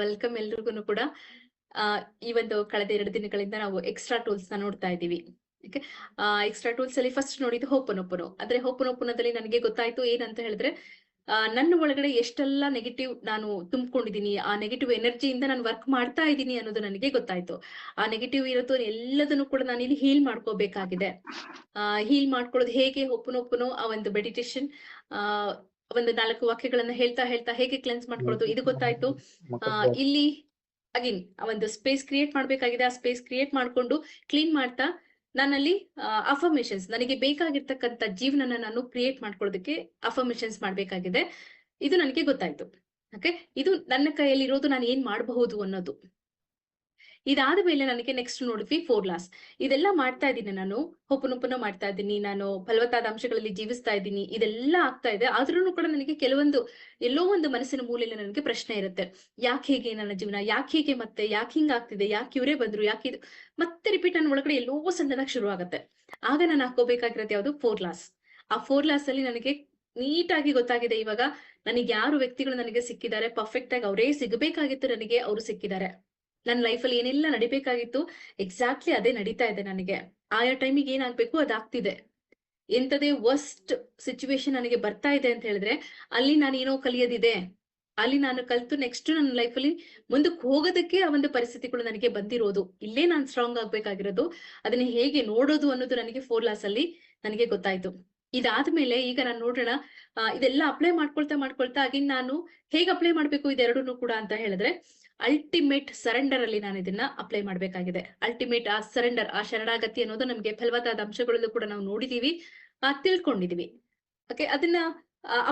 Welcome ಎಲ್ರಿಗೂ ಕೂಡ. ಆ ಈ ಒಂದು ಕಳೆದ 2 ದಿನಗಳಿಂದ ನಾವು ಎಕ್ಸ್ಟ್ರಾ ಟೂಲ್ಸ್ ನ ನೋಡ್ತಾ ಇದ್ದೀವಿ. ಓಕೆ. ಎಕ್ಸ್ಟ್ರಾ ಟೂಲ್ಸ್ ಅಲ್ಲಿ ಫಸ್ಟ್ ನೋಡಿದ್ದು ಹೋಪನೋಪನೋ. ಆದ್ರೆ ಹೋಪನೋಪನೋದಲ್ಲಿ ನನಗೆ ಗೊತ್ತಾಯ್ತು ಏನಂತ ಹೇಳಿದ್ರೆ, ನನ್ನ ಒಳಗಡೆ ಎಷ್ಟೆಲ್ಲ ನೆಗೆಟಿವ್ ನಾನು ತುಂಬಿಕೊಂಡಿದ್ದೀನಿ, ಆ ನೆಗೆಟಿವ್ ಎನರ್ಜಿಯಿಂದ ನಾನು ವರ್ಕ್ ಮಾಡ್ತಾ ಇದ್ದೀನಿ ಅನ್ನೋದು ನನಗೆ ಗೊತ್ತಾಯ್ತು. ಆ ನೆಗೆಟಿವ್ ಇರೋದು ಎಲ್ಲದನ್ನು ಕೂಡ ನಾನು ಇಲ್ಲಿ ಹೀಲ್ ಮಾಡ್ಕೋಬೇಕಾಗಿದೆ. ಹೀಲ್ ಮಾಡ್ಕೊಳ್ಳೋದು ಹೇಗೆ? ಹೋಪನೋಪನೋ ಆ ಒಂದು ಮೆಡಿಟೇಷನ್, ಆ ಒಂದು 4 ವಾಕ್ಯಗಳನ್ನ ಹೇಳ್ತಾ ಹೇಳ್ತಾ ಹೇಗೆ ಕ್ಲೆನ್ಸ್ ಮಾಡ್ಕೊಳ್ಳೋದು ಇದು ಗೊತ್ತಾಯ್ತು. ಇಲ್ಲಿ ಅಗೇನ್ ಒಂದು ಸ್ಪೇಸ್ ಕ್ರಿಯೇಟ್ ಮಾಡ್ಬೇಕಾಗಿದೆ. ಆ ಸ್ಪೇಸ್ ಕ್ರಿಯೇಟ್ ಮಾಡ್ಕೊಂಡು ಕ್ಲೀನ್ ಮಾಡ್ತಾ ನಾನಲ್ಲಿ ಅಫರ್ಮೇಶನ್ಸ್, ನನಗೆ ಬೇಕಾಗಿರ್ತಕ್ಕಂಥ ಜೀವನನ ನಾನು ಕ್ರಿಯೇಟ್ ಮಾಡ್ಕೊಳ್ಳೋದಕ್ಕೆ ಅಫರ್ಮೇಶನ್ಸ್ ಮಾಡ್ಬೇಕಾಗಿದೆ. ಇದು ನನಗೆ ಗೊತ್ತಾಯ್ತು. ಓಕೆ, ಇದು ನನ್ನ ಕೈಯಲ್ಲಿ ಇರೋದು, ನಾನು ಏನ್ ಮಾಡಬಹುದು ಅನ್ನೋದು. ಇದಾದ ಮೇಲೆ ನನಗೆ ನೆಕ್ಸ್ಟ್ ನೋಡಿದ್ವಿ 4 ಲಾಸ್. ಇದೆಲ್ಲ ಮಾಡ್ತಾ ಇದ್ದೀನಿ ನಾನು, ಹೋಪನೋಪನೋ ಮಾಡ್ತಾ ಇದ್ದೀನಿ, ನಾನು ಫಲವತ್ತಾದ ಅಂಶಗಳಲ್ಲಿ ಜೀವಿಸ್ತಾ ಇದ್ದೀನಿ, ಇದೆಲ್ಲ ಆಗ್ತಾ ಇದೆ. ಆದ್ರೂ ಕೂಡ ನನಗೆ ಕೆಲವೊಂದು ಎಲ್ಲೋ ಒಂದು ಮನಸ್ಸಿನ ಮೂಲೆಯಲ್ಲಿ ನನಗೆ ಪ್ರಶ್ನೆ ಇರುತ್ತೆ. ಯಾಕೆ ಹೀಗೆ ನನ್ನ ಜೀವನ, ಯಾಕೆ ಹೀಗೆ, ಮತ್ತೆ ಯಾಕೆ ಹಿಂಗ ಆಗ್ತಿದೆ, ಯಾಕೆ ಇವರೇ ಬಂದ್ರು, ಯಾಕೆ ಇದು ಮತ್ತೆ ರಿಪೀಟ್ ನನ್ನ ಒಳಗಡೆ ಎಲ್ಲೋ ಸಣ್ಣದಾಗ ಶುರು ಆಗುತ್ತೆ. ಆಗ ನಾನು ಹಾಕೋಬೇಕಾಗಿರೋದು ಯಾವುದು? 4 ಲಾಸ್. ಆ 4 ಲಾಸ್ ಅಲ್ಲಿ ನನಗೆ ನೀಟಾಗಿ ಗೊತ್ತಾಗಿದೆ ಇವಾಗ, ನನಗೆ ಯಾರು ವ್ಯಕ್ತಿಗಳು ನನಗೆ ಸಿಕ್ಕಿದ್ದಾರೆ, ಪರ್ಫೆಕ್ಟ್ ಆಗಿ ಅವರೇ ಸಿಗಬೇಕಾಗಿತ್ತು ನನಗೆ, ಅವರು ಸಿಕ್ಕಿದ್ದಾರೆ. ನನ್ನ ಲೈಫಲ್ಲಿ ಏನೆಲ್ಲ ನಡಿಬೇಕಾಗಿತ್ತು ಎಕ್ಸಾಕ್ಟ್ಲಿ ಅದೇ ನಡೀತಾ ಇದೆ ನನಗೆ. ಆಯಾ ಟೈಮಿಗೆ ಏನಾಗ್ಬೇಕು ಅದಾಗ್ತಿದೆ. ಎಂತದೇ ವರ್ಸ್ಟ್ ಸಿಚುವೇಶನ್ ನನಗೆ ಬರ್ತಾ ಇದೆ ಅಂತ ಹೇಳಿದ್ರೆ, ಅಲ್ಲಿ ನಾನು ಏನೋ ಕಲಿಯೋದಿದೆ, ಅಲ್ಲಿ ನಾನು ಕಲ್ತು ನೆಕ್ಸ್ಟ್ ನನ್ನ ಲೈಫಲ್ಲಿ ಮುಂದಕ್ಕೆ ಹೋಗೋದಕ್ಕೆ ಆ ಒಂದು ಪರಿಸ್ಥಿತಿಗಳು ನನಗೆ ಬಂದಿರೋದು. ಇಲ್ಲೇ ನಾನು ಸ್ಟ್ರಾಂಗ್ ಆಗ್ಬೇಕಾಗಿರೋದು. ಅದನ್ನ ಹೇಗೆ ನೋಡೋದು ಅನ್ನೋದು ನನಗೆ 4 ಲಾಸ್ ಅಲ್ಲಿ ನನಗೆ ಗೊತ್ತಾಯ್ತು. ಇದಾದ್ಮೇಲೆ ಈಗ ನಾನು ನೋಡೋಣ, ಇದೆಲ್ಲ ಅಪ್ಲೈ ಮಾಡ್ಕೊಳ್ತಾ ಅಗಿನ್ ನಾನು ಹೇಗೆ ಅಪ್ಲೈ ಮಾಡ್ಬೇಕು ಇದೆರಡನ್ನು ಕೂಡ ಅಂತ ಹೇಳಿದ್ರೆ, ಅಲ್ಟಿಮೇಟ್ ಸರೆಂಡರ್ ಅಲ್ಲಿ ನಾನು ಇದನ್ನ ಅಪ್ಲೈ ಮಾಡ್ಬೇಕಾಗಿದೆ. ಅಲ್ಟಿಮೇಟ್ ಆ ಸರೆಂಡರ್, ಆ ಶರಣಾಗತಿ ಅನ್ನೋದು ನಮ್ಗೆ ಫಲವತ್ತಾದ ಅಂಶಗಳಲ್ಲೂ ಕೂಡ ನಾವು ನೋಡಿದೀವಿ, ತಿಳ್ಕೊಂಡಿದೀವಿ. ಓಕೆ, ಅದನ್ನ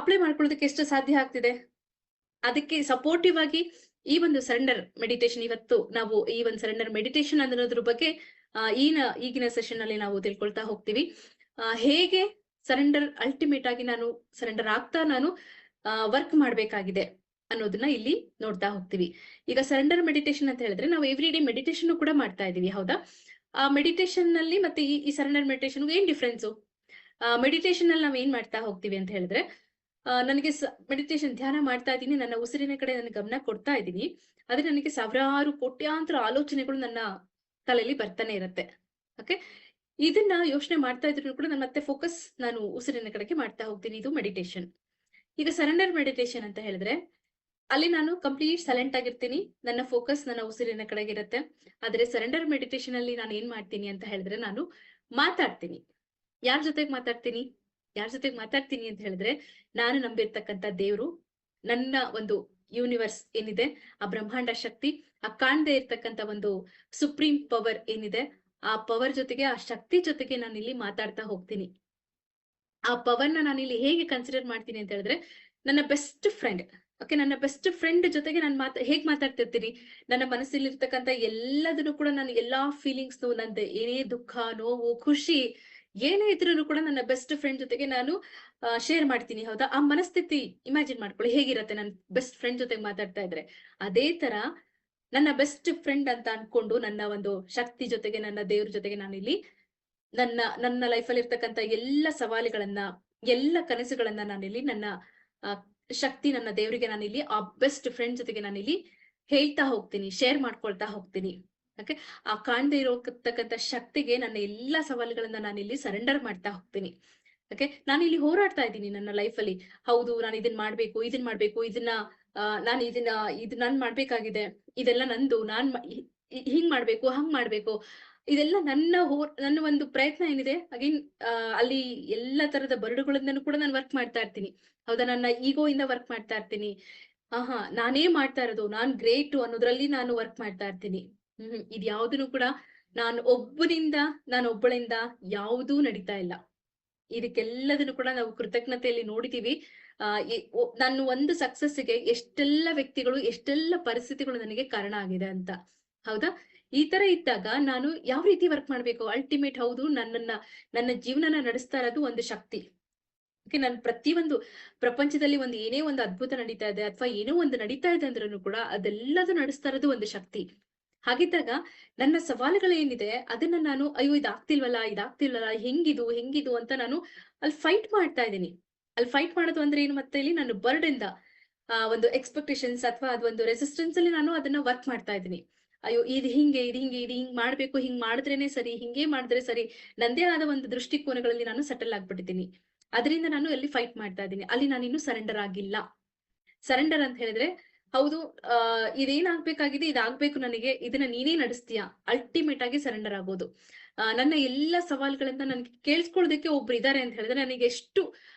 ಅಪ್ಲೈ ಮಾಡ್ಕೊಳ್ಳೋದಕ್ಕೆ ಎಷ್ಟು ಸಾಧ್ಯ ಆಗ್ತಿದೆ, ಅದಕ್ಕೆ ಸಪೋರ್ಟಿವ್ ಆಗಿ ಈ ಒಂದು ಸರೆಂಡರ್ ಮೆಡಿಟೇಷನ್, ಇವತ್ತು ನಾವು ಈ ಒಂದು ಸರೆಂಡರ್ ಮೆಡಿಟೇಷನ್ ಅನ್ನೋದ್ರ ಬಗ್ಗೆ ಈಗಿನ ಸೆಷನ್ ಅಲ್ಲಿ ನಾವು ತಿಳ್ಕೊಳ್ತಾ ಹೋಗ್ತೀವಿ. ಹೇಗೆ ಸರೆಂಡರ್ ಅಲ್ಟಿಮೇಟ್ ಆಗಿ ನಾನು ಸರೆಂಡರ್ ಆಗ್ತಾ ನಾನು ವರ್ಕ್ ಮಾಡ್ಬೇಕಾಗಿದೆ ಅನ್ನೋದನ್ನ ಇಲ್ಲಿ ನೋಡ್ತಾ ಹೋಗ್ತೀವಿ. ಈಗ ಸರೆಂಡರ್ ಮೆಡಿಟೇಷನ್ ಅಂತ ಹೇಳಿದ್ರೆ ನಾವು ಎವ್ರಿ ಡೇ ಮೆಡಿಟೇಷನ್ ಕೂಡ ಮಾಡ್ತಾ ಇದೀವಿ, ಹೌದಾ? ಆ ಮೆಡಿಟೇಷನ್ ನಲ್ಲಿ ಮತ್ತೆ ಈ ಸರೆಂಡರ್ ಮೆಡಿಟೇಷನ್ ಏನ್ ಡಿಫ್ರೆನ್ಸ್? ಮೆಡಿಟೇಷನ್ ಅಲ್ಲಿ ನಾವ್ ಏನ್ ಮಾಡ್ತಾ ಹೋಗ್ತೀವಿ ಅಂತ ಹೇಳಿದ್ರೆ, ನನಗೆ ಮೆಡಿಟೇಷನ್ ಧ್ಯಾನ ಮಾಡ್ತಾ ಇದ್ದೀನಿ, ನನ್ನ ಉಸಿರಿನ ಕಡೆ ನನ್ನ ಗಮನ ಕೊಡ್ತಾ ಇದ್ದೀನಿ, ಆದ್ರೆ ನನಗೆ ಸಾವಿರಾರು ಕೋಟ್ಯಾಂತರ ಆಲೋಚನೆಗಳು ನನ್ನ ತಲೆಯಲ್ಲಿ ಬರ್ತಾನೆ ಇರುತ್ತೆ. ಓಕೆ, ಇದನ್ನ ಯೋಚನೆ ಮಾಡ್ತಾ ಇದ್ರು ಕೂಡ ನಾನು ಮತ್ತೆ ಫೋಕಸ್ ನಾನು ಉಸಿರಿನ ಕಡೆಗೆ ಮಾಡ್ತಾ ಹೋಗ್ತೀನಿ. ಇದು ಮೆಡಿಟೇಷನ್. ಈಗ ಸರೆಂಡರ್ ಮೆಡಿಟೇಷನ್ ಅಂತ ಹೇಳಿದ್ರೆ, ಅಲ್ಲಿ ನಾನು ಕಂಪ್ಲೀಟ್ ಸೈಲೆಂಟ್ ಆಗಿರ್ತೀನಿ, ನನ್ನ ಫೋಕಸ್ ನನ್ನ ಉಸಿರಿನ ಕಡೆಗೆ ಇರುತ್ತೆ. ಆದ್ರೆ ಸರೆಂಡರ್ ಮೆಡಿಟೇಷನ್ ಅಲ್ಲಿ ನಾನು ಏನ್ ಮಾಡ್ತೀನಿ ಅಂತ ಹೇಳಿದ್ರೆ, ನಾನು ಮಾತಾಡ್ತೀನಿ. ಯಾರ ಜೊತೆಗೆ ಮಾತಾಡ್ತೀನಿ ಅಂತ ಹೇಳಿದ್ರೆ, ನಾನು ನಂಬಿರ್ತಕ್ಕಂಥ ದೇವ್ರು, ನನ್ನ ಒಂದು ಯೂನಿವರ್ಸ್ ಏನಿದೆ, ಆ ಬ್ರಹ್ಮಾಂಡ ಶಕ್ತಿ, ಆ ಕಾಣದೇ ಇರ್ತಕ್ಕಂಥ ಒಂದು ಸುಪ್ರೀಂ ಪವರ್ ಏನಿದೆ, ಆ ಪವರ್ ಜೊತೆಗೆ, ಆ ಶಕ್ತಿ ಜೊತೆಗೆ ನಾನು ಇಲ್ಲಿ ಮಾತಾಡ್ತಾ ಹೋಗ್ತೀನಿ. ಆ ಪವರ್ನ ನಾನು ಇಲ್ಲಿ ಹೇಗೆ ಕನ್ಸಿಡರ್ ಮಾಡ್ತೀನಿ ಅಂತ ಹೇಳಿದ್ರೆ, ನನ್ನ ಬೆಸ್ಟ್ ಫ್ರೆಂಡ್. ಓಕೆ, ನನ್ನ ಬೆಸ್ಟ್ ಫ್ರೆಂಡ್ ಜೊತೆಗೆ ನಾನು ಹೇಗ್ ಮಾತಾಡ್ತಿರ್ತೀನಿ, ನನ್ನ ಮನಸ್ಸಲ್ಲಿ ಇರ್ತಕ್ಕಂಥ ಎಲ್ಲದನ್ನು ಕೂಡ, ನಾನು ಎಲ್ಲಾ ಫೀಲಿಂಗ್ಸ್, ನಂದು ಏನೇ ದುಃಖ, ನೋವು, ಖುಷಿ ಏನೇ ಇದ್ರೂ ಕೂಡ ನನ್ನ ಬೆಸ್ಟ್ ಫ್ರೆಂಡ್ ಜೊತೆಗೆ ನಾನು ಶೇರ್ ಮಾಡ್ತೀನಿ, ಹೌದಾ? ಆ ಮನಸ್ಥಿತಿ ಇಮ್ಯಾಜಿನ್ ಮಾಡ್ಕೊಳ್ಳಿ ಹೇಗಿರತ್ತೆ ನನ್ನ ಬೆಸ್ಟ್ ಫ್ರೆಂಡ್ ಜೊತೆಗೆ ಮಾತಾಡ್ತಾ ಇದ್ರೆ. ಅದೇ ತರ ನನ್ನ ಬೆಸ್ಟ್ ಫ್ರೆಂಡ್ ಅಂತ ಅನ್ಕೊಂಡು, ನನ್ನ ಒಂದು ಶಕ್ತಿ ಜೊತೆಗೆ, ನನ್ನ ದೇವ್ರ ಜೊತೆಗೆ ನಾನು ಇಲ್ಲಿ ನನ್ನ ಲೈಫಲ್ಲಿ ಇರ್ತಕ್ಕಂಥ ಎಲ್ಲ ಸವಾಲುಗಳನ್ನ, ಎಲ್ಲ ಕನಸುಗಳನ್ನ ನಾನಿಲ್ಲಿ ನನ್ನ ಶಕ್ತಿ, ನನ್ನ ದೇವರಿಗೆ ನಾನಿಲ್ಲಿ ಆ ಬೆಸ್ಟ್ ಫ್ರೆಂಡ್ ಜೊತೆಗೆ ನಾನಿಲ್ಲಿ ಹೇಳ್ತಾ ಹೋಗ್ತೀನಿ, ಶೇರ್ ಮಾಡ್ಕೊಳ್ತಾ ಹೋಗ್ತೀನಿ. ಓಕೆ, ಆ ಕಾಣದೇ ಇರೋತಕ್ಕಂಥ ಶಕ್ತಿಗೆ ನನ್ನ ಎಲ್ಲಾ ಸವಾಲುಗಳನ್ನ ನಾನಿಲ್ಲಿ ಸರೆಂಡರ್ ಮಾಡ್ತಾ ಹೋಗ್ತೀನಿ. ಓಕೆ, ನಾನು ಇಲ್ಲಿ ಹೋರಾಡ್ತಾ ಇದ್ದೀನಿ ನನ್ನ ಲೈಫಲ್ಲಿ. ಹೌದು, ನಾನು ಇದನ್ನ ಮಾಡ್ಬೇಕು, ನಾನು ಇದು ನಾನ್ ಮಾಡ್ಬೇಕಾಗಿದೆ, ಇದೆಲ್ಲ ನಂದು, ಹಿಂಗ್ ಮಾಡ್ಬೇಕು, ಹಂಗ್ ಮಾಡ್ಬೇಕು, ಇದೆಲ್ಲ ನನ್ನ ಒಂದು ಪ್ರಯತ್ನ ಏನಿದೆ. ಅಗೇನ್ ಅಲ್ಲಿ ಎಲ್ಲಾ ತರದ ಬರಡುಗಳಿಂದನೂ ಕೂಡ ನಾನು ವರ್ಕ್ ಮಾಡ್ತಾ ಇರ್ತೀನಿ, ಹೌದಾ? ನನ್ನ ಈಗೋ ಇಂದ ವರ್ಕ್ ಮಾಡ್ತಾ ಇರ್ತೀನಿ. ನಾನೇ ಮಾಡ್ತಾ ಇರೋದು, ನಾನ್ ಗ್ರೇಟ್ ಅನ್ನೋದ್ರಲ್ಲಿ ನಾನು ವರ್ಕ್ ಮಾಡ್ತಾ ಇರ್ತೀನಿ. ಇದು ಯಾವ್ದನ್ನು ಕೂಡ ನಾನು ಒಬ್ಬಳಿಂದ ಯಾವುದೂ ನಡೀತಾ ಇಲ್ಲ. ಇದಕ್ಕೆಲ್ಲದನ್ನು ಕೂಡ ನಾವು ಕೃತಜ್ಞತೆಯಲ್ಲಿ ನೋಡಿದೀವಿ. ನನ್ನ ಒಂದು ಸಕ್ಸಸ್ಸಿಗೆ ಎಷ್ಟೆಲ್ಲ ವ್ಯಕ್ತಿಗಳು, ಎಷ್ಟೆಲ್ಲ ಪರಿಸ್ಥಿತಿಗಳು ನನಗೆ ಕಾರಣ ಆಗಿದೆ ಅಂತ, ಹೌದಾ? ಈ ತರ ಇದ್ದಾಗ ನಾನು ಯಾವ ರೀತಿ ವರ್ಕ್ ಮಾಡ್ಬೇಕು? ಅಲ್ಟಿಮೇಟ್, ಹೌದು, ನನ್ನ ಜೀವನನ ನಡೆಸ್ತಾ ಇರೋದು ಒಂದು ಶಕ್ತಿ. ಓಕೆ, ನಾನು ಪ್ರತಿಯೊಂದು ಪ್ರಪಂಚದಲ್ಲಿ ಏನೇ ಒಂದು ಅದ್ಭುತ ನಡೀತಾ ಇದೆ, ಅಥವಾ ಏನೋ ಒಂದು ನಡೀತಾ ಇದೆ ಅಂದ್ರೂ ಕೂಡ ಅದೆಲ್ಲದೂ ನಡೆಸ್ತಾ ಇರೋದು ಒಂದು ಶಕ್ತಿ. ಹಾಗಿದ್ದಾಗ ನನ್ನ ಸವಾಲುಗಳೇನಿದೆ ಅದನ್ನ ನಾನು, ಅಯ್ಯೋ ಇದಾಗ್ತಿಲ್ವಲ್ಲ, ಹೆಂಗಿದು ಅಂತ ನಾನು ಅಲ್ಲಿ ಫೈಟ್ ಮಾಡ್ತಾ ಇದ್ದೀನಿ. ಅಲ್ಲಿ ಫೈಟ್ ಮಾಡೋದು ಅಂದ್ರೆ ಏನು? ಮತ್ತೆ ಇಲ್ಲಿ ನಾನು ಬರ್ಡೆಂದ ಒಂದು ಎಕ್ಸ್ಪೆಕ್ಟೇಷನ್ಸ್ ಅಥವಾ ಅದೊಂದು ರೆಸಿಸ್ಟೆನ್ಸ್ ಅಲ್ಲಿ ನಾನು ಅದನ್ನ ವರ್ಕ್ ಮಾಡ್ತಾ ಇದ್ದೀನಿ. ಅಯ್ಯೋ ಇದು ಹಿಂಗ್ ಮಾಡ್ಬೇಕು, ಹಿಂಗ್ ಮಾಡಿದ್ರೇನೆ ಸರಿ, ಹಿಂಗೆ ಮಾಡಿದ್ರೆ ಸರಿ. ನಂದೇ ಆದ ಒಂದು ದೃಷ್ಟಿಕೋನಗಳಲ್ಲಿ ನಾನು ಸೆಟಲ್ ಆಗ್ಬಿಟ್ಟಿದ್ದೀನಿ. ಅದರಿಂದ ನಾನು ಅಲ್ಲಿ ಫೈಟ್ ಮಾಡ್ತಾ ಇದ್ದೀನಿ. ಅಲ್ಲಿ ನಾನಿನ್ನು ಸರೆಂಡರ್ ಆಗಿಲ್ಲ. ಸರೆಂಡರ್ ಅಂತ ಹೇಳಿದ್ರೆ ಹೌದು, ಇದೇನಾಗ್ಬೇಕಾಗಿದೆ ಇದಾಗ್ಬೇಕು ನನಗೆ, ಇದನ್ನ ನೀನೇ ನಡೆಸ್ತೀಯಾ, ಅಲ್ಟಿಮೇಟ್ ಆಗಿ ಸರೆಂಡರ್ ಆಗೋದು. ನನ್ನ ಎಲ್ಲ ಸವಾಲುಗಳನ್ನ ನನ್ಗೆ ಕೇಳಿಸ್ಕೊಳ್ಳೋದಕ್ಕೆ ಒಬ್ರು ಇದಾರೆ ಅಂತ ಹೇಳಿದ್ರೆ ನನಗೆ ಎಷ್ಟು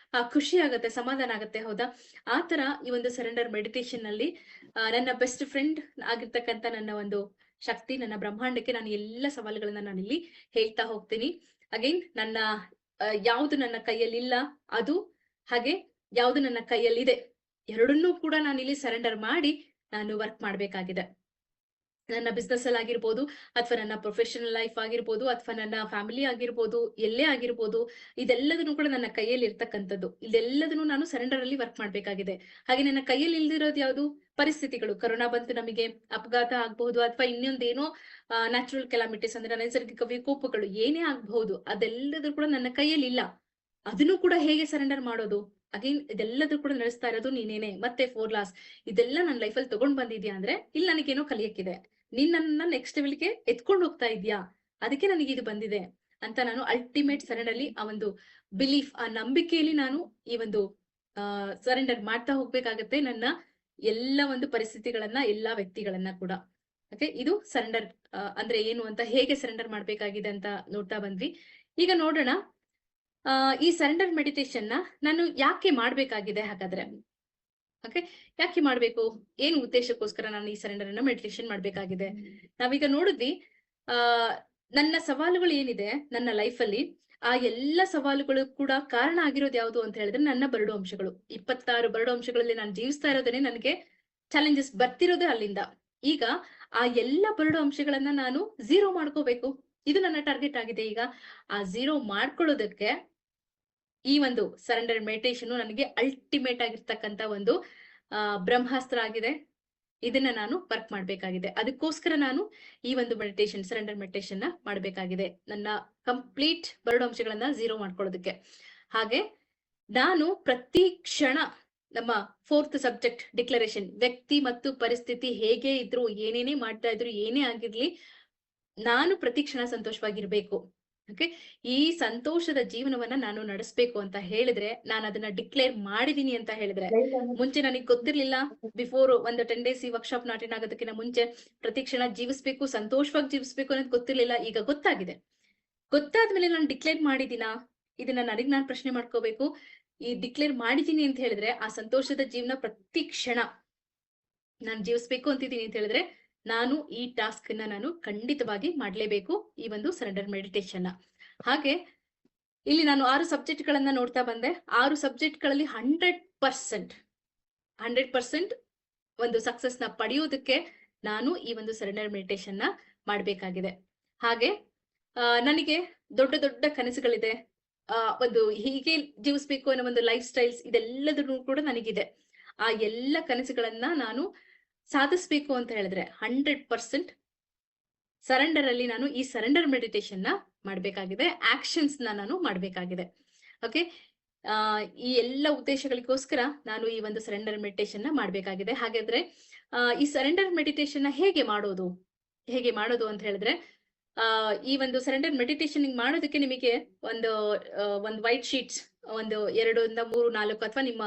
ಖುಷಿ ಆಗತ್ತೆ, ಸಮಾಧಾನ ಆಗತ್ತೆ. ಹೌದಾ? ಆ ತರ ಈ ಒಂದು ಸರೆಂಡರ್ ಮೆಡಿಟೇಷನ್ ನಲ್ಲಿ ನನ್ನ ಬೆಸ್ಟ್ ಫ್ರೆಂಡ್ ಆಗಿರ್ತಕ್ಕಂತ ನನ್ನ ಒಂದು ಶಕ್ತಿ, ನನ್ನ ಬ್ರಹ್ಮಾಂಡಕ್ಕೆ ನಾನು ಎಲ್ಲ ಸವಾಲುಗಳನ್ನ ನಾನಿಲ್ಲಿ ಹೇಳ್ತಾ ಹೋಗ್ತೀನಿ. ಅಗೈನ್ ನನ್ನ ಯಾವ್ದು ನನ್ನ ಕೈಯಲ್ಲಿಲ್ಲ ಅದು, ಹಾಗೆ ಯಾವ್ದು ನನ್ನ ಕೈಯಲ್ಲಿದೆ, ಎರಡನ್ನೂ ಕೂಡ ನಾನಿಲ್ಲಿ ಸರೆಂಡರ್ ಮಾಡಿ ನಾನು ವರ್ಕ್ ಮಾಡ್ಬೇಕಾಗಿದೆ. ನನ್ನ ಬಿಸ್ನೆಸ್ ಅಲ್ಲಿ ಆಗಿರ್ಬೋದು, ಅಥವಾ ನನ್ನ ಪ್ರೊಫೆಷನಲ್ ಲೈಫ್ ಆಗಿರ್ಬೋದು, ಅಥವಾ ನನ್ನ ಫ್ಯಾಮಿಲಿ ಆಗಿರ್ಬೋದು, ಎಲ್ಲೇ ಆಗಿರ್ಬೋದು, ಇದೆಲ್ಲದನ್ನು ಕೂಡ ನನ್ನ ಕೈಯಲ್ಲಿ ಇರ್ತಕ್ಕಂಥದ್ದು. ಇದೆಲ್ಲದನ್ನು ನಾನು ಸರೆಂಡರ್ ಅಲ್ಲಿ ವರ್ಕ್ ಮಾಡ್ಬೇಕಾಗಿದೆ. ಹಾಗೆ ನನ್ನ ಕೈಯಲ್ಲಿ ಇಲ್ದಿರೋದು ಯಾವುದು? ಪರಿಸ್ಥಿತಿಗಳು. ಕರೋನಾ ಬಂತು, ನಮಗೆ ಅಪಘಾತ ಆಗ್ಬಹುದು, ಅಥವಾ ಇನ್ನೊಂದೇನೋ ನ್ಯಾಚುರಲ್ ಕೆಲಾಮಿಟೀಸ್ ಅಂದ್ರೆ ನೈಸರ್ಗಿಕ ವಿಕೋಪಗಳು ಏನೇ ಆಗ್ಬಹುದು, ಅದೆಲ್ಲದೂ ಕೂಡ ನನ್ನ ಕೈಯಲ್ಲಿ ಇಲ್ಲ. ಅದನ್ನು ಕೂಡ ಹೇಗೆ ಸರೆಂಡರ್ ಮಾಡೋದು? ಅಗೇನ್ ಇದೆಲ್ಲದೂ ಕೂಡ ನಡೆಸ್ತಾ ಇರೋದು ನೀನೇನೆ. ಮತ್ತೆ 4 ಲಾಸ್ ಇದೆಲ್ಲ ನನ್ನ ಲೈಫಲ್ಲಿ ತಗೊಂಡ್ ಬಂದಿದ್ಯಾ ಅಂದ್ರೆ ಇಲ್ಲಿ ನನಗೇನೋ ಕಲಿಯಕ್ಕಿದೆ. ನೀನ್ ನನ್ನ ನೆಕ್ಸ್ಟ್ ಲೆವೆಲ್ಗೆ ಎತ್ಕೊಂಡು ಹೋಗ್ತಾ ಇದ್ಯಾ, ಅದಕ್ಕೆ ನನಗೆ ಇದು ಬಂದಿದೆ ಅಂತ ನಾನು ಅಲ್ಟಿಮೇಟ್ ಸರೆಂಡರ್ ಅಲ್ಲಿ ಆ ಒಂದು ಬಿಲೀಫ್, ಆ ನಂಬಿಕೆಯಲ್ಲಿ ನಾನು ಈ ಒಂದು ಸರೆಂಡರ್ ಮಾಡ್ತಾ ಹೋಗ್ಬೇಕಾಗತ್ತೆ ನನ್ನ ಎಲ್ಲ ಒಂದು ಪರಿಸ್ಥಿತಿಗಳನ್ನ, ಎಲ್ಲಾ ವ್ಯಕ್ತಿಗಳನ್ನ ಕೂಡ. ಓಕೆ, ಇದು ಸರೆಂಡರ್ ಅಂದ್ರೆ ಏನು ಅಂತ, ಹೇಗೆ ಸರೆಂಡರ್ ಮಾಡ್ಬೇಕಾಗಿದೆ ಅಂತ ನೋಡ್ತಾ ಬಂದ್ವಿ. ಈಗ ನೋಡೋಣ ಈ ಸರೆಂಡರ್ ಮೆಡಿಟೇಷನ್ ನಾನು ಯಾಕೆ ಮಾಡ್ಬೇಕಾಗಿದೆ ಹಾಗಾದ್ರೆ. ಓಕೆ, ಯಾಕೆ ಮಾಡ್ಬೇಕು, ಏನು ಉದ್ದೇಶಕ್ಕೋಸ್ಕರ ನಾನು ಈ ಸರೆಂಡರ್ ಅನ್ನ ಮೆಡಿಟೇಷನ್ ಮಾಡ್ಬೇಕಾಗಿದೆ. ನಾವೀಗ ನೋಡಿದ್ವಿ ನನ್ನ ಸವಾಲುಗಳು ಏನಿದೆ ನನ್ನ ಲೈಫ್ ಅಲ್ಲಿ, ಆ ಎಲ್ಲ ಸವಾಲುಗಳು ಕೂಡ ಕಾರಣ ಆಗಿರೋದು ಯಾವುದು ಅಂತ ಹೇಳಿದ್ರೆ ನನ್ನ ಬರಡು ಅಂಶಗಳು. 26 ಬರಡು ಅಂಶಗಳಲ್ಲಿ ನಾನು ಜೀವಿಸ್ತಾ ಇರೋದೇನೆ, ನನಗೆ ಚಾಲೆಂಜಸ್ ಬರ್ತಿರೋದೇ ಅಲ್ಲಿಂದ. ಈಗ ಆ ಎಲ್ಲ ಬರಡು ಅಂಶಗಳನ್ನ ನಾನು ಝೀರೋ ಮಾಡ್ಕೋಬೇಕು, ಇದು ನನ್ನ ಟಾರ್ಗೆಟ್ ಆಗಿದೆ. ಈಗ ಆ ಝೀರೋ ಮಾಡ್ಕೊಳ್ಳೋದಕ್ಕೆ ಈ ಒಂದು ಸರೆಂಡರ್ ಮೆಡಿಟೇಷನ್ ನನಗೆ ಅಲ್ಟಿಮೇಟ್ ಆಗಿರ್ತಕ್ಕಂತ ಒಂದು ಬ್ರಹ್ಮಾಸ್ತ್ರ ಆಗಿದೆ. ಇದನ್ನ ನಾನು ವರ್ಕ್ ಮಾಡ್ಬೇಕಾಗಿದೆ. ಅದಕ್ಕೋಸ್ಕರ ನಾನು ಈ ಒಂದು ಮೆಡಿಟೇಷನ್, ಸರೆಂಡರ್ ಮೆಡಿಟೇಷನ್ ನ ಮಾಡ್ಬೇಕಾಗಿದೆ, ನನ್ನ ಕಂಪ್ಲೀಟ್ ಬರಡು ಅಂಶಗಳನ್ನ ಝೀರೋ ಮಾಡ್ಕೊಳ್ಳೋದಕ್ಕೆ. ಹಾಗೆ ನಾನು ಪ್ರತಿ ಕ್ಷಣ ನಮ್ಮ 4th ಸಬ್ಜೆಕ್ಟ್ ಡಿಕ್ಲರೇಷನ್, ವ್ಯಕ್ತಿ ಮತ್ತು ಪರಿಸ್ಥಿತಿ ಹೇಗೆ ಇದ್ರು, ಏನೇನೇ ಮಾಡ್ತಾ ಇದ್ರು, ಏನೇ ಆಗಿರ್ಲಿ, ನಾನು ಪ್ರತಿ ಕ್ಷಣ ಸಂತೋಷವಾಗಿರ್ಬೇಕು. ಓಕೆ, ಈ ಸಂತೋಷದ ಜೀವನವನ್ನ ನಾನು ನಡೆಸ್ಬೇಕು ಅಂತ ಹೇಳಿದ್ರೆ, ನಾನು ಅದನ್ನ ಡಿಕ್ಲೇರ್ ಮಾಡಿದೀನಿ ಅಂತ ಹೇಳಿದ್ರೆ, ಮುಂಚೆ ನನಗೆ ಗೊತ್ತಿರ್ಲಿಲ್ಲ. ಬಿಫೋರ್ ಒಂದು 10 days ಈ ವರ್ಕ್ಶಾಪ್ ಅಟೆಂಡ್ ಆಗೋದಕ್ಕಿಂತ ಮುಂಚೆ ಪ್ರತಿ ಕ್ಷಣ ಜೀವಿಸ್ಬೇಕು, ಸಂತೋಷವಾಗಿ ಜೀವಿಸ್ಬೇಕು ಅನ್ನೋದು ಗೊತ್ತಿರ್ಲಿಲ್ಲ. ಈಗ ಗೊತ್ತಾಗಿದೆ. ಗೊತ್ತಾದ್ಮೇಲೆ ನಾನು ಡಿಕ್ಲೇರ್ ಮಾಡಿದೀನಾ, ಇದನ್ನ ನನಗ್ ನಾನು ಪ್ರಶ್ನೆ ಮಾಡ್ಕೋಬೇಕು. ಈ ಡಿಕ್ಲೇರ್ ಮಾಡಿದೀನಿ ಅಂತ ಹೇಳಿದ್ರೆ, ಆ ಸಂತೋಷದ ಜೀವನ ಪ್ರತಿ ಕ್ಷಣ ನಾನು ಜೀವಿಸ್ಬೇಕು ಅಂತಿದ್ದೀನಿ ಅಂತ ಹೇಳಿದ್ರೆ, ನಾನು ಈ ಟಾಸ್ಕ್ ನ ನಾನು ಖಂಡಿತವಾಗಿ ಮಾಡ್ಲೇಬೇಕು, ಈ ಒಂದು ಸರೆಂಡರ್ ಮೆಡಿಟೇಷನ್. ಹಾಗೆ ಇಲ್ಲಿ ನಾನು 6 ಸಬ್ಜೆಕ್ಟ್ ಗಳನ್ನ ನೋಡ್ತಾ ಬಂದೆ. 6 ಸಬ್ಜೆಕ್ಟ್ ಗಳಲ್ಲಿ 100% ಒಂದು ಸಕ್ಸಸ್ ನ ಪಡೆಯೋದಕ್ಕೆ ನಾನು ಈ ಒಂದು ಸರೆಂಡರ್ ಮೆಡಿಟೇಷನ್ ನ ಮಾಡ್ಬೇಕಾಗಿದೆ. ಹಾಗೆ ನನಗೆ ದೊಡ್ಡ ದೊಡ್ಡ ಕನಸುಗಳಿದೆ. ಒಂದು ಹೀಗೆ ಜೀವಿಸ್ಬೇಕು ಅನ್ನೋ ಒಂದು ಲೈಫ್ ಸ್ಟೈಲ್ಸ್, ಇದೆಲ್ಲದನ್ನು ಕೂಡ ನನಗಿದೆ. ಆ ಎಲ್ಲ ಕನಸುಗಳನ್ನ ನಾನು ಸಾಧಿಸ್ಬೇಕು ಅಂತ ಹೇಳಿದ್ರೆ 100% ಸರೆಂಡರ್ ಅಲ್ಲಿ ನಾನು ಈ ಸರೆಂಡರ್ ಮೆಡಿಟೇಷನ್ ನ ಮಾಡ್ಬೇಕಾಗಿದೆ, ಆಕ್ಷನ್ಸ್ ನಾನು ಮಾಡ್ಬೇಕಾಗಿದೆ. ಓಕೆ, ಈ ಎಲ್ಲ ಉದ್ದೇಶಗಳಿಗೋಸ್ಕರ ನಾನು ಈ ಒಂದು ಸರೆಂಡರ್ ಮೆಡಿಟೇಷನ್ ನ ಮಾಡ್ಬೇಕಾಗಿದೆ. ಹಾಗಾದ್ರೆ ಈ ಸರೆಂಡರ್ ಮೆಡಿಟೇಷನ್ ನ ಹೇಗೆ ಮಾಡೋದು ಅಂತ ಹೇಳಿದ್ರೆ, ಈ ಒಂದು ಸರೆಂಡರ್ ಮೆಡಿಟೇಷನ್ ಮಾಡೋದಕ್ಕೆ ನಿಮಗೆ ಒಂದು ವೈಟ್ ಶೀಟ್ಸ್, ಒಂದು 2 ಇಂದ 3 4 ಅಥವಾ ನಿಮ್ಮ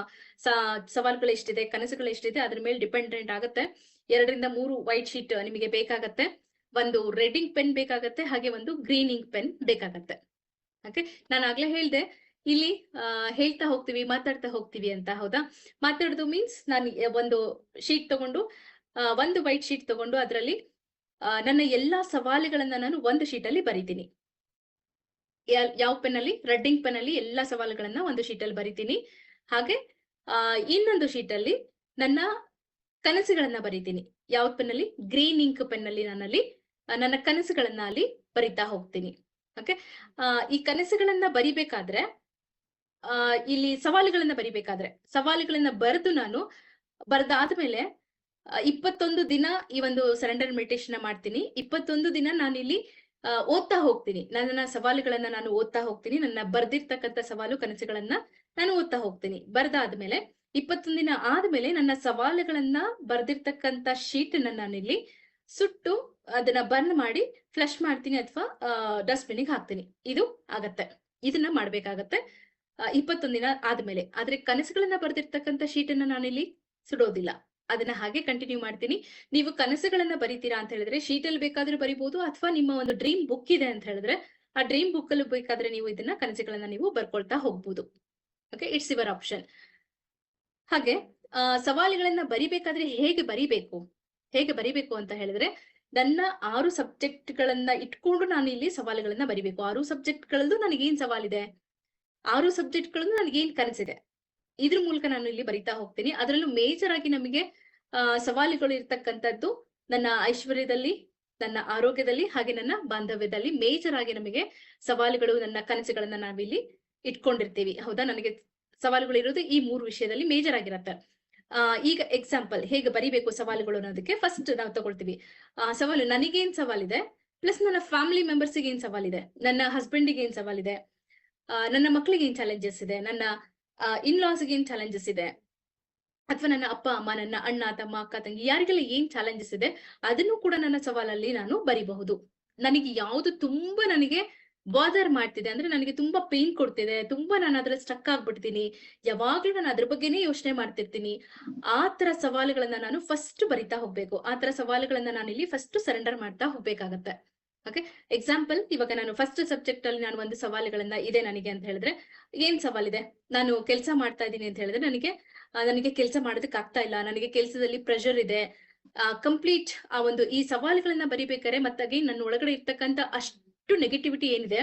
ಸವಾಲುಗಳು ಎಷ್ಟಿದೆ, ಕನಸುಗಳು ಎಷ್ಟಿದೆ ಅದ್ರ ಮೇಲೆ ಡಿಪೆಂಡೆಂಟ್ ಆಗುತ್ತೆ. 2 ರಿಂದ 3 ವೈಟ್ ಶೀಟ್ ನಿಮಗೆ ಬೇಕಾಗತ್ತೆ. ಒಂದು ರೆಡ್ ಪೆನ್ ಬೇಕಾಗತ್ತೆ, ಹಾಗೆ ಒಂದು ಗ್ರೀನ್ ಇಂಕ್ ಪೆನ್ ಬೇಕಾಗತ್ತೆ. ಓಕೆ, ನಾನು ಆಗ್ಲೇ ಹೇಳ್ದೆ ಇಲ್ಲಿ ಹೇಳ್ತಾ ಹೋಗ್ತೀವಿ, ಮಾತಾಡ್ತಾ ಹೋಗ್ತೀವಿ ಅಂತ. ಹೌದಾ? ಮಾತಾಡೋದು ಮೀನ್ಸ್ ನಾನು ಒಂದು ಶೀಟ್ ತಗೊಂಡು, ಒಂದು ವೈಟ್ ಶೀಟ್ ತಗೊಂಡು ಅದರಲ್ಲಿ ನನ್ನ ಎಲ್ಲಾ ಸವಾಲುಗಳನ್ನ ನಾನು ಒಂದು ಶೀಟ್ ಅಲ್ಲಿ ಬರಿತೀನಿ. ಯಾವ ಪೆನ್ ಅಲ್ಲಿ? ರೆಡ್ ಇಂಕ್ ಪೆನ್ ಅಲ್ಲಿ ಎಲ್ಲಾ ಸವಾಲುಗಳನ್ನ ಒಂದು ಶೀಟ್ ಅಲ್ಲಿ ಬರಿತೀನಿ. ಹಾಗೆ ಇನ್ನೊಂದು ಶೀಟ್ ಅಲ್ಲಿ ನನ್ನ ಕನಸುಗಳನ್ನ ಬರಿತೀನಿ. ಯಾವ ಪೆನ್ ಅಲ್ಲಿ? ಗ್ರೀನ್ ಇಂಕ್ ಪೆನ್ ಅಲ್ಲಿ ನಾನಲ್ಲಿ ನನ್ನ ಕನಸುಗಳನ್ನ ಅಲ್ಲಿ ಬರಿತಾ ಹೋಗ್ತೀನಿ. ಓಕೆ, ಈ ಕನಸುಗಳನ್ನ ಬರಿಬೇಕಾದ್ರೆ, ಇಲ್ಲಿ ಸವಾಲುಗಳನ್ನ ಬರೆದು ನಾನು ಬರೆದಾದ್ಮೇಲೆ 21 ದಿನ ಈ ಒಂದು ಸರೆಂಡರ್ ಮೆಡಿಟೇಷನ್ ಮಾಡ್ತೀನಿ. 21 ದಿನ ನಾನಿಲ್ಲಿ ಓದ್ತಾ ಹೋಗ್ತೀನಿ. ನನ್ನ ಸವಾಲುಗಳನ್ನ ನಾನು ಓದ್ತಾ ಹೋಗ್ತೀನಿ. ನನ್ನ ಬರ್ದಿರ್ತಕ್ಕಂಥ ಸವಾಲು ಕನಸುಗಳನ್ನ ನಾನು ಓದ್ತಾ ಹೋಗ್ತೀನಿ. ಬರ್ದಾದ್ಮೇಲೆ 21 ದಿನ ಆದ್ಮೇಲೆ ನನ್ನ ಸವಾಲುಗಳನ್ನ ಬರ್ದಿರ್ತಕ್ಕಂತ ಶೀಟ್ ಅನ್ನ ನಾನಿಲ್ಲಿ ಸುಟ್ಟು ಅದನ್ನ ಬರ್ನ್ ಮಾಡಿ ಫ್ಲಶ್ ಮಾಡ್ತೀನಿ ಅಥವಾ ಡಸ್ಟ್ಬಿನ್ ಗೆ ಹಾಕ್ತೀನಿ. ಇದು ಆಗತ್ತೆ. ಇದನ್ನ ಮಾಡ್ಬೇಕಾಗತ್ತೆ 21 ದಿನ ಆದ್ಮೇಲೆ. ಆದ್ರೆ ಕನಸುಗಳನ್ನ ಬರ್ದಿರ್ತಕ್ಕಂತ ಶೀಟ್ ಅನ್ನ ನಾನಿಲ್ಲಿ ಸುಡೋದಿಲ್ಲ. ಅದನ್ನ ಹಾಗೆ ಕಂಟಿನ್ಯೂ ಮಾಡ್ತೀನಿ. ನೀವು ಕನಸುಗಳನ್ನ ಬರೀತೀರಾ ಅಂತ ಹೇಳಿದ್ರೆ ಶೀಟ್ ಅಲ್ಲಿ ಬೇಕಾದ್ರೂ ಬರಿಬಹುದು, ಅಥವಾ ನಿಮ್ಮ ಒಂದು ಡ್ರೀಮ್ ಬುಕ್ ಇದೆ ಅಂತ ಹೇಳಿದ್ರೆ ಆ ಡ್ರೀಮ್ ಬುಕ್ ಅಲ್ಲಿ ಬೇಕಾದ್ರೆ ನೀವು ಇದನ್ನ ಕನಸುಗಳನ್ನ ನೀವು ಬರ್ಕೊಳ್ತಾ ಹೋಗ್ಬೋದು. Okay, it's your option. ಹಾಗೆ ಸವಾಲುಗಳನ್ನ ಬರಿಬೇಕಾದ್ರೆ ಹೇಗೆ ಬರಿಬೇಕು ಅಂತ ಹೇಳಿದ್ರೆ, ನನ್ನ 6 ಸಬ್ಜೆಕ್ಟ್ ಗಳನ್ನ ಇಟ್ಕೊಂಡು ನಾನು ಇಲ್ಲಿ ಸವಾಲುಗಳನ್ನ ಬರಿಬೇಕು. 6 ಸಬ್ಜೆಕ್ಟ್ ಗಳಲ್ಲೂ ನನಗೇನ್ ಸವಾಲಿದೆ, 6 ಸಬ್ಜೆಕ್ಟ್ ಗಳಲ್ಲೂ ನನಗೇನ್ ಕನಸಿದೆ, ಇದ್ರ ಮೂಲಕ ನಾನು ಇಲ್ಲಿ ಬರಿತಾ ಹೋಗ್ತೀನಿ. ಅದರಲ್ಲೂ ಮೇಜರ್ ಆಗಿ ನಮಗೆ ಸವಾಲುಗಳು ಇರ್ತಕ್ಕಂಥದ್ದು ನನ್ನ ಐಶ್ವರ್ಯದಲ್ಲಿ, ನನ್ನ ಆರೋಗ್ಯದಲ್ಲಿ, ಹಾಗೆ ನನ್ನ ಬಾಂಧವ್ಯದಲ್ಲಿ ಮೇಜರ್ ಆಗಿ ನಮಗೆ ಸವಾಲುಗಳು, ನನ್ನ ಕನಸುಗಳನ್ನ ನಾವಿಲ್ಲಿ ಇಟ್ಕೊಂಡಿರ್ತೀವಿ. ಹೌದಾ, ನನಗೆ ಸವಾಲುಗಳು ಇರೋದು ಈ 3 ವಿಷಯದಲ್ಲಿ ಮೇಜರ್ ಆಗಿರತ್ತೆ. ಈಗ ಎಕ್ಸಾಂಪಲ್ ಹೇಗೆ ಬರಿಬೇಕು ಸವಾಲುಗಳು ಅನ್ನೋದಕ್ಕೆ ಫಸ್ಟ್ ನಾವು ತಗೊಳ್ತೀವಿ. ಸವಾಲು ನನಗೇನ್ ಸವಾಲಿದೆ, ಪ್ಲಸ್ ನನ್ನ ಫ್ಯಾಮಿಲಿ ಮೆಂಬರ್ಸ್ ಏನ್ ಸವಾಲಿದೆ, ನನ್ನ ಹಸ್ಬೆಂಡಿಗೆ ಏನ್ ಸವಾಲಿದೆ, ನನ್ನ ಮಕ್ಕಳಿಗೆ ಏನ್ ಚಾಲೆಂಜಸ್ ಇದೆ, ನನ್ನ ಇನ್ಲಾಸ್ಗೆ ಏನ್ ಚಾಲೆಂಜಸ್ ಇದೆ, ಅಥವಾ ನನ್ನ ಅಪ್ಪ ಅಮ್ಮ, ನನ್ನ ಅಣ್ಣ ತಮ್ಮ ಅಕ್ಕ ತಂಗಿ ಯಾರಿಗೆಲ್ಲ ಏನ್ ಚಾಲೆಂಜಸ್ ಇದೆ ಅದನ್ನು ಕೂಡ ನನ್ನ ಸವಾಲಲ್ಲಿ ನಾನು ಬರಿಬಹುದು. ನನಗೆ ಯಾವ್ದು ತುಂಬಾ ನನಗೆ ಬಾದರ್ ಮಾಡ್ತಿದೆ ಅಂದ್ರೆ, ನನಗೆ ತುಂಬಾ ಪೇನ್ ಕೊಡ್ತಿದೆ, ತುಂಬಾ ನಾನು ಅದ್ರಲ್ಲಿ ಸ್ಟಕ್ ಆಗ್ಬಿಡ್ತೀನಿ, ಯಾವಾಗ್ಲೂ ನಾನು ಅದ್ರ ಬಗ್ಗೆನೇ ಯೋಚನೆ ಮಾಡ್ತಿರ್ತೀನಿ, ಆ ತರ ಸವಾಲುಗಳನ್ನ ನಾನು ಫಸ್ಟ್ ಬರಿತಾ ಹೋಗ್ಬೇಕು. ಆ ತರ ಸವಾಲುಗಳನ್ನ ನಾನು ಇಲ್ಲಿ ಫಸ್ಟ್ ಸರೆಂಡರ್ ಮಾಡ್ತಾ ಹೋಗ್ಬೇಕಾಗತ್ತೆ. ಓಕೆ, ಎಕ್ಸಾಂಪಲ್, ಇವಾಗ ನಾನು ಫಸ್ಟ್ ಸಬ್ಜೆಕ್ಟ್ ಅಲ್ಲಿ ನಾನು ಒಂದು ಸವಾಲುಗಳನ್ನ ಇದೆ ನನಗೆ ಅಂತ ಹೇಳಿದ್ರೆ, ಏನ್ ಸವಾಲಿದೆ, ನಾನು ಕೆಲಸ ಮಾಡ್ತಾ ಇದ್ದೀನಿ ಅಂತ ಹೇಳಿದ್ರೆ ನನಗೆ ಕೆಲಸ ಮಾಡೋದಕ್ಕೆ ಆಗ್ತಾ ಇಲ್ಲ, ನನಗೆ ಕೆಲಸದಲ್ಲಿ ಪ್ರೆಷರ್ ಇದೆ, ಕಂಪ್ಲೀಟ್ ಈ ಸವಾಲುಗಳನ್ನ ಬರಿಬೇಕಾದ್ರೆ ಮತ್ತಾಗಿ ನನ್ನ ಒಳಗಡೆ ಇರ್ತಕ್ಕಂತ ಅಷ್ಟು ನೆಗೆಟಿವಿಟಿ ಏನಿದೆ,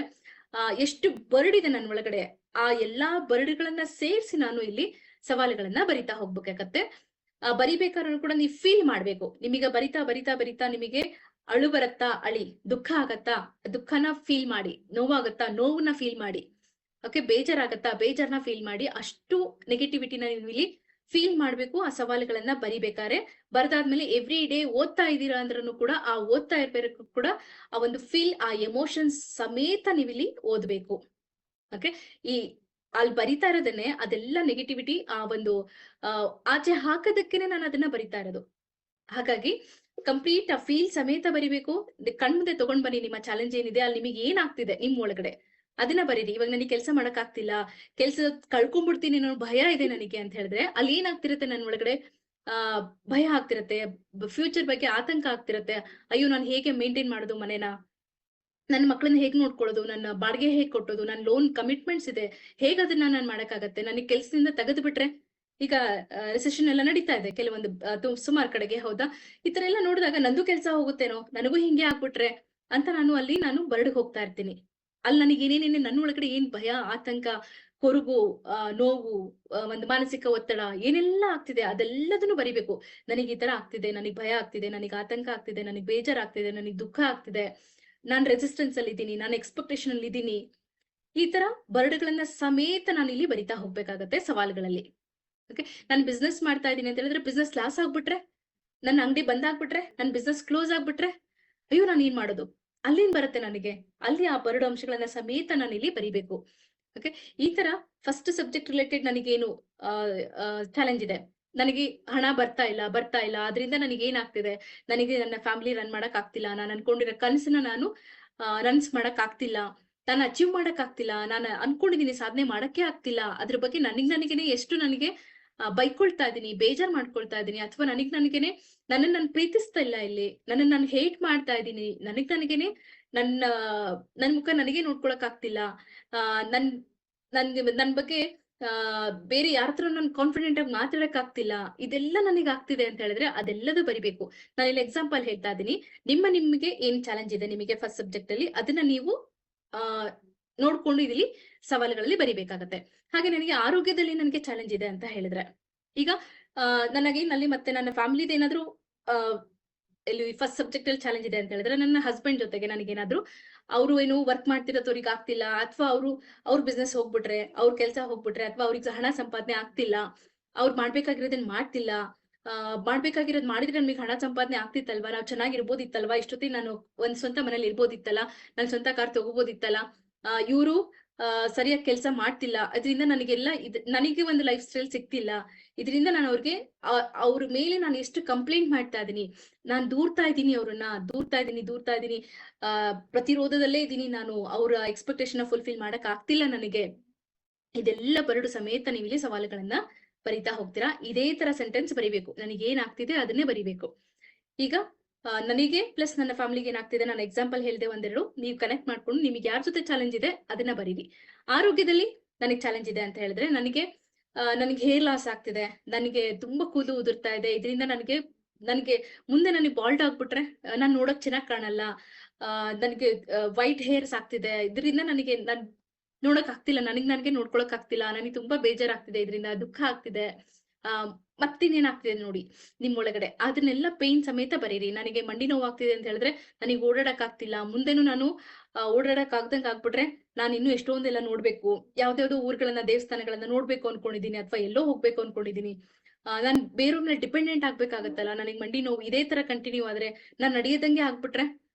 ಎಷ್ಟು ಬರ್ಡ್ ಇದೆ ನನ್ನ ಒಳಗಡೆ, ಆ ಎಲ್ಲಾ ಬರ್ಡ್ಗಳನ್ನ ಸೇರಿಸಿ ನಾನು ಇಲ್ಲಿ ಸವಾಲುಗಳನ್ನ ಬರಿತಾ ಹೋಗ್ಬೇಕಾಗತ್ತೆ. ಬರಿಬೇಕಾದ್ರೂ ಕೂಡ ನೀವು ಫೀಲ್ ಮಾಡ್ಬೇಕು. ನಿಮಗೆ ಬರಿತಾ ಬರಿತಾ ಬರಿತಾ ನಿಮಗೆ ಅಳು ಬರತ್ತಾ, ಅಳಿ, ದುಃಖ ಆಗತ್ತಾ, ದುಃಖನ ಫೀಲ್ ಮಾಡಿ, ನೋವಾಗತ್ತಾ, ನೋವನ್ನ ಫೀಲ್ ಮಾಡಿ, ಓಕೆ, ಬೇಜಾರಾಗತ್ತಾ, ಬೇಜಾರ್ನ ಫೀಲ್ ಮಾಡಿ, ಅಷ್ಟು ನೆಗೆಟಿವಿಟಿನ ನೀವು ಇಲ್ಲಿ ಫೀಲ್ ಮಾಡ್ಬೇಕು ಆ ಸವಾಲುಗಳನ್ನ ಬರಿಬೇಕಾದ್ರೆ. ಬರ್ದಾದ್ಮೇಲೆ ಎವ್ರಿ ಡೇ ಓದ್ತಾ ಇದ್ದೀರಾ ಅಂದ್ರೂ ಕೂಡ ಆ ಓದ್ತಾ ಇರ್ಬೇಕು ಕೂಡ ಆ ಒಂದು ಫೀಲ್, ಆ ಎಮೋಷನ್ಸ್ ಸಮೇತ ನೀವಿಲ್ಲಿ ಓದ್ಬೇಕು. ಓಕೆ, ಅಲ್ಲಿ ಬರಿತಾ ಇರೋದನ್ನೇ ಅದೆಲ್ಲ ನೆಗೆಟಿವಿಟಿ ಆಚೆ ಹಾಕೋದಕ್ಕೇನೆ ನಾನು ಅದನ್ನ ಬರಿತಾ ಇರೋದು. ಹಾಗಾಗಿ ಕಂಪ್ಲೀಟ್ ಆ ಫೀಲ್ ಸಮೇತ ಬರಿಬೇಕು. ಕಣ್ಮುಂದೆ ತಗೊಂಡ್ ಬನ್ನಿ ನಿಮ್ಮ ಚಾಲೆಂಜ್ ಏನಿದೆ, ಅಲ್ಲಿ ನಿಮಗೆ ಏನಾಗ್ತಿದೆ ನಿಮ್ ಒಳಗಡೆ ಅದನ್ನ ಬರೀರಿ. ಇವಾಗ ನನಗೆ ಕೆಲಸ ಮಾಡಕ್ ಆಗ್ತಿಲ್ಲ, ಕೆಲಸ ಕಳ್ಕೊಂಡ್ಬಿಡ್ತೀನಿ ಅನ್ನೋ ಭಯ ಇದೆ ನನಗೆ ಅಂತ ಹೇಳಿದ್ರೆ, ಅಲ್ಲಿ ಏನಾಗ್ತಿರತ್ತೆ ನನ್ನ ಒಳಗಡೆ, ಭಯ ಆಗ್ತಿರತ್ತೆ, ಫ್ಯೂಚರ್ ಬಗ್ಗೆ ಆತಂಕ ಆಗ್ತಿರತ್ತೆ. ಅಯ್ಯೋ, ನಾನು ಹೇಗೆ ಮೇಂಟೈನ್ ಮಾಡೋದು ಮನೇನ, ನನ್ನ ಮಕ್ಕಳನ್ನ ಹೇಗ್ ನೋಡ್ಕೊಳ್ಳೋದು, ನನ್ನ ಬಾಡಿಗೆ ಹೇಗ್ ಕೊಟ್ಟೋದು, ನನ್ನ ಲೋನ್ ಕಮಿಟ್ಮೆಂಟ್ಸ್ ಇದೆ, ಹೇಗ್ ಅದನ್ನ ನಾನು ಮಾಡಕ್ಕಾಗತ್ತೆ, ನನಗೆ ಕೆಲಸದಿಂದ ತೆಗೆದು ಬಿಟ್ರೆ, ಈಗ ರಿಸೆಷನ್ ಎಲ್ಲ ನಡೀತಾ ಇದೆ ಕೆಲವೊಂದು ಸುಮಾರು ಕಡೆಗೆ, ಹೌದಾ, ಈ ತರ ಎಲ್ಲ ನೋಡಿದಾಗ ನಂದು ಕೆಲಸ ಹೋಗುತ್ತೇನೋ, ನನಗೂ ಹಿಂಗೆ ಆಗ್ಬಿಟ್ರೆ ಅಂತ ನಾನು ಬರ್ಡ್ ಹೋಗ್ತಾ ಇರ್ತೀನಿ. ಅಲ್ಲಿ ನನಗೆ ಏನೇನೇನೆ ನನ್ನ ಒಳಗಡೆ ಏನ್ ಭಯ, ಆತಂಕ, ಕೊರಗು, ನೋವು, ಒಂದು ಮಾನಸಿಕ ಒತ್ತಡ ಏನೆಲ್ಲ ಆಗ್ತಿದೆ ಅದೆಲ್ಲದನ್ನು ಬರಿಬೇಕು. ನನಗೆ ಈ ತರ ಆಗ್ತಿದೆ, ನನಗೆ ಭಯ ಆಗ್ತಿದೆ, ನನಗೆ ಆತಂಕ ಆಗ್ತಿದೆ, ನನಗೆ ಬೇಜಾರಾಗ್ತಿದೆ, ನನಗೆ ದುಃಖ ಆಗ್ತಿದೆ, ನಾನ್ ರೆಸಿಸ್ಟೆನ್ಸ್ ಅಲ್ಲಿ ಇದ್ದೀನಿ, ನಾನು ಎಕ್ಸ್ಪೆಕ್ಟೇಷನ್ ಅಲ್ಲಿ ಇದ್ದೀನಿ. ಈ ತರ ಬರ್ಡ್ಗಳನ್ನ ಸಮೇತ ನಾನು ಇಲ್ಲಿ ಬರಿತಾ ಹೋಗ್ಬೇಕಾಗತ್ತೆ ಸವಾಲುಗಳಲ್ಲಿ. ಓಕೆ, ನಾನು ಬಿಸ್ನೆಸ್ ಮಾಡ್ತಾ ಇದ್ದೀನಿ ಅಂತ ಹೇಳಿದ್ರೆ ಬಿಸ್ನೆಸ್ ಲಾಸ್ ಆಗ್ಬಿಟ್ರೆ, ನನ್ನ ಅಂಗಡಿ ಬಂದಾಗ್ಬಿಟ್ರೆ, ನನ್ನ ಬಿಸ್ನೆಸ್ ಕ್ಲೋಸ್ ಆಗ್ಬಿಟ್ರೆ, ಅಯ್ಯೋ ನಾನು ಏನ್ ಮಾಡೋದು, ಅಲ್ಲೇನ್ ಬರುತ್ತೆ ನನಗೆ, ಅಲ್ಲಿ ಆ ಬರಡು ಅಂಶಗಳನ್ನ ಸಮೇತ ನಾನು ಇಲ್ಲಿ ಬರಿಬೇಕು. ಓಕೆ, ಈ ತರ ಫಸ್ಟ್ ಸಬ್ಜೆಕ್ಟ್ ರಿಲೇಟೆಡ್ ನನಗೇನು ಚಾಲೆಂಜ್ ಇದೆ, ನನಗೆ ಹಣ ಬರ್ತಾ ಇಲ್ಲ, ಅದರಿಂದ ನನಗೆ ಏನಾಗ್ತಿದೆ, ನನಗೆ ನನ್ನ ಫ್ಯಾಮಿಲಿ ರನ್ ಮಾಡಕ್ ಆಗ್ತಿಲ್ಲ, ನಾನು ಅನ್ಕೊಂಡಿರೋ ಕನಸನ್ನ ನಾನು ರನ್ಸ್ ಮಾಡಕ್ ಆಗ್ತಿಲ್ಲ, ನಾನು ಅಚೀವ್ ಮಾಡಕ್ ಆಗ್ತಿಲ್ಲ, ನಾನು ಅನ್ಕೊಂಡಿದೀನಿ ಸಾಧನೆ ಮಾಡಕ್ಕೆ ಆಗ್ತಿಲ್ಲ, ಅದ್ರ ಬಗ್ಗೆ ನನಗೇನೆ ಎಷ್ಟು ನನಗೆ ಬೈಕೊಳ್ತಾ ಇದೀನಿ, ಬೇಜಾರ್ ಮಾಡ್ಕೊಳ್ತಾ ಇದೀನಿ, ಅಥವಾ ನನಗೇನೆ ನನ್ನನ್ನು ನಾನು ಪ್ರೀತಿಸ್ತಾ ಇಲ್ಲ, ಇಲ್ಲಿ ನನ್ನನ್ನು ನಾನು ಹೇಟ್ ಮಾಡ್ತಾ ಇದ್ದೀನಿ, ನನಗೇನೆ ನನ್ನ ಮುಖ ನನಗೆ ನೋಡ್ಕೊಳಕ್ ಆಗ್ತಿಲ್ಲ, ನನ್ ಬಗ್ಗೆ ಬೇರೆ ಯಾರ ಹತ್ರ ನಾನು ಕಾನ್ಫಿಡೆಂಟ್ ಆಗಿ ಮಾತಾಡಕ್ ಆಗ್ತಿಲ್ಲ, ಇದೆಲ್ಲ ನನಗೆ ಆಗ್ತಿದೆ ಅಂತ ಹೇಳಿದ್ರೆ ಅದೆಲ್ಲದೂ ಬರಿಬೇಕು. ನಾನು ಇಲ್ಲಿ ಎಕ್ಸಾಂಪಲ್ ಹೇಳ್ತಾ ಇದ್ದೀನಿ. ನಿಮಗೆ ಏನ್ ಚಾಲೆಂಜ್ ಇದೆ ನಿಮಗೆ ಫಸ್ಟ್ ಸಬ್ಜೆಕ್ಟ್ ಅಲ್ಲಿ, ಅದನ್ನ ನೀವು ನೋಡ್ಕೊಂಡು ಇಲ್ಲಿ ಸವಾಲುಗಳಲ್ಲಿ ಬರಿಬೇಕಾಗತ್ತೆ. ಹಾಗೆ ನನಗೆ ಆರೋಗ್ಯದಲ್ಲಿ ನನಗೆ ಚಾಲೆಂಜ್ ಇದೆ ಅಂತ ಹೇಳಿದ್ರೆ, ಈಗ ನನಗೆ ನಲ್ಲಿ ಮತ್ತೆ ನನ್ನ ಫ್ಯಾಮಿಲಿದ ಏನಾದ್ರು ಇಲ್ಲಿ ಫಸ್ಟ್ ಸಬ್ಜೆಕ್ಟ್ ಅಲ್ಲಿ ಚಾಲೆಂಜ್ ಇದೆ ಅಂತ ಹೇಳಿದ್ರೆ, ನನ್ನ ಹಸ್ಬೆಂಡ್ ಜೊತೆಗೆ ನನಗೇನಾದ್ರು ಅವರು ಏನು ವರ್ಕ್ ಮಾಡ್ತಿರೋದು ಅವ್ರಿಗೆ ಆಗ್ತಿಲ್ಲ, ಅಥವಾ ಅವ್ರ ಬಿಸ್ನೆಸ್ ಹೋಗ್ಬಿಟ್ರೆ, ಅವ್ರ ಕೆಲಸ ಹೋಗ್ಬಿಟ್ರೆ, ಅಥವಾ ಅವ್ರಿಗೆ ಹಣ ಸಂಪಾದನೆ ಆಗ್ತಿಲ್ಲ, ಅವ್ರು ಮಾಡ್ಬೇಕಾಗಿರೋದನ್ನ ಮಾಡ್ತಿಲ್ಲ, ಮಾಡ್ಬೇಕಾಗಿರೋದು ಮಾಡಿದ್ರೆ ನಮಗೆ ಹಣ ಸಂಪಾದನೆ ಆಗ್ತಿತ್ತಲ್ವಾ, ನಾವು ಚೆನ್ನಾಗಿರ್ಬೋದಿತ್ತಲ್ವಾ, ಇಷ್ಟೊತ್ತಿಗೆ ನಾನು ಒಂದ್ ಸ್ವಂತ ಮನೇಲಿ ಇರ್ಬೋದಿತ್ತಲ್ಲ, ನನ್ ಸ್ವಂತ ಕಾರ್ ತಗೋಬೋದಿತ್ತಲ್ಲ, ಇವರು ಸರಿಯಾಗಿ ಕೆಲಸ ಮಾಡ್ತಿಲ್ಲ, ಅದರಿಂದ ನನಗೆ ಒಂದು ಲೈಫ್ ಸ್ಟೈಲ್ ಸಿಗ್ತಿಲ್ಲ, ಇದರಿಂದ ನಾನು ಅವ್ರಿಗೆ ಅವ್ರ ಮೇಲೆ ನಾನು ಎಷ್ಟು ಕಂಪ್ಲೇಂಟ್ ಮಾಡ್ತಾ ಇದೀನಿ, ನಾನ್ ದೂರ್ತಾ ಇದ್ದೀನಿ, ಅವ್ರನ್ನ ದೂರ್ತಾ ಇದೀನಿ, ಪ್ರತಿರೋಧದಲ್ಲೇ ಇದೀನಿ ನಾನು, ಅವ್ರ ಎಕ್ಸ್ಪೆಕ್ಟೇಷನ್ ಫುಲ್ಫಿಲ್ ಮಾಡಕ್ ಆಗ್ತಿಲ್ಲ ನನಗೆ. ಇದೆಲ್ಲ ಬರಡು ಸಮೇತ ನೀವು ಇಲ್ಲಿ ಸವಾಲುಗಳನ್ನ ಬರಿತಾ ಹೋಗ್ತೀರಾ. ಇದೇ ತರ ಸೆಂಟೆನ್ಸ್ ಬರಿಬೇಕು. ನನಗೆ ಏನಾಗ್ತಿದೆ ಅದನ್ನೇ ಬರಿಬೇಕು. ಈಗ ನನಗೆ ಪ್ಲಸ್ ನನ್ನ ಫ್ಯಾಮಿಲಿಗೆ ಏನಾಗ್ತಿದೆ, ನಾನು ಎಕ್ಸಾಂಪಲ್ ಹೇಳ್ದೆ ಒಂದೆರಡು, ನೀವು ಕನೆಕ್ಟ್ ಮಾಡ್ಕೊಂಡು ನಿಮಗೆ ಯಾರ ಜೊತೆ ಚಾಲೆಂಜ್ ಇದೆ ಅದನ್ನ ಬರೀರಿ. ಆರೋಗ್ಯದಲ್ಲಿ ನನಗೆ ಚಾಲೆಂಜ್ ಇದೆ ಅಂತ ಹೇಳಿದ್ರೆ, ನನಗೆ ಹೇರ್ ಲಾಸ್ ಆಗ್ತಿದೆ, ನನಗೆ ತುಂಬಾ ಕೂದಲು ಉದುರ್ತಾ ಇದೆ, ಇದರಿಂದ ನನಗೆ ಮುಂದೆ ನನಗೆ ಬಾಲ್ಡ್ ಆಗ್ಬಿಟ್ರೆ ನಾನು ನೋಡಕ್ ಚೆನ್ನಾಗ್ ಕಾಣಲ್ಲ, ನನಗೆ ವೈಟ್ ಹೇರ್ಸ್ ಆಗ್ತಿದೆ, ಇದರಿಂದ ನಾನ್ ನೋಡಕ್ ಆಗ್ತಿಲ್ಲ, ನನಗೆ ನೋಡ್ಕೊಳಕ್ ಆಗ್ತಿಲ್ಲ, ನನಗೆ ತುಂಬಾ ಬೇಜಾರಾಗ್ತಿದೆ, ಇದರಿಂದ ದುಃಖ ಆಗ್ತಿದೆ, ಆ ಮತ್ತಿನ್ನೇನಾಗ್ತಿದೆ ನೋಡಿ ನಿಮ್ಮೊಳಗಡೆ, ಅದನ್ನೆಲ್ಲ ಪೇನ್ ಸಮೇತ ಬರೀರಿ. ನನಗೆ ಮಂಡಿ ನೋವು ಆಗ್ತಿದೆ ಅಂತ ಹೇಳಿದ್ರೆ, ನನಗೆ ಓಡಾಡಕ್ ಆಗ್ತಿಲ್ಲ, ಮುಂದೆನು ನಾನು ಓಡಾಡಕ್ ಆಗ್ದಂಗ್ ಆಗ್ಬಿಟ್ರೆ ನಾನು ಇನ್ನು ಎಷ್ಟೊಂದೆಲ್ಲ ನೋಡ್ಬೇಕು, ಯಾವ್ದಾವ್ದೋ ಊರುಗಳನ್ನ ದೇವಸ್ಥಾನಗಳನ್ನ ನೋಡ್ಬೇಕು ಅನ್ಕೊಂಡಿದೀನಿ, ಅಥವಾ ಎಲ್ಲೋ ಹೋಗ್ಬೇಕು ಅನ್ಕೊಂಡಿದೀನಿ. ನಾನ್ ಬೇರೆಯವ್ರ ಮೇಲೆ ಡಿಪೆಂಡೆಂಟ್ ಆಗ್ಬೇಕಾಗತ್ತಲ್ಲ, ನನಗೆ ಮಂಡಿ ನೋವು ಇದೇ ತರ ಕಂಟಿನ್ಯೂ ಆದ್ರೆ, ನಾನ್ ನಡೆಯದಂಗೆ ಆಗ್ಬಿಟ್ರೆ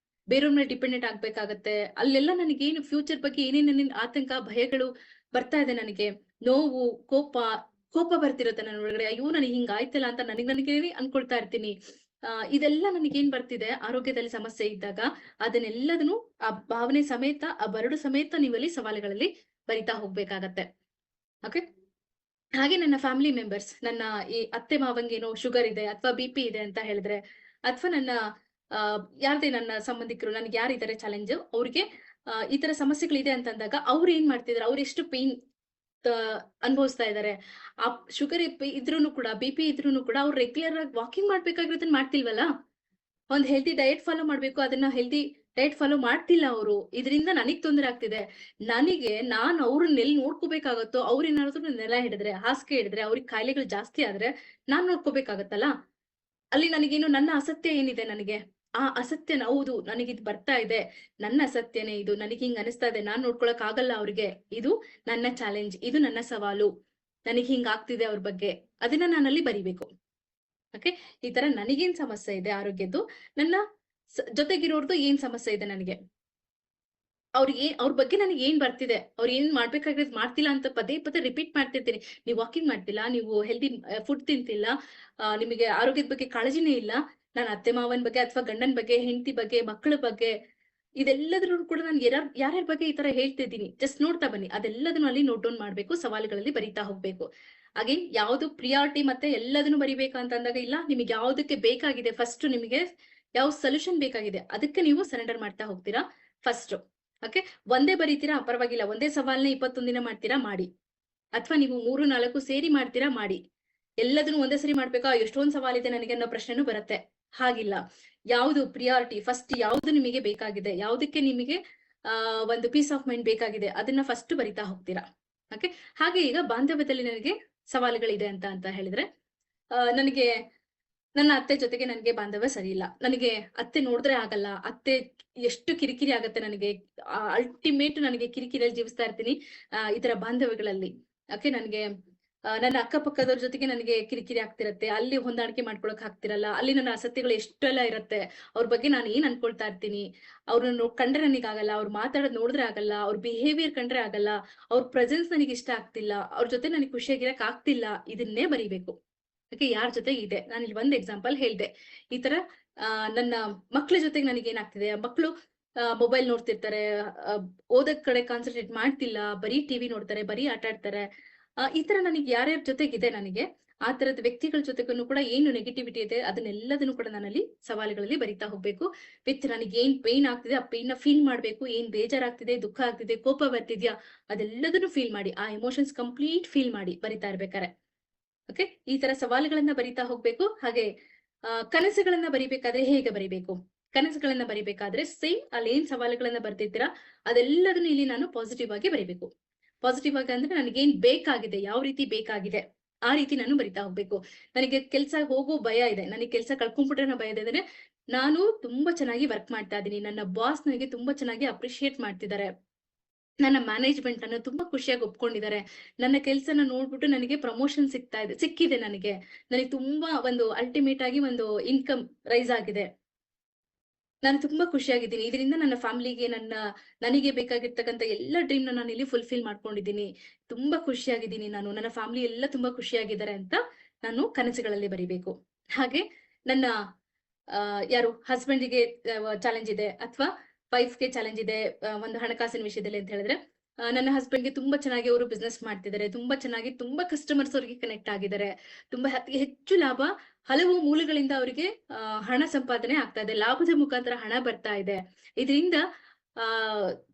ಬೇರೆಯವ್ರ ಮೇಲೆ ಡಿಪೆಂಡೆಂಟ್ ಆಗ್ಬೇಕಾಗತ್ತೆ. ಅಲ್ಲೆಲ್ಲ ನನಗೇನು ಫ್ಯೂಚರ್ ಬಗ್ಗೆ ಏನೇನೇನೇನ್ ಆತಂಕ, ಭಯಗಳು ಬರ್ತಾ ಇದೆ, ನನಗೆ ನೋವು, ಕೋಪ ಬರ್ತಿರತ್ತೆ ನನ್ನ ಒಳಗಡೆ, ಅಯ್ಯೋ ನನಗೆ ಹಿಂಗಾಯ್ತಲ್ಲ ಅಂತ ನನಗೆ ಅನ್ಕೊಳ್ತಾ ಇರ್ತೀನಿ. ಇದೆಲ್ಲ ನನಗೇನ್ ಬರ್ತಿದೆ, ಆರೋಗ್ಯದಲ್ಲಿ ಸಮಸ್ಯೆ ಇದ್ದಾಗ ಅದನ್ನೆಲ್ಲದನ್ನು ಆ ಭಾವನೆ ಸಮೇತ, ಆ ಬರಡು ಸಮೇತ ನೀವಲ್ಲಿ ಸವಾಲುಗಳಲ್ಲಿ ಬರಿತಾ ಹೋಗ್ಬೇಕಾಗತ್ತೆ. ಓಕೆ. ಹಾಗೆ ನನ್ನ ಫ್ಯಾಮಿಲಿ ಮೆಂಬರ್ಸ್, ನನ್ನ ಈ ಅತ್ತೆ ಮಾವಂಗೇನೋ ಶುಗರ್ ಇದೆ ಅಥವಾ BP ಇದೆ ಅಂತ ಹೇಳಿದ್ರೆ, ಅಥವಾ ನನ್ನ ಯಾವ್ದೇ ನನ್ನ ಸಂಬಂಧಿಕರು, ನನ್ಗೆ ಯಾರಿದ್ದಾರೆ ಚಾಲೆಂಜ್, ಅವ್ರಿಗೆ ಈ ತರ ಸಮಸ್ಯೆಗಳಿದೆ ಅಂತಂದಾಗ ಅವ್ರು ಏನ್ ಮಾಡ್ತಿದಾರೆ, ಅವ್ರು ಎಷ್ಟು ಪೇನ್ ಅನುಭವಿಸ್ತಾ ಇದಾರೆ, ಆ ಶುಗರ್ ಇದ್ರೂನು ಕೂಡ, BP ಇದ್ರೂನು ಕೂಡ ಅವ್ರು ರೆಗ್ಯುಲರ್ ಆಗಿ ವಾಕಿಂಗ್ ಮಾಡ್ಬೇಕಾಗಿರೋದನ್ನ ಮಾಡ್ತಿಲ್ವಲ್ಲ, ಒಂದ್ ಹೆಲ್ದಿ ಡಯಟ್ ಫಾಲೋ ಮಾಡ್ಬೇಕು, ಅದನ್ನ ಹೆಲ್ದಿ ಡಯಟ್ ಫಾಲೋ ಮಾಡ್ತಿಲ್ಲ ಅವರು, ಇದರಿಂದ ನನಗ್ ತೊಂದರೆ ಆಗ್ತಿದೆ. ನಾನು ಅವ್ರನ್ನ ಎಲ್ಲಿ ನೋಡ್ಕೋಬೇಕಾಗತ್ತೋ, ಅವ್ರ ಏನಾದ್ರು ನೆಲ ಹಿಡಿದ್ರೆ, ಹಾಸಿಗೆ ಹಿಡಿದ್ರೆ, ಅವ್ರಿಗೆ ಕಾಯಿಲೆಗಳು ಜಾಸ್ತಿ ಆದ್ರೆ ನಾನ್ ನೋಡ್ಕೋಬೇಕಾಗತ್ತಲ್ಲ. ಅಲ್ಲಿ ನನಗೇನು, ನನ್ನ ಅಸತ್ಯ ಏನಿದೆ, ನನಗೆ ಆ ಅಸತ್ಯನ, ಹೌದು ನನಗಿದ್ ಬರ್ತಾ ಇದೆ, ನನ್ನ ಅಸತ್ಯನೇ ಇದು, ನನಗೆ ಹಿಂಗ್ ಅನಿಸ್ತಾ ಇದೆ, ನಾನ್ ನೋಡ್ಕೊಳಕ್ ಆಗಲ್ಲ ಅವ್ರಿಗೆ, ಇದು ನನ್ನ ಚಾಲೆಂಜ್, ಇದು ನನ್ನ ಸವಾಲು, ನನಗ್ ಹಿಂಗ್ ಆಗ್ತಿದೆ ಅವ್ರ ಬಗ್ಗೆ, ಅದನ್ನ ನಾನಲ್ಲಿ ಬರಿಬೇಕು. ಓಕೆ. ಈ ತರ ನನಗೇನ್ ಸಮಸ್ಯೆ ಇದೆ ಆರೋಗ್ಯದ್ದು, ನನ್ನ ಜೊತೆಗಿರೋರ್ದು ಏನ್ ಸಮಸ್ಯೆ ಇದೆ ನನಗೆ, ಅವ್ರ ಬಗ್ಗೆ ನನಗೆ ಏನ್ ಬರ್ತಿದೆ, ಅವ್ರು ಏನ್ ಮಾಡ್ಬೇಕಾಗಿರೋದು ಮಾಡ್ತಿಲ್ಲ ಅಂತ ಪದೇ ಪದೇ ರಿಪೀಟ್ ಮಾಡ್ತಿರ್ತೀನಿ. ನೀವು ವಾಕಿಂಗ್ ಮಾಡ್ತಿಲ್ಲ, ನೀವು ಹೆಲ್ದಿ ಫುಡ್ ತಿಂತಿಲ್ಲ, ನಿಮಗೆ ಆರೋಗ್ಯದ ಬಗ್ಗೆ ಕಾಳಜಿನೇ ಇಲ್ಲ. ನಾನು ಅತ್ತೆ ಮಾವನ್ ಬಗ್ಗೆ ಅಥವಾ ಗಂಡನ ಬಗ್ಗೆ, ಹೆಂಡತಿ ಬಗ್ಗೆ, ಮಕ್ಕಳ ಬಗ್ಗೆ, ಇದೆಲ್ಲದ್ರೂ ಕೂಡ ನಾನು ಯಾರ್ಯಾರ ಬಗ್ಗೆ ಈ ತರ ಹೇಳ್ತಿದ್ದೀನಿ, ಜಸ್ಟ್ ನೋಡ್ತಾ ಬನ್ನಿ. ಅದೆಲ್ಲದನ್ನು ಅಲ್ಲಿ ನೋಟ್ ಡೌನ್ ಮಾಡ್ಬೇಕು, ಸವಾಲುಗಳಲ್ಲಿ ಬರಿತಾ ಹೋಗ್ಬೇಕು. ಅಗೇನ್ ಯಾವ್ದು ಪ್ರಿಯಾರಿಟಿ ಮತ್ತೆ ಎಲ್ಲದನ್ನು ಬರಿಬೇಕಾ ಅಂತ ಅಂದಾಗ, ಇಲ್ಲ, ನಿಮಗೆ ಯಾವ್ದಕ್ಕೆ ಬೇಕಾಗಿದೆ, ಫಸ್ಟ್ ನಿಮಗೆ ಯಾವ ಸೊಲ್ಯೂಷನ್ ಬೇಕಾಗಿದೆ ಅದಕ್ಕೆ ನೀವು ಸರೆಂಡರ್ ಮಾಡ್ತಾ ಹೋಗ್ತೀರಾ ಫಸ್ಟ್. ಓಕೆ. ಒಂದೇ ಬರೀತೀರಾ ಪರವಾಗಿಲ್ಲ, ಒಂದೇ ಸವಾಲ್ನ 21 ದಿನ ಮಾಡ್ತೀರಾ ಮಾಡಿ, ಅಥವಾ ನೀವು 3-4 ಸೇರಿ ಮಾಡ್ತೀರಾ ಮಾಡಿ. ಎಲ್ಲದನ್ನು ಒಂದೇ ಸರಿ ಮಾಡ್ಬೇಕಾ, ಎಷ್ಟೊಂದ್ ಸವಾಲಿದೆ ನನಗೆ ಅನ್ನೋ ಪ್ರಶ್ನೆನೂ ಬರುತ್ತೆ. ಹಾಗಿಲ್ಲ, ಯಾವ್ದು ಪ್ರಿಯಾರಿಟಿ, ಫಸ್ಟ್ ಯಾವ್ದು ನಿಮಗೆ ಬೇಕಾಗಿದೆ, ಯಾವ್ದಕ್ಕೆ ನಿಮಗೆ ಒಂದು ಪೀಸ್ ಆಫ್ ಮೈಂಡ್ ಬೇಕಾಗಿದೆ, ಅದನ್ನ ಫಸ್ಟ್ ಬರಿತಾ ಹೋಗ್ತೀರಾ. ಓಕೆ. ಹಾಗೆ ಈಗ ಬಾಂಧವ್ಯದಲ್ಲಿ ನನಗೆ ಸವಾಲುಗಳಿದೆ ಅಂತ ಹೇಳಿದ್ರೆ, ನನಗೆ ನನ್ನ ಅತ್ತೆ ಜೊತೆಗೆ ನನಗೆ ಬಾಂಧವ್ಯ ಸರಿ ಇಲ್ಲ, ನನಗೆ ಅತ್ತೆ ನೋಡಿದ್ರೆ ಆಗಲ್ಲ, ಅತ್ತೆ ಎಷ್ಟು ಕಿರಿಕಿರಿ ಆಗತ್ತೆ ನನಗೆ, ಅಲ್ಟಿಮೇಟ್ ನನಗೆ ಕಿರಿಕಿರಿಯಲ್ಲಿ ಜೀವಿಸ್ತಾ ಇರ್ತೀನಿ ಈ ತರ ಬಾಂಧವ್ಯಗಳಲ್ಲಿ. ಓಕೆ. ನನಗೆ ನನ್ನ ಅಕ್ಕಪಕ್ಕದವ್ರ ಜೊತೆಗೆ ನನಗೆ ಕಿರಿಕಿರಿ ಆಗ್ತಿರತ್ತೆ, ಅಲ್ಲಿ ಹೊಂದಾಣಿಕೆ ಮಾಡ್ಕೊಳಕ್ ಆಗ್ತಿರಲ್ಲ, ಅಲ್ಲಿ ನನ್ನ ಅಸತ್ಯಗಳು ಎಷ್ಟೆಲ್ಲ ಇರತ್ತೆ, ಅವ್ರ ಬಗ್ಗೆ ನಾನು ಏನ್ ಅನ್ಕೊಳ್ತಾ ಇರ್ತೀನಿ, ಅವ್ರನ್ನ ಕಂಡ್ರೆ ನನಗಾಗಲ್ಲ, ಅವ್ರು ಮಾತಾಡೋದ್ ನೋಡಿದ್ರೆ ಆಗಲ್ಲ, ಅವ್ರ ಬಿಹೇವಿಯರ್ ಕಂಡ್ರೆ ಆಗಲ್ಲ, ಅವ್ರ ಪ್ರೆಸೆನ್ಸ್ ನನಗೆ ಇಷ್ಟ ಆಗ್ತಿಲ್ಲ, ಅವ್ರ ಜೊತೆ ನನಗೆ ಖುಷಿಯಾಗಿರಕ್ ಆಗ್ತಿಲ್ಲ, ಇದನ್ನೇ ಬರಿಬೇಕು. ಓಕೆ. ಯಾರ ಜೊತೆ ಇದೆ, ನಾನು ಇಲ್ಲಿ ಒಂದ್ ಎಕ್ಸಾಂಪಲ್ ಹೇಳ್ದೆ. ಈ ತರ ನನ್ನ ಮಕ್ಳ ಜೊತೆಗೆ ನನಗೆ ಏನಾಗ್ತಿದೆ, ಮಕ್ಕಳು ಮೊಬೈಲ್ ನೋಡ್ತಿರ್ತಾರೆ, ಓದಕ್ ಕಡೆ ಕಾನ್ಸಂಟ್ರೇಟ್ ಮಾಡ್ತಿಲ್ಲ, ಬರೀ ಟಿವಿ ನೋಡ್ತಾರೆ, ಬರೀ ಆಟ ಆಡ್ತಾರೆ. ಈ ತರ ನನಗೆ ಯಾರ್ಯಾರ ಜೊತೆಗಿದೆ, ನನಗೆ ಆ ತರದ ವ್ಯಕ್ತಿಗಳ ಜೊತೆಗೂ ಕೂಡ ಏನು ನೆಗೆಟಿವಿಟಿ ಇದೆ, ಅದನ್ನೆಲ್ಲದನ್ನು ಕೂಡ ನಾನಲ್ಲಿ ಸವಾಲುಗಳಲ್ಲಿ ಬರಿತಾ ಹೋಗ್ಬೇಕು. ವಿತ್ ನನಗೆ ಏನ್ ಪೇನ್ ಆಗ್ತಿದೆ, ಆ ಪೇನ್ ನ ಫೀಲ್ ಮಾಡ್ಬೇಕು, ಏನ್ ಬೇಜಾರಾಗ್ತಿದೆ, ದುಃಖ ಆಗ್ತಿದೆ, ಕೋಪ ಬರ್ತಿದ್ಯಾ, ಅದೆಲ್ಲದನ್ನು ಫೀಲ್ ಮಾಡಿ, ಆ ಎಮೋಷನ್ಸ್ ಕಂಪ್ಲೀಟ್ ಫೀಲ್ ಮಾಡಿ ಬರಿತಾ ಇರ್ಬೇಕಾರೆ. ಓಕೆ. ಈ ತರ ಸವಾಲುಗಳನ್ನ ಬರಿತಾ ಹೋಗ್ಬೇಕು. ಹಾಗೆ ಕನಸುಗಳನ್ನ ಬರಿಬೇಕಾದ್ರೆ ಹೇಗೆ ಬರಿಬೇಕು, ಕನಸುಗಳನ್ನ ಬರಿಬೇಕಾದ್ರೆ ಸೇಮ್ ಅಲ್ಲಿ ಏನ್ ಸವಾಲುಗಳನ್ನ ಬರ್ತಿದ್ದೀರಾ ಅದೆಲ್ಲದನ್ನು ಇಲ್ಲಿ ನಾನು ಪಾಸಿಟಿವ್ ಆಗಿ ಬರಿಬೇಕು. ಪಾಸಿಟಿವ್ ಆಗಿ ಅಂದ್ರೆ ನನಗೇನ್ ಬೇಕಾಗಿದೆ, ಯಾವ ರೀತಿ ಬೇಕಾಗಿದೆ ಆ ರೀತಿ ನಾನು ಬರಿತಾ ಹೋಗ್ಬೇಕು. ನನಗೆ ಕೆಲ್ಸ ಹೋಗೋ ಭಯ ಇದೆ, ನನಗೆ ಕೆಲಸ ಕಳ್ಕೊಂಡ್ಬಿಟ್ರೆ ಭಯ ಇದೆ, ನಾನು ತುಂಬಾ ಚೆನ್ನಾಗಿ ವರ್ಕ್ ಮಾಡ್ತಾ ಇದ್ದೀನಿ, ನನ್ನ ಬಾಸ್ ನನಗೆ ತುಂಬಾ ಚೆನ್ನಾಗಿ ಅಪ್ರಿಶಿಯೇಟ್ ಮಾಡ್ತಿದ್ದಾರೆ, ನನ್ನ ಮ್ಯಾನೇಜ್ಮೆಂಟ್ ಅನ್ನು ತುಂಬಾ ಖುಷಿಯಾಗಿ ಒಪ್ಕೊಂಡಿದ್ದಾರೆ, ನನ್ನ ಕೆಲ್ಸನ ನೋಡ್ಬಿಟ್ಟು ನನಗೆ ಪ್ರಮೋಷನ್ ಸಿಕ್ಕಿದೆ, ನನಗೆ ತುಂಬಾ ಒಂದು ಅಲ್ಟಿಮೇಟ್ ಆಗಿ ಒಂದು ಇನ್ಕಮ್ ರೈಸ್ ಆಗಿದೆ, ನಾನು ತುಂಬಾ ಖುಷಿಯಾಗಿದ್ದೀನಿ, ಇದರಿಂದ ನನ್ನ ಫ್ಯಾಮಿಲಿಗೆ, ನನಗೆ ಬೇಕಾಗಿರ್ತಕ್ಕಂಥ ಎಲ್ಲ ಡ್ರೀಮ್ ನಾನು ಇಲ್ಲಿ ಫುಲ್ಫಿಲ್ ಮಾಡ್ಕೊಂಡಿದ್ದೀನಿ, ತುಂಬಾ ಖುಷಿಯಾಗಿದ್ದೀನಿ ನಾನು, ನನ್ನ ಫ್ಯಾಮಿಲಿ ಎಲ್ಲ ತುಂಬಾ ಖುಷಿಯಾಗಿದ್ದಾರೆ ಅಂತ ನಾನು ಕನಸುಗಳಲ್ಲಿ ಬರಿಬೇಕು. ಹಾಗೆ ನನ್ನ ಯಾರು ಹಸ್ಬೆಂಡಿಗೆ ಚಾಲೆಂಜ್ ಇದೆ ಅಥವಾ ವೈಫ್‌ಗೆ ಚಾಲೆಂಜ್ ಇದೆ ಒಂದು ಹಣಕಾಸಿನ ವಿಷಯದಲ್ಲಿ ಅಂತ ಹೇಳಿದ್ರೆ, ನನ್ನ ಹಸ್ಬೆಂಡ್‌ಗೆ ತುಂಬಾ ಚೆನ್ನಾಗಿ ಅವರು ಬಿಸ್ನೆಸ್ ಮಾಡ್ತಿದ್ದಾರೆ. ತುಂಬಾ ಚೆನ್ನಾಗಿ ತುಂಬಾ ಕಸ್ಟಮರ್ಸ್ ಅವರಿಗೆ ಕನೆಕ್ಟ್ ಆಗಿದ್ದಾರೆ. ತುಂಬಾ ಅತಿ ಹೆಚ್ಚು ಲಾಭ ಹಲವು ಮೂಲಗಳಿಂದ ಅವರಿಗೆ ಹಣ ಸಂಪಾದನೆ ಆಗ್ತಾ ಇದೆ. ಲಾಭದ ಮುಖಾಂತರ ಹಣ ಬರ್ತಾ ಇದೆ. ಇದರಿಂದ ಆ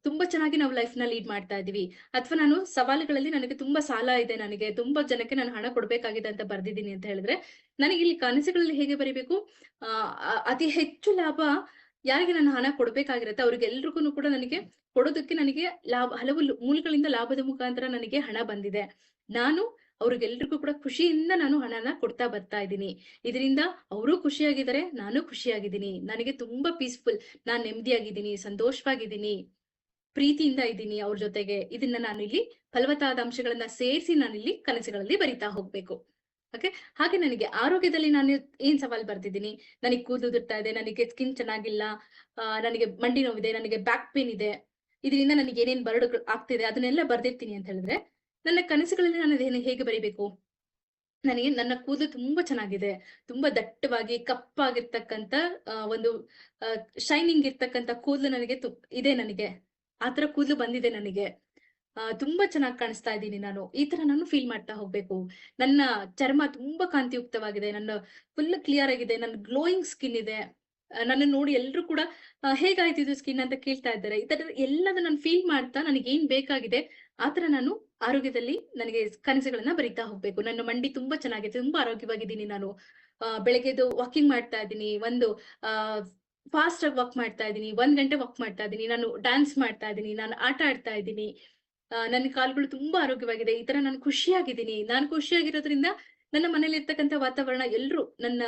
ತುಂಬಾ ಚೆನ್ನಾಗಿ ನಾವು ಲೈಫ್‌ನ ಲೀಡ್ ಮಾಡ್ತಾ ಇದೀವಿ. ಅಥವಾ ನಾನು ಸವಾಲುಗಳಲ್ಲಿ ನನಗೆ ತುಂಬಾ ಸಾಲ ಇದೆ. ನನಗೆ ತುಂಬಾ ಜನಕ್ಕೆ ನಾನು ಹಣ ಕೊಡ್ಬೇಕಾಗಿದೆ ಅಂತ ಬರ್ದಿದ್ದೀನಿ ಅಂತ ಹೇಳಿದ್ರೆ, ನನಗೆ ಇಲ್ಲಿ ಕನಸುಗಳಲ್ಲಿ ಹೇಗೆ ಬರಿಬೇಕು? ಅತಿ ಹೆಚ್ಚು ಲಾಭ ಯಾರಿಗೆ ನಾನು ಹಣ ಕೊಡ್ಬೇಕಾಗಿರುತ್ತೆ ಅವ್ರಿಗೆಲ್ರಿಗೂನು ಕೂಡ ನನಗೆ ಕೊಡೋದಕ್ಕೆ ನನಗೆ ಹಲವು ಮೂಲಗಳಿಂದ ಲಾಭದ ಮುಖಾಂತರ ನನಗೆ ಹಣ ಬಂದಿದೆ. ನಾನು ಅವ್ರಿಗೆಲ್ರಿಗೂ ಕೂಡ ಖುಷಿಯಿಂದ ನಾನು ಹಣನ ಕೊಡ್ತಾ ಬರ್ತಾ ಇದ್ದೀನಿ. ಇದರಿಂದ ಅವರೂ ಖುಷಿಯಾಗಿದ್ದಾರೆ, ನಾನು ಖುಷಿಯಾಗಿದ್ದೀನಿ. ನನಗೆ ತುಂಬಾ ಪೀಸ್‌ಫುಲ್. ನಾನ್ ನೆಮ್ಮದಿಯಾಗಿದ್ದೀನಿ, ಸಂತೋಷವಾಗಿದ್ದೀನಿ, ಪ್ರೀತಿಯಿಂದ ಇದ್ದೀನಿ ಅವ್ರ ಜೊತೆಗೆ. ಇದನ್ನ ನಾನಿಲ್ಲಿ ಫಲವತ್ತಾದ ಅಂಶಗಳನ್ನ ಸೇರಿಸಿ ನಾನಿಲ್ಲಿ ಕನಸುಗಳಲ್ಲಿ ಬರಿತಾ ಹೋಗ್ಬೇಕು. ಓಕೆ. ಹಾಗೆ ನನಗೆ ಆರೋಗ್ಯದಲ್ಲಿ ನಾನು ಏನ್ ಸವಾಲ್ ಬರ್ದಿದ್ದೀನಿ? ನನಗೆ ಕೂದಲು ಉದುರ್ತಾ ಇದೆ, ನನಗೆ ಸ್ಕಿನ್ ಚೆನ್ನಾಗಿಲ್ಲ, ನನಗೆ ಮಂಡಿ ನೋವಿದೆ, ನನಗೆ ಬ್ಯಾಕ್ ಪೇನ್ ಇದೆ. ಇದರಿಂದ ನನಗೆ ಏನೇನ್ ಬರಡುಗಳು ಆಗ್ತಿದೆ ಅದನ್ನೆಲ್ಲ ಬರ್ದಿರ್ತೀನಿ ಅಂತ ಹೇಳಿದ್ರೆ, ನನ್ನ ಕನಸುಗಳಲ್ಲಿ ನಾನು ಅದನ್ನ ಹೇಗೆ ಬರಿಬೇಕು? ನನಗೆ ನನ್ನ ಕೂದಲು ತುಂಬಾ ಚೆನ್ನಾಗಿದೆ. ತುಂಬಾ ದಟ್ಟವಾಗಿ ಕಪ್ಪಾಗಿರ್ತಕ್ಕಂತ ಒಂದು ಶೈನಿಂಗ್ ಇರ್ತಕ್ಕಂತ ಕೂದಲು ನನಗೆ ಇದೆ ನನಗೆ. ಆ ತರ ಕೂದಲು ಬಂದಿದೆ ನನಗೆ. ತುಂಬಾ ಚೆನ್ನಾಗಿ ಕಾಣಿಸ್ತಾ ಇದ್ದೀನಿ ನಾನು. ಈ ತರ ನಾನು ಫೀಲ್ ಮಾಡ್ತಾ ಹೋಗ್ಬೇಕು. ನನ್ನ ಚರ್ಮ ತುಂಬಾ ಕಾಂತಿಯುಕ್ತವಾಗಿದೆ. ನನ್ನ ಫುಲ್ ಕ್ಲಿಯರ್ ಆಗಿದೆ. ನನ್ನ ಗ್ಲೋಯಿಂಗ್ ಸ್ಕಿನ್ ಇದೆ. ನನ್ನನ್ನ ನೋಡಿ ಎಲ್ರು ಕೂಡ ಹೇಗಾಯ್ತು ಇದು ಸ್ಕಿನ್ ಅಂತ ಕೇಳ್ತಾ ಇದ್ದಾರೆ. ಈ ತರ ಎಲ್ಲದನ್ನ ನಾನು ಫೀಲ್ ಮಾಡ್ತಾ ನನಗೇನ್ ಬೇಕಾಗಿದೆ ಆ ತರ ನಾನು ಆರೋಗ್ಯದಲ್ಲಿ ನನಗೆ ಕನಸುಗಳನ್ನ ಬರಿತಾ ಹೋಗ್ಬೇಕು. ನನ್ನ ಮಂಡಿ ತುಂಬಾ ಚೆನ್ನಾಗಿದೆ. ತುಂಬಾ ಆರೋಗ್ಯವಾಗಿದ್ದೀನಿ ನಾನು. ಬೆಳಗ್ಗೆ ಎದ್ದು ವಾಕಿಂಗ್ ಮಾಡ್ತಾ ಇದ್ದೀನಿ. ಒಂದು ಫಾಸ್ಟ್ ಆಗಿ ವಾಕ್ ಮಾಡ್ತಾ ಇದ್ದೀನಿ. 1 ಗಂಟೆ ವಾಕ್ ಮಾಡ್ತಾ ಇದ್ದೀನಿ. ನಾನು ಡ್ಯಾನ್ಸ್ ಮಾಡ್ತಾ ಇದ್ದೀನಿ. ನಾನು ಆಟ ಆಡ್ತಾ ಇದ್ದೀನಿ. ನನ್ನ ಕಾಲುಗಳು ತುಂಬಾ ಆರೋಗ್ಯವಾಗಿದೆ. ಈ ತರ ನಾನು ಖುಷಿಯಾಗಿದ್ದೀನಿ. ನಾನು ಖುಷಿಯಾಗಿರೋದ್ರಿಂದ ನನ್ನ ಮನೇಲಿರ್ತಕ್ಕಂಥ ವಾತಾವರಣ ಎಲ್ರು ನನ್ನ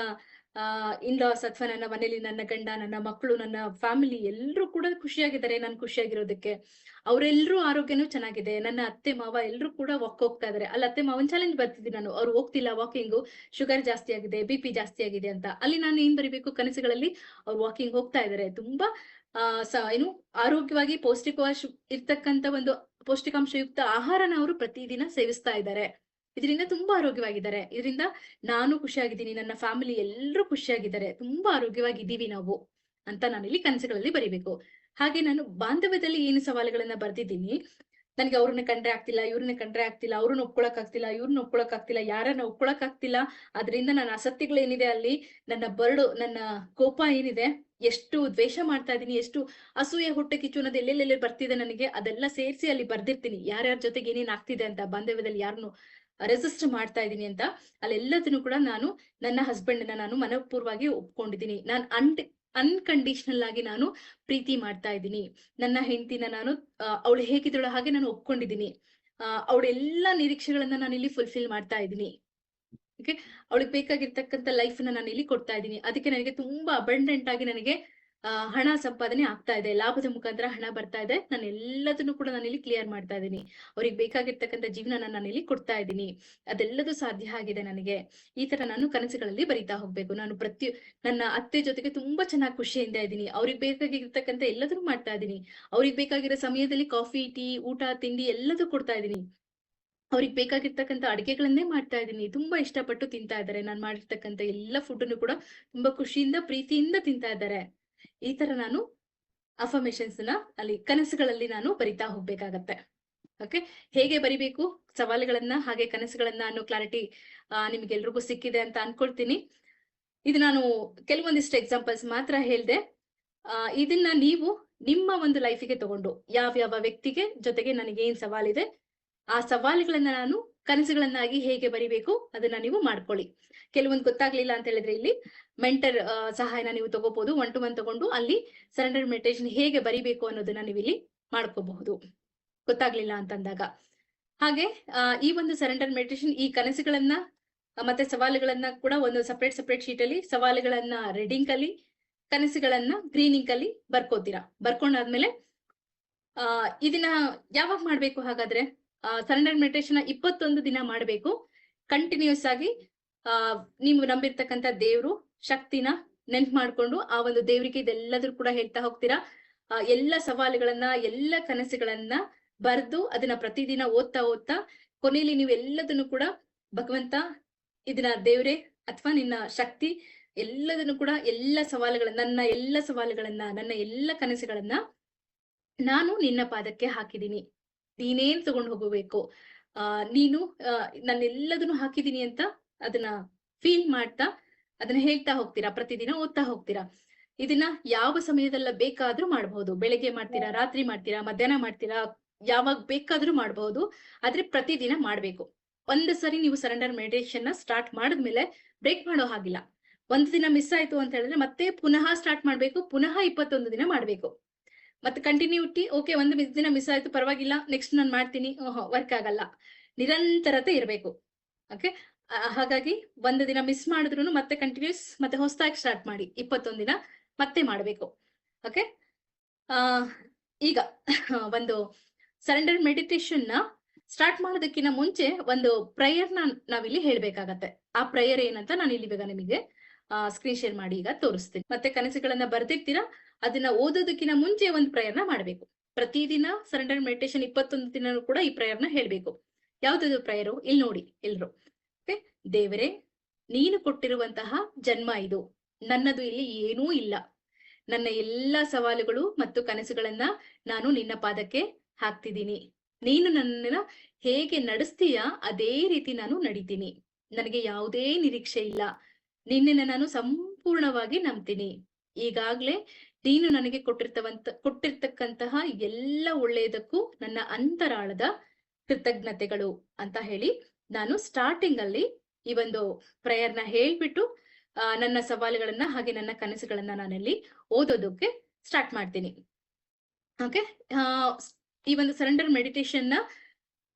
ಇನ್-ಲಾಸ್ ಅಥವಾ ನನ್ನ ಮನೇಲಿ ನನ್ನ ಗಂಡ, ನನ್ನ ಮಕ್ಕಳು, ನನ್ನ ಫ್ಯಾಮಿಲಿ ಎಲ್ರು ಕೂಡ ಖುಷಿಯಾಗಿದ್ದಾರೆ ನಾನ್ ಖುಷಿಯಾಗಿರೋದಕ್ಕೆ. ಅವರೆಲ್ರೂ ಆರೋಗ್ಯನೂ ಚೆನ್ನಾಗಿದೆ. ನನ್ನ ಅತ್ತೆ ಮಾವ ಎಲ್ರು ಕೂಡ ವಾಕ್ ಹೋಗ್ತಾ ಇದಾರೆ. ಅಲ್ಲಿ ಅತ್ತೆ ಮಾವನ್ ಚಾಲೆಂಜ್ ಬರ್ತಿದ್ದೀನಿ ನಾನು. ಅವ್ರು ಹೋಗ್ತಿಲ್ಲ ವಾಕಿಂಗು, ಶುಗರ್ ಜಾಸ್ತಿ ಆಗಿದೆ, ಬಿಪಿ ಜಾಸ್ತಿ ಆಗಿದೆ ಅಂತ. ಅಲ್ಲಿ ನಾನು ಏನ್ ಬರಿಬೇಕು ಕನಸುಗಳಲ್ಲಿ? ಅವ್ರು ವಾಕಿಂಗ್ ಹೋಗ್ತಾ ಇದಾರೆ. ತುಂಬಾ ಏನು ಆರೋಗ್ಯವಾಗಿ ಇರ್ತಕ್ಕಂತ ಒಂದು ಪೌಷ್ಟಿಕಾಂಶಯುಕ್ತ ಆಹಾರನ ಅವರು ಪ್ರತಿದಿನ ಸೇವಿಸ್ತಾ ಇದ್ದಾರೆ. ಇದರಿಂದ ತುಂಬಾ ಆರೋಗ್ಯವಾಗಿದ್ದಾರೆ. ಇದರಿಂದ ನಾನು ಖುಷಿಯಾಗಿದ್ದೀನಿ. ನನ್ನ ಫ್ಯಾಮಿಲಿ ಎಲ್ರೂ ಖುಷಿಯಾಗಿದ್ದಾರೆ. ತುಂಬಾ ಆರೋಗ್ಯವಾಗಿದ್ದೀವಿ ನಾವು ಅಂತ ನಾನಿಲ್ಲಿ ಕನಸುಗಳಲ್ಲಿ ಬರಿಬೇಕು. ಹಾಗೆ ನಾನು ಬಾಂಧವ್ಯದಲ್ಲಿ ಏನು ಸವಾಲುಗಳನ್ನ ಬರ್ದಿದ್ದೀನಿ. ನನಗೆ ಅವ್ರನ್ನ ಕಂಡ್ರೆ ಆಗ್ತಿಲ್ಲ, ಇವ್ರನ್ನ ಕಂಡ್ರೆ ಆಗ್ತಿಲ್ಲ, ಅವ್ರನ್ನ ಒಪ್ಕೊಳಕ್ ಆಗ್ತಿಲ್ಲ, ಇವ್ರನ್ನ ಒಪ್ಕೊಳಕ್ ಆಗ್ತಿಲ್ಲ, ಯಾರನ್ನ ಒಪ್ಕೊಳಕ್ ಆಗ್ತಿಲ್ಲ. ಅದರಿಂದ ನನ್ನ ಆಸಕ್ತಿಗಳೇನಿದೆ ಅಲ್ಲಿ, ನನ್ನ ಕೋಪ ಏನಿದೆ, ಎಷ್ಟು ದ್ವೇಷ ಮಾಡ್ತಾ ಇದೀನಿ, ಎಷ್ಟು ಅಸೂಯೆ, ಹೊಟ್ಟೆ ಕಿಚ್ಚು ಅನ್ನೋದು ಎಲ್ಲೆಲ್ಲೆಲ್ಲಿ ಬರ್ತಿದೆ ನನಗೆ, ಅದೆಲ್ಲ ಸೇರಿಸಿ ಅಲ್ಲಿ ಬರ್ದಿರ್ತೀನಿ. ಯಾರ್ಯಾರ ಜೊತೆಗೆ ಏನೇನ್ ಆಗ್ತಿದೆ ಅಂತ, ಬಾಂಧವ್ಯದಲ್ಲಿ ಯಾರನ್ನು ರೆಸಿಸ್ಟ್ ಮಾಡ್ತಾ ಇದೀನಿ ಅಂತ ಅಲ್ಲೆಲ್ಲದನ್ನು ಕೂಡ ನಾನು ನನ್ನ ಹಸ್ಬೆಂಡ್‌ನ ನಾನು ಮನಃಪೂರ್ವವಾಗಿ ಒಪ್ಕೊಂಡಿದ್ದೀನಿ. ನಾನು ಅನ್‌ಕಂಡೀಷನಲ್ ಆಗಿ ನಾನು ಪ್ರೀತಿ ಮಾಡ್ತಾ ಇದ್ದೀನಿ. ನನ್ನ ಹೆಂಡತಿನ ನಾನು ಅವಳು ಹೇಗಿದ್ದಳೋ ಹಾಗೆ ನಾನು ಒಪ್ಕೊಂಡಿದ್ದೀನಿ. ಅವಳ ಎಲ್ಲಾ ನಿರೀಕ್ಷೆಗಳನ್ನ ನಾನಿಲ್ಲಿ ಫುಲ್‌ಫಿಲ್ ಮಾಡ್ತಾ ಇದ್ದೀನಿ. ಓಕೆ. ಅವಳಿಗೆ ಬೇಕಾಗಿರ್ತಕ್ಕಂಥ ಲೈಫ್‌ನ ನಾನಿಲ್ಲಿ ಕೊಡ್ತಾ ಇದ್ದೀನಿ. ಅದಕ್ಕೆ ನನಗೆ ತುಂಬಾ ಅಬಂಡೆಂಟ್ ಆಗಿ ನನಗೆ ಹಣ ಸಂಪಾದನೆ ಆಗ್ತಾ ಇದೆ. ಲಾಭದ ಮುಖಾಂತರ ಹಣ ಬರ್ತಾ ಇದೆ. ನಾನು ಎಲ್ಲದನ್ನು ಕೂಡ ನಾನಿಲ್ಲಿ ಕ್ಲಿಯರ್ ಮಾಡ್ತಾ ಇದ್ದೀನಿ. ಅವ್ರಿಗೆ ಬೇಕಾಗಿರ್ತಕ್ಕಂಥ ಜೀವನನ ನಾನಿಲ್ಲಿ ಕೊಡ್ತಾ ಇದ್ದೀನಿ. ಅದೆಲ್ಲದೂ ಸಾಧ್ಯ ಆಗಿದೆ ನನಗೆ. ಈ ತರ ನಾನು ಕನಸುಗಳಲ್ಲಿ ಬರಿತಾ ಹೋಗ್ಬೇಕು. ನಾನು ನನ್ನ ಅತ್ತೆ ಜೊತೆಗೆ ತುಂಬಾ ಚೆನ್ನಾಗಿ ಖುಷಿಯಿಂದ ಇದ್ದೀನಿ. ಅವ್ರಿಗೆ ಬೇಕಾಗಿರ್ತಕ್ಕಂಥ ಎಲ್ಲದನ್ನೂ ಮಾಡ್ತಾ ಇದ್ದೀನಿ. ಅವ್ರಿಗೆ ಬೇಕಾಗಿರೋ ಸಮಯದಲ್ಲಿ ಕಾಫಿ, ಟೀ, ಊಟ, ತಿಂಡಿ ಎಲ್ಲದೂ ಕೊಡ್ತಾ ಇದ್ದೀನಿ. ಅವ್ರಿಗೆ ಬೇಕಾಗಿರ್ತಕ್ಕಂಥ ಅಡುಗೆಗಳನ್ನೇ ಮಾಡ್ತಾ ಇದ್ದೀನಿ. ತುಂಬಾ ಇಷ್ಟಪಟ್ಟು ತಿಂತಾ ಇದ್ದಾರೆ. ನಾನ್ ಮಾಡಿರ್ತಕ್ಕಂಥ ಎಲ್ಲ ಫುಡ್‌ನ್ನು ಕೂಡ ತುಂಬಾ ಖುಷಿಯಿಂದ, ಪ್ರೀತಿಯಿಂದ ತಿಂತಾ ಇದ್ದಾರೆ. ಈ ತರ ನಾನು ಅಫರ್ಮೇಷನ್ಸ್‌ನ ಅಲ್ಲಿ ಕನಸುಗಳಲ್ಲಿ ನಾನು ಬರಿತಾ ಹೋಗ್ಬೇಕಾಗತ್ತೆ. ಓಕೆ. ಹೇಗೆ ಬರಿಬೇಕು ಸವಾಲುಗಳನ್ನ ಹಾಗೆ ಕನಸುಗಳನ್ನ ಅನ್ನೋ ಕ್ಲಾರಿಟಿ ನಿಮ್ಗೆಲ್ರಿಗೂ ಸಿಕ್ಕಿದೆ ಅಂತ ಅನ್ಕೊಳ್ತೀನಿ. ಇದು ನಾನು ಕೆಲವೊಂದಿಷ್ಟು ಎಕ್ಸಾಂಪಲ್ಸ್ ಮಾತ್ರ ಹೇಳ್ದೆ. ಇದನ್ನ ನೀವು ನಿಮ್ಮ ಒಂದು ಲೈಫಿಗೆ ತಗೊಂಡು ಯಾವ್ಯಾವ ವ್ಯಕ್ತಿಗೆ ಜೊತೆಗೆ ನನಗೇನ್ ಸವಾಲಿದೆ, ಆ ಸವಾಲುಗಳನ್ನ ನಾನು ಕನಸುಗಳನ್ನಾಗಿ ಹೇಗೆ ಬರಿಬೇಕು ಅದನ್ನ ನೀವು ಮಾಡ್ಕೊಳ್ಳಿ. ಕೆಲವೊಂದು ಗೊತ್ತಾಗ್ಲಿಲ್ಲ ಅಂತ ಹೇಳಿದ್ರೆ ಇಲ್ಲಿ ಮೆಂಟರ್ ಸಹಾಯನ ನೀವು ತಗೋಬಹುದು. 1 to 1 ತಗೊಂಡು ಅಲ್ಲಿ ಸರೆಂಡರ್ ಮೆಡಿಟೇಷನ್ ಹೇಗೆ ಬರಿಬೇಕು ಅನ್ನೋದನ್ನ ನೀವು ಇಲ್ಲಿ ಮಾಡ್ಕೋಬಹುದು ಗೊತ್ತಾಗ್ಲಿಲ್ಲ ಅಂತಂದಾಗ. ಹಾಗೆ ಈ ಒಂದು ಸರೆಂಡರ್ ಮೆಡಿಟೇಷನ್ ಈ ಕನಸುಗಳನ್ನ ಮತ್ತೆ ಸವಾಲುಗಳನ್ನ ಕೂಡ ಒಂದು ಸಪರೇಟ್ ಶೀಟ್ ಅಲ್ಲಿ ಸವಾಲುಗಳನ್ನ ರೆಡಿಂಗ್ ಅಲ್ಲಿ, ಕನಸುಗಳನ್ನ ಗ್ರೀನಿಂಗ್ ಅಲ್ಲಿ ಬರ್ಕೋತೀರಾ. ಬರ್ಕೊಂಡಾದ್ಮೇಲೆ ಇದನ್ನ ಯಾವಾಗ ಮಾಡ್ಬೇಕು ಹಾಗಾದ್ರೆ? ಸರೆಂಡರ್ ಮೆಡಿಟೇಷನ್ 21 ದಿನ ಮಾಡ್ಬೇಕು. ಕಂಟಿನ್ಯೂಸ್ ಆಗಿ ನೀವು ನಂಬಿರ್ತಕ್ಕಂಥ ದೇವ್ರು ಶಕ್ತಿನ ನೆನ್ಪು ಮಾಡ್ಕೊಂಡು ಆ ಒಂದು ದೇವ್ರಿಗೆ ಇದೆಲ್ಲದ್ರೂ ಕೂಡ ಹೇಳ್ತಾ ಹೋಗ್ತೀರಾ. ಎಲ್ಲ ಸವಾಲುಗಳನ್ನ, ಎಲ್ಲ ಕನಸುಗಳನ್ನ ಬರ್ದು ಅದನ್ನ ಪ್ರತಿದಿನ ಓದ್ತಾ ಕೊನೆಯಲ್ಲಿ ನೀವು ಎಲ್ಲದನ್ನು ಕೂಡ ಭಗವಂತ ಇದನ್ನ ದೇವ್ರೆ ಅಥವಾ ನಿನ್ನ ಶಕ್ತಿ ಎಲ್ಲದನ್ನು ಕೂಡ ನನ್ನ ಎಲ್ಲ ಸವಾಲುಗಳನ್ನ ನನ್ನ ಎಲ್ಲ ಕನಸುಗಳನ್ನ ನಾನು ನಿನ್ನ ಪಾದಕ್ಕೆ ಹಾಕಿದೀನಿ. ನೀನೇನ್ ತಗೊಂಡು ಹೋಗಬೇಕು. ನೀನು ನಾನೆಲ್ಲದನ್ನು ಹಾಕಿದೀನಿ ಅಂತ ಅದನ್ನ ಫೀಲ್ ಮಾಡ್ತಾ ಅದನ್ನ ಹೇಳ್ತಾ ಹೋಗ್ತೀರಾ. ಪ್ರತಿದಿನ ಓದ್ತಾ ಹೋಗ್ತೀರಾ. ಇದನ್ನ ಯಾವ ಸಮಯದಲ್ಲ ಬೇಕಾದ್ರೂ ಮಾಡಬಹುದು. ಬೆಳಗ್ಗೆ ಮಾಡ್ತೀರಾ, ರಾತ್ರಿ ಮಾಡ್ತೀರಾ, ಮಧ್ಯಾಹ್ನ ಮಾಡ್ತೀರಾ, ಯಾವಾಗ ಬೇಕಾದ್ರೂ ಮಾಡಬಹುದು. ಆದ್ರೆ ಪ್ರತಿದಿನ ಮಾಡ್ಬೇಕು. ಒಂದು ಸರಿ ನೀವು ಸರೆಂಡರ್ ಮೆಡಿಟೇಷನ್ ನ ಸ್ಟಾರ್ಟ್ ಮಾಡಿದ್ಮೇಲೆ ಬ್ರೇಕ್ ಮಾಡೋ ಹಾಗಿಲ್ಲ. ಒಂದು ದಿನ ಮಿಸ್ ಆಯ್ತು ಅಂತ ಹೇಳಿದ್ರೆ ಮತ್ತೆ ಪುನಃ ಸ್ಟಾರ್ಟ್ ಮಾಡ್ಬೇಕು. ಪುನಃ 21 ದಿನ ಮಾಡ್ಬೇಕು. ಮತ್ತೆ ಕಂಟಿನ್ಯೂಟಿ ಓಕೆ, ಒಂದು ದಿನ ಮಿಸ್ ಆಯ್ತು ಪರವಾಗಿಲ್ಲ, ನೆಕ್ಸ್ಟ್ ನಾನು ಮಾಡ್ತೀನಿ, ವರ್ಕ್ ಆಗಲ್ಲ. ನಿರಂತರತೆ ಇರಬೇಕು. ಓಕೆ, ಹಾಗಾಗಿ ಒಂದು ದಿನ ಮಿಸ್ ಮಾಡಿದ್ರು ಮತ್ತೆ ಕಂಟಿನ್ಯೂಸ್ ಮತ್ತೆ ಹೊಸದಾಗಿ ಸ್ಟಾರ್ಟ್ ಮಾಡಿ 21 ದಿನ ಮತ್ತೆ ಮಾಡಬೇಕು. ಓಕೆ, ಈಗ ಒಂದು ಸರೆಂಡರ್ ಮೆಡಿಟೇಷನ್ ನ ಸ್ಟಾರ್ಟ್ ಮಾಡೋದಕ್ಕಿಂತ ಮುಂಚೆ ಒಂದು ಪ್ರೇಯರ್ ನಾವಿಲ್ಲಿ ಹೇಳ್ಬೇಕಾಗತ್ತೆ. ಆ ಪ್ರೇಯರ್ ಏನಂತ ನಾನು ಇಲ್ಲಿ ಇವಾಗ ನಿಮಗೆ ಸ್ಕ್ರೀನ್ ಶೇರ್ ಮಾಡಿ ಈಗ ತೋರಿಸ್ತೀನಿ. ಮತ್ತೆ ಕನಸುಗಳನ್ನ ಬರ್ದಿರ್ತೀರಾ, ಅದನ್ನ ಓದೋದಕ್ಕಿಂತ ಮುಂಚೆ ಒಂದು ಪ್ರೇಯರ್ನ ಮಾಡ್ಬೇಕು. ಪ್ರತಿದಿನ ಸರೆಂಡರ್ ಮೆಡಿಟೇಷನ್ 21 ದಿನ ಕೂಡ ಈ ಪ್ರೇಯರ್ನ ಹೇಳ್ಬೇಕು. ಯಾವ್ದು ಪ್ರೇಯರು ಇಲ್ಲಿ ನೋಡಿ ಎಲ್ರು. ಓಕೆ, ದೇವರೇ, ನೀನು ಕೊಟ್ಟಿರುವಂತಹ ಜನ್ಮ ಇದು. ನನ್ನದು ಇಲ್ಲಿ ಏನೂ ಇಲ್ಲ. ನನ್ನ ಎಲ್ಲಾ ಸವಾಲುಗಳು ಮತ್ತು ಕನಸುಗಳನ್ನ ನಾನು ನಿನ್ನ ಪಾದಕ್ಕೆ ಹಾಕ್ತಿದ್ದೀನಿ. ನೀನು ನನ್ನನ್ನ ಹೇಗೆ ನಡೆಸ್ತೀಯಾ ಅದೇ ರೀತಿ ನಾನು ನಡೀತೀನಿ. ನನಗೆ ಯಾವುದೇ ನಿರೀಕ್ಷೆ ಇಲ್ಲ. ನಿನ್ನನ್ನ ನಾನು ಸಂಪೂರ್ಣವಾಗಿ ನಂಬ್ತೀನಿ. ಈಗಾಗ್ಲೇ ನೀನು ನನಗೆ ಕೊಟ್ಟಿರ್ತಕ್ಕಂತಹ ಎಲ್ಲ ಒಳ್ಳೆಯದಕ್ಕೂ ನನ್ನ ಅಂತರಾಳದ ಕೃತಜ್ಞತೆಗಳು ಅಂತ ಹೇಳಿ ನಾನು ಸ್ಟಾರ್ಟಿಂಗ್ ಅಲ್ಲಿ ಈ ಒಂದು ಪ್ರೇಯರ್ನ ಹೇಳ್ಬಿಟ್ಟು ನನ್ನ ಸವಾಲುಗಳನ್ನ ಹಾಗೆ ನನ್ನ ಕನಸುಗಳನ್ನ ನಾನಲ್ಲಿ ಓದೋದಕ್ಕೆ ಸ್ಟಾರ್ಟ್ ಮಾಡ್ತೀನಿ. ಓಕೆ, ಈ ಒಂದು ಸರೆಂಡರ್ ಮೆಡಿಟೇಷನ್ ನ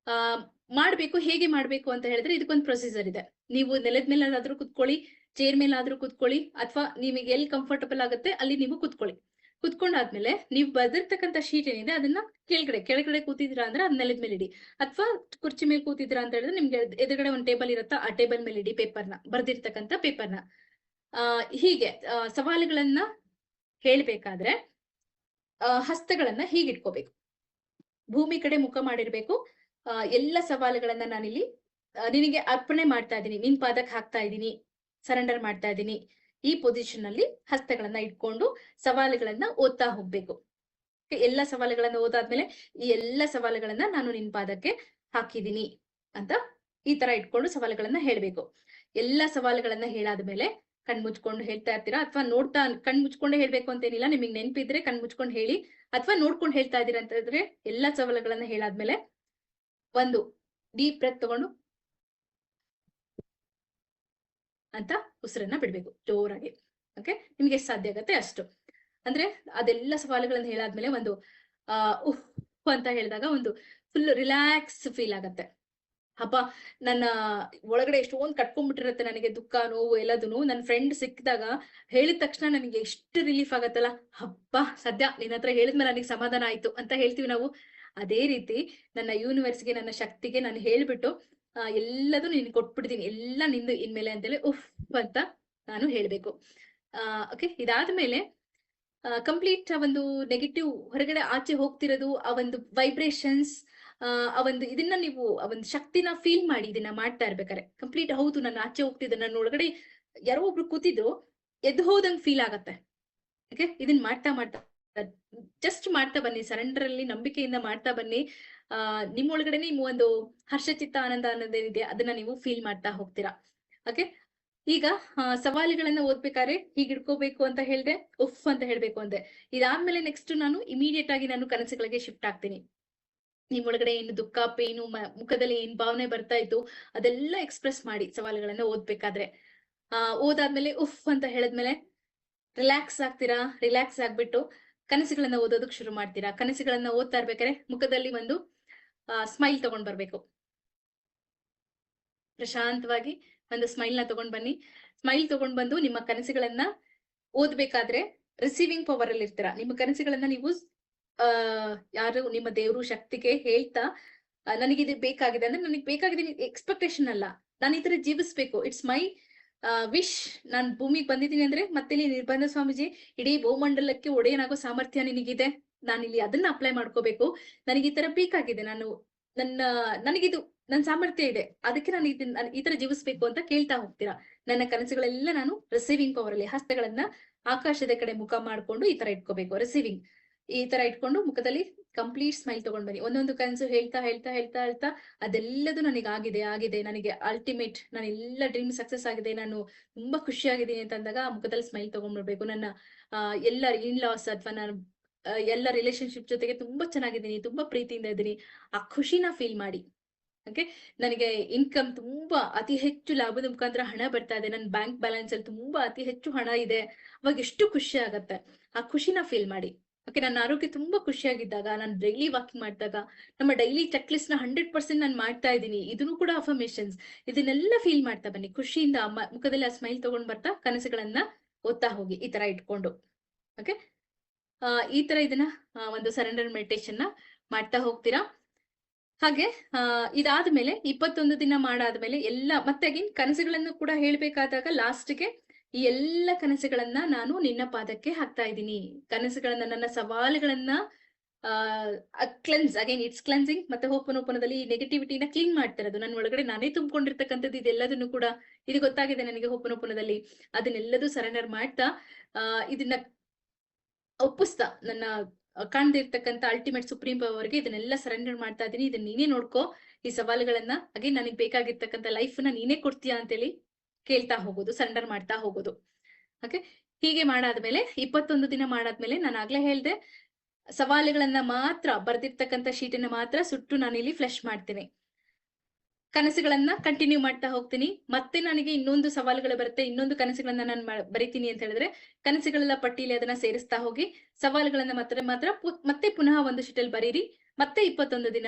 ಮಾಡ್ಬೇಕು. ಹೇಗೆ ಮಾಡ್ಬೇಕು ಅಂತ ಹೇಳಿದ್ರೆ ಇದಕ್ಕೊಂದು ಪ್ರೊಸೀಜರ್ ಇದೆ. ನೀವು ನೆಲದ ಮೇಲಾದ್ರೂ ಕುತ್ಕೊಳ್ಳಿ, ಚೇರ್ ಮೇಲಾದ್ರೂ ಕುತ್ಕೊಳ್ಳಿ, ಅಥವಾ ನಿಮಗೆ ಎಲ್ಲಿ ಕಂಫರ್ಟಬಲ್ ಆಗುತ್ತೆ ಅಲ್ಲಿ ನೀವು ಕುತ್ಕೊಳ್ಳಿ. ಕುತ್ಕೊಂಡಾದ್ಮೇಲೆ ನೀವು ಬರ್ದಿರ್ತಕ್ಕಂಥ ಶೀಟ್ ಏನಿದೆ ಅದನ್ನ ಕೆಳಗಡೆ ಕೂತಿದ್ದೀರಾ ಅಂದ್ರೆ ಅದ್ ನೆಲದ ಮೇಲೆ ಇಡಿ, ಅಥವಾ ಕುರ್ಚಿ ಮೇಲೆ ಕೂತಿದ್ದೀರಾ ಅಂತ ಹೇಳಿದ್ರೆ ನಿಮ್ಗೆ ಎದುರುಗಡೆ ಒಂದು ಟೇಬಲ್ ಇರುತ್ತಾ, ಆ ಟೇಬಲ್ ಮೇಲೆ ಇಡಿ ಪೇಪರ್ನ, ಬರ್ದಿರ್ತಕ್ಕಂಥ ಪೇಪರ್ನ. ಹೀಗೆ ಸವಾಲುಗಳನ್ನ ಹೇಳ್ಬೇಕಾದ್ರೆ ಹಸ್ತಗಳನ್ನ ಹೀಗಿಟ್ಕೋಬೇಕು, ಭೂಮಿ ಕಡೆ ಮುಖ ಮಾಡಿರ್ಬೇಕು. ಎಲ್ಲ ಸವಾಲುಗಳನ್ನ ನಾನಿಲ್ಲಿ ನಿನಗೆ ಅರ್ಪಣೆ ಮಾಡ್ತಾ ಇದ್ದೀನಿ, ನಿನ್ ಪಾದಕ್ಕೆ ಹಾಕ್ತಾ ಇದ್ದೀನಿ, ಸರೆಂಡರ್ ಮಾಡ್ತಾ ಇದ್ದೀನಿ. ಈ ಪೊಸಿಷನ್ ಅಲ್ಲಿ ಹಸ್ತಗಳನ್ನ ಇಟ್ಕೊಂಡು ಸವಾಲುಗಳನ್ನ ಓದ್ತಾ ಹೋಗ್ಬೇಕು. ಎಲ್ಲ ಸವಾಲುಗಳನ್ನ ಓದಾದ್ಮೇಲೆ ಈ ಎಲ್ಲ ಸವಾಲುಗಳನ್ನ ನಾನು ನಿನ್ ಪಾದಕ್ಕೆ ಹಾಕಿದೀನಿ ಅಂತ ಈ ತರ ಇಟ್ಕೊಂಡು ಸವಾಲುಗಳನ್ನ ಹೇಳ್ಬೇಕು. ಎಲ್ಲ ಸವಾಲುಗಳನ್ನ ಹೇಳಾದ್ಮೇಲೆ ಕಣ್ ಮುಚ್ಕೊಂಡು ಹೇಳ್ತಾ ಇರ್ತೀರಾ, ಅಥವಾ ನೋಡ್ತಾ ಕಣ್ ಮುಚ್ಕೊಂಡೇ ಹೇಳ್ಬೇಕು ಅಂತೇನಿಲ್ಲ. ನಿಮಗೆ ನೆನಪಿದ್ರೆ ಕಣ್ ಮುಚ್ಕೊಂಡು ಹೇಳಿ, ಅಥವಾ ನೋಡ್ಕೊಂಡು ಹೇಳ್ತಾ ಇದೀರ ಅಂತ ಇದ್ರೆ ಎಲ್ಲಾ ಸವಾಲುಗಳನ್ನ ಹೇಳಾದ್ಮೇಲೆ ಒಂದು ಡೀಪ್ ಬ್ರೆತ್ ತಗೊಂಡು ಅಂತ ಉಸಿರನ್ನ ಬಿಡ್ಬೇಕು ಜೋರಾಗಿ. ಓಕೆ, ನಿಮ್ಗೆ ಎಷ್ಟು ಸಾಧ್ಯ ಆಗತ್ತೆ ಅಷ್ಟು. ಅಂದ್ರೆ ಅದೆಲ್ಲ ಸವಾಲುಗಳನ್ನ ಹೇಳಾದ್ಮೇಲೆ ಒಂದು ಉಫ್ ಅಂತ ಹೇಳಿದಾಗ ಒಂದು ಫುಲ್ ರಿಲ್ಯಾಕ್ಸ್ ಫೀಲ್ ಆಗತ್ತೆ. ಹಬ್ಬ, ನನ್ನ ಒಳಗಡೆ ಎಷ್ಟೊಂದು ಕಟ್ಕೊಂಡ್ಬಿಟ್ಟಿರತ್ತೆ ನನಗೆ ದುಃಖ, ನೋವು ಎಲ್ಲದನ್ನು. ನನ್ನ ಫ್ರೆಂಡ್ ಸಿಕ್ಕಿದಾಗ ಹೇಳಿದ ತಕ್ಷಣ ನನಗೆ ಎಷ್ಟು ರಿಲೀಫ್ ಆಗತ್ತಲ್ಲ, ಹಬ್ಬ ಸದ್ಯ ನಿನ್ನ ಹತ್ರ ಹೇಳಿದ್ಮೇಲೆ ನನಗೆ ಸಮಾಧಾನ ಆಯ್ತು ಅಂತ ಹೇಳ್ತೀವಿ ನಾವು. ಅದೇ ರೀತಿ ನನ್ನ ಯೂನಿವರ್ಸ್ಗೆ, ನನ್ನ ಶಕ್ತಿಗೆ ನಾನು ಹೇಳ್ಬಿಟ್ಟು ಎಲ್ಲದೂ ನೀನ್ ಕೊಟ್ಬಿಡ್ತೀನಿ, ಎಲ್ಲ ನಿಂದು ಇನ್ಮೇಲೆ ಅಂತೇಳಿ ಉಫ್ ಅಂತ ನಾನು ಹೇಳ್ಬೇಕು. ಓಕೆ, ಇದಾದ್ಮೇಲೆ ಕಂಪ್ಲೀಟ್ ಆ ಒಂದು ನೆಗೆಟಿವ್ ಹೊರಗಡೆ ಆಚೆ ಹೋಗ್ತಿರೋದು, ಆ ಒಂದು ವೈಬ್ರೇಷನ್ಸ್, ಆ ಒಂದು ಇದನ್ನ ನೀವು ಆ ಒಂದು ಶಕ್ತಿನ ಫೀಲ್ ಮಾಡಿ ಇದನ್ನ ಮಾಡ್ತಾ ಇರ್ಬೇಕಾರೆ ಕಂಪ್ಲೀಟ್ ಹೌದು ನಾನು ಆಚೆ ಹೋಗ್ತಿದ್ದೆ, ನನ್ನ ಒಳಗಡೆ ಯಾರೋ ಒಬ್ರು ಕೂತಿದ್ರು ಎದ್ದು ಹೋದಂಗ್ ಫೀಲ್ ಆಗತ್ತೆ. ಓಕೆ, ಇದನ್ನ ಮಾಡ್ತಾ ಮಾಡ್ತಾ ಜಸ್ಟ್ ಮಾಡ್ತಾ ಬನ್ನಿ, ಸರೆಂಡರ್ ಅಲ್ಲಿ ನಂಬಿಕೆಯಿಂದ ಮಾಡ್ತಾ ಬನ್ನಿ. ನಿಮ್ಮೊಳಗಡೆ ನಿಮ್ಮ ಒಂದು ಹರ್ಷಚಿತ್ತ ಆನಂದ ಅನ್ನೋದೇನಿದೆ ಅದನ್ನ ನೀವು ಫೀಲ್ ಮಾಡ್ತಾ ಹೋಗ್ತೀರಾ. ಓಕೆ, ಈಗ ಸವಾಲುಗಳನ್ನ ಓದ್ಬೇಕಾದ್ರೆ ಹೀಗೆ ಇಡ್ಕೋಬೇಕು ಅಂತ ಹೇಳ್ದೆ, ಉಫ್ ಅಂತ ಹೇಳ್ಬೇಕು ಅಂದೆ. ಇದಾದ್ಮೇಲೆ ನೆಕ್ಸ್ಟ್ ನಾನು ಇಮಿಡಿಯೇಟ್ ಆಗಿ ನಾನು ಕನಸುಗಳಿಗೆ ಶಿಫ್ಟ್ ಆಗ್ತೀನಿ. ನಿಮ್ ಒಳಗಡೆ ಏನು ದುಃಖ, ಪೇನು, ಮುಖದಲ್ಲಿ ಏನ್ ಭಾವನೆ ಬರ್ತಾ ಇತ್ತು ಅದೆಲ್ಲ ಎಕ್ಸ್ಪ್ರೆಸ್ ಮಾಡಿ ಸವಾಲುಗಳನ್ನ ಓದ್ಬೇಕಾದ್ರೆ. ಓದಾದ್ಮೇಲೆ ಉಫ್ ಅಂತ ಹೇಳಿದ್ಮೇಲೆ ರಿಲ್ಯಾಕ್ಸ್ ಆಗ್ತೀರಾ. ರಿಲ್ಯಾಕ್ಸ್ ಆಗ್ಬಿಟ್ಟು ಕನಸುಗಳನ್ನ ಓದೋದಕ್ ಶುರು ಮಾಡ್ತೀರಾ. ಕನಸುಗಳನ್ನ ಓದ್ತಾ ಇರ್ಬೇಕಾದ್ರೆ ಮುಖದಲ್ಲಿ ಒಂದು ಸ್ಮೈಲ್ ತಗೊಂಡ್ ಬರ್ಬೇಕು. ಪ್ರಶಾಂತವಾಗಿ ಒಂದು ಸ್ಮೈಲ್ ನ ತಗೊಂಡ್ ಬನ್ನಿ. ಸ್ಮೈಲ್ ತಗೊಂಡ್ ಬಂದು ನಿಮ್ಮ ಕನಸುಗಳನ್ನ ಓದ್ಬೇಕಾದ್ರೆ ರಿಸೀವಿಂಗ್ ಪವರ್ ಅಲ್ಲಿ ಇರ್ತೀರಾ. ನಿಮ್ಮ ಕನಸುಗಳನ್ನ ನೀವು ಯಾರು ನಿಮ್ಮ ದೇವರು ಶಕ್ತಿಗೆ ಹೇಳ್ತಾ, ನನಗಿದು ಬೇಕಾಗಿದೆ ಅಂದ್ರೆ ನನಗೆ ಬೇಕಾಗಿದೆ ಎಕ್ಸ್ಪೆಕ್ಟೇಷನ್ ಅಲ್ಲ, ನಾನು ಈ ತರ ಜೀವಿಸ್ಬೇಕು, ಇಟ್ಸ್ ಮೈ ವಿಶ್. ನಾನ್ ಭೂಮಿಗೆ ಬಂದಿದ್ದೀನಿ ಅಂದ್ರೆ ಮತ್ತೆ ನಿರ್ಬಂಧ ಸ್ವಾಮೀಜಿ ಇಡೀ ಭೂಮಂಡಲಕ್ಕೆ ಒಡೆಯನಾಗೋ ಸಾಮರ್ಥ್ಯ ನಿನಗಿದೆ, ನಾನಿಲ್ಲಿ ಅದನ್ನ ಅಪ್ಲೈ ಮಾಡ್ಕೋಬೇಕು, ನನಗೆ ಈ ತರ ಬೇಕಾಗಿದೆ, ನನಗಿದು ನನ್ ಸಾಮರ್ಥ್ಯ ಇದೆ, ಅದಕ್ಕೆ ನಾನು ಇದನ್ನ ಈ ತರ ಜೀವಿಸ್ಬೇಕು ಅಂತ ಕೇಳ್ತಾ ಹೋಗ್ತೀರಾ. ನನ್ನ ಕನಸುಗಳೆಲ್ಲ ನಾನು ರಿಸೀವಿಂಗ್ ಪವರ್ ಅಲ್ಲಿ ಹಸ್ತಗಳನ್ನ ಆಕಾಶದ ಕಡೆ ಮುಖ ಮಾಡ್ಕೊಂಡು ಈ ತರ ಇಟ್ಕೋಬೇಕು. ರಿಸೀವಿಂಗ್ ಈ ತರ ಇಟ್ಕೊಂಡು ಮುಖದಲ್ಲಿ ಕಂಪ್ಲೀಟ್ ಸ್ಮೈಲ್ ತಗೊಂಡ್ ಬನ್ನಿ. ಒಂದೊಂದು ಕನಸು ಹೇಳ್ತಾ ಹೇಳ್ತಾ ಹೇಳ್ತಾ ಹೇಳ್ತಾ ಅದೆಲ್ಲದು ನನಗೆ ಆಗಿದೆ, ನನಗೆ ಅಲ್ಟಿಮೇಟ್ ನಾನು ಎಲ್ಲ ಡ್ರೀಮ್ ಸಕ್ಸಸ್ ಆಗಿದೆ, ನಾನು ತುಂಬಾ ಖುಷಿಯಾಗಿದ್ದೀನಿ ಅಂತ ಅಂದಾಗ ಆ ಮುಖದಲ್ಲಿ ಸ್ಮೈಲ್ ತಗೊಂಡ್ಬಿಡ್ಬೇಕು. ನನ್ನ ಎಲ್ಲ ಇನ್ ಲಾಸ್ ಅಥವಾ ನಾನು ಎಲ್ಲ ರಿಲೇಶನ್ಶಿಪ್ ಜೊತೆಗೆ ತುಂಬಾ ಚೆನ್ನಾಗಿದ್ದೀನಿ, ತುಂಬಾ ಪ್ರೀತಿಯಿಂದ ಇದ್ದೀನಿ, ಆ ಖುಷಿನ ಫೀಲ್ ಮಾಡಿ. ಓಕೆ, ನನಗೆ ಇನ್ಕಮ್ ತುಂಬಾ ಅತಿ ಹೆಚ್ಚು ಲಾಭದ ಮುಖಾಂತರ ಹಣ ಬರ್ತಾ ಇದೆ, ನನ್ನ ಬ್ಯಾಂಕ್ ಬ್ಯಾಲೆನ್ಸ್ ಅಲ್ಲಿ ತುಂಬಾ ಅತಿ ಹೆಚ್ಚು ಹಣ ಇದೆ, ಅವಾಗ ಎಷ್ಟು ಖುಷಿ ಆಗತ್ತೆ, ಆ ಖುಷಿನ ಫೀಲ್ ಮಾಡಿ. ಓಕೆ, ನನ್ನ ಆರೋಗ್ಯ ತುಂಬಾ ಖುಷಿಯಾಗಿದ್ದಾಗ, ನಾನು ಡೈಲಿ ವಾಕಿಂಗ್ ಮಾಡಿದಾಗ, ನಮ್ಮ ಡೈಲಿ ಚೆಕ್ ಲಿಸ್ಟ್ ನ 100% ನಾನು ಮಾಡ್ತಾ ಇದ್ದೀನಿ, ಇದನ್ನು ಕೂಡ ಅಫರ್ಮೇಶನ್ಸ್, ಇದನ್ನೆಲ್ಲ ಫೀಲ್ ಮಾಡ್ತಾ ಬನ್ನಿ. ಖುಷಿಯಿಂದ ಮುಖದಲ್ಲಿ ಆ ಸ್ಮೈಲ್ ತಗೊಂಡ್ ಬರ್ತಾ ಕನಸುಗಳನ್ನ ಓದ್ತಾ ಹೋಗಿ ಈ ತರ ಇಟ್ಕೊಂಡು. ಓಕೆ, ಈ ತರ ಇದನ್ನ ಒಂದು ಸರೆಂಡರ್ ಮೆಡಿಟೇಷನ್ ನ ಮಾಡ್ತಾ ಹೋಗ್ತೀರಾ. ಹಾಗೆ ಇದಾದ್ಮೇಲೆ 21 ದಿನ ಮಾಡಾದ್ಮೇಲೆ ಎಲ್ಲ ಮತ್ತೆ ಅಗೇನ್ ಕನಸುಗಳನ್ನು ಕೂಡ ಹೇಳ್ಬೇಕಾದಾಗ ಲಾಸ್ಟ್ಗೆ ಈ ಎಲ್ಲ ಕನಸುಗಳನ್ನ ನಾನು ನಿನ್ನ ಪಾದಕ್ಕೆ ಹಾಕ್ತಾ ಇದ್ದೀನಿ. ಕನಸುಗಳನ್ನ, ನನ್ನ ಸವಾಲುಗಳನ್ನ ಕ್ಲೆನ್ಸ್, ಅಗೇನ್ ಇಟ್ಸ್ ಕ್ಲೆನ್ಸಿಂಗ್. ಮತ್ತೆ ಹೋಪನೋಪನದಲ್ಲಿ ನೆಗೆಟಿವಿಟಿನ ಕ್ಲೀನ್ ಮಾಡ್ತಿರೋದು, ನನ್ನ ಒಳಗಡೆ ನಾನೇ ತುಂಬಿಕೊಂಡಿರ್ತಕ್ಕಂಥದ್ದು ಇದೆಲ್ಲದನ್ನು ಕೂಡ, ಇದು ಗೊತ್ತಾಗಿದೆ ನನಗೆ ಹೋಪನೋಪನದಲ್ಲಿ, ಅದನ್ನೆಲ್ಲದೂ ಸರೆಂಡರ್ ಮಾಡ್ತಾ ಇದನ್ನ ಒಪ್ಪಿಸ್ತಾ ನನ್ನ ಕಾಣದೇ ಇರ್ತಕ್ಕಂಥ ಅಲ್ಟಿಮೇಟ್ ಸುಪ್ರೀಂ ಪವರ್ಗೆ ಇದನ್ನೆಲ್ಲ ಸರೆಂಡರ್ ಮಾಡ್ತಾ ಇದೀನಿ, ಇದನ್ನ ನೀನೇ ನೋಡ್ಕೋ, ಈ ಸವಾಲುಗಳನ್ನ ಅಗೇನ್ ನನಗೆ ಬೇಕಾಗಿರ್ತಕ್ಕಂಥ ಲೈಫ್ ನ ನೀನೇ ಕೊಡ್ತೀಯಾ ಅಂತೇಳಿ ಕೇಳ್ತಾ ಹೋಗೋದು, ಸರೆಂಡರ್ ಮಾಡ್ತಾ ಹೋಗೋದು. ಓಕೆ, ಹೀಗೆ ಮಾಡಾದ್ಮೇಲೆ 21 ದಿನ ಮಾಡಾದ್ಮೇಲೆ ನಾನು ಆಗ್ಲೇ ಹೇಳ್ದೆ, ಸವಾಲುಗಳನ್ನ ಮಾತ್ರ ಬರ್ದಿರ್ತಕ್ಕಂಥ ಶೀಟನ್ನ ಮಾತ್ರ ಸುಟ್ಟು ನಾನಿಲ್ಲಿ ಫ್ಲೆಶ್ ಮಾಡ್ತೀನಿ. ಕನಸುಗಳನ್ನ ಕಂಟಿನ್ಯೂ ಮಾಡ್ತಾ ಹೋಗ್ತೀನಿ. ಮತ್ತೆ ನನಗೆ ಇನ್ನೊಂದು ಸವಾಲುಗಳು ಬರುತ್ತೆ, ಇನ್ನೊಂದು ಕನಸುಗಳನ್ನ ನಾನು ಬರಿತೀನಿ ಅಂತ ಹೇಳಿದ್ರೆ ಕನಸುಗಳೆಲ್ಲ ಪಟ್ಟಿಯಲ್ಲಿ ಅದನ್ನ ಸೇರಿಸ್ತಾ ಹೋಗಿ, ಸವಾಲುಗಳನ್ನ ಮಾತ್ರ ಮತ್ತೆ ಪುನಃ ಒಂದು ಶೀಟಲ್ಲಿ ಬರೀರಿ. ಮತ್ತೆ 21 ದಿನ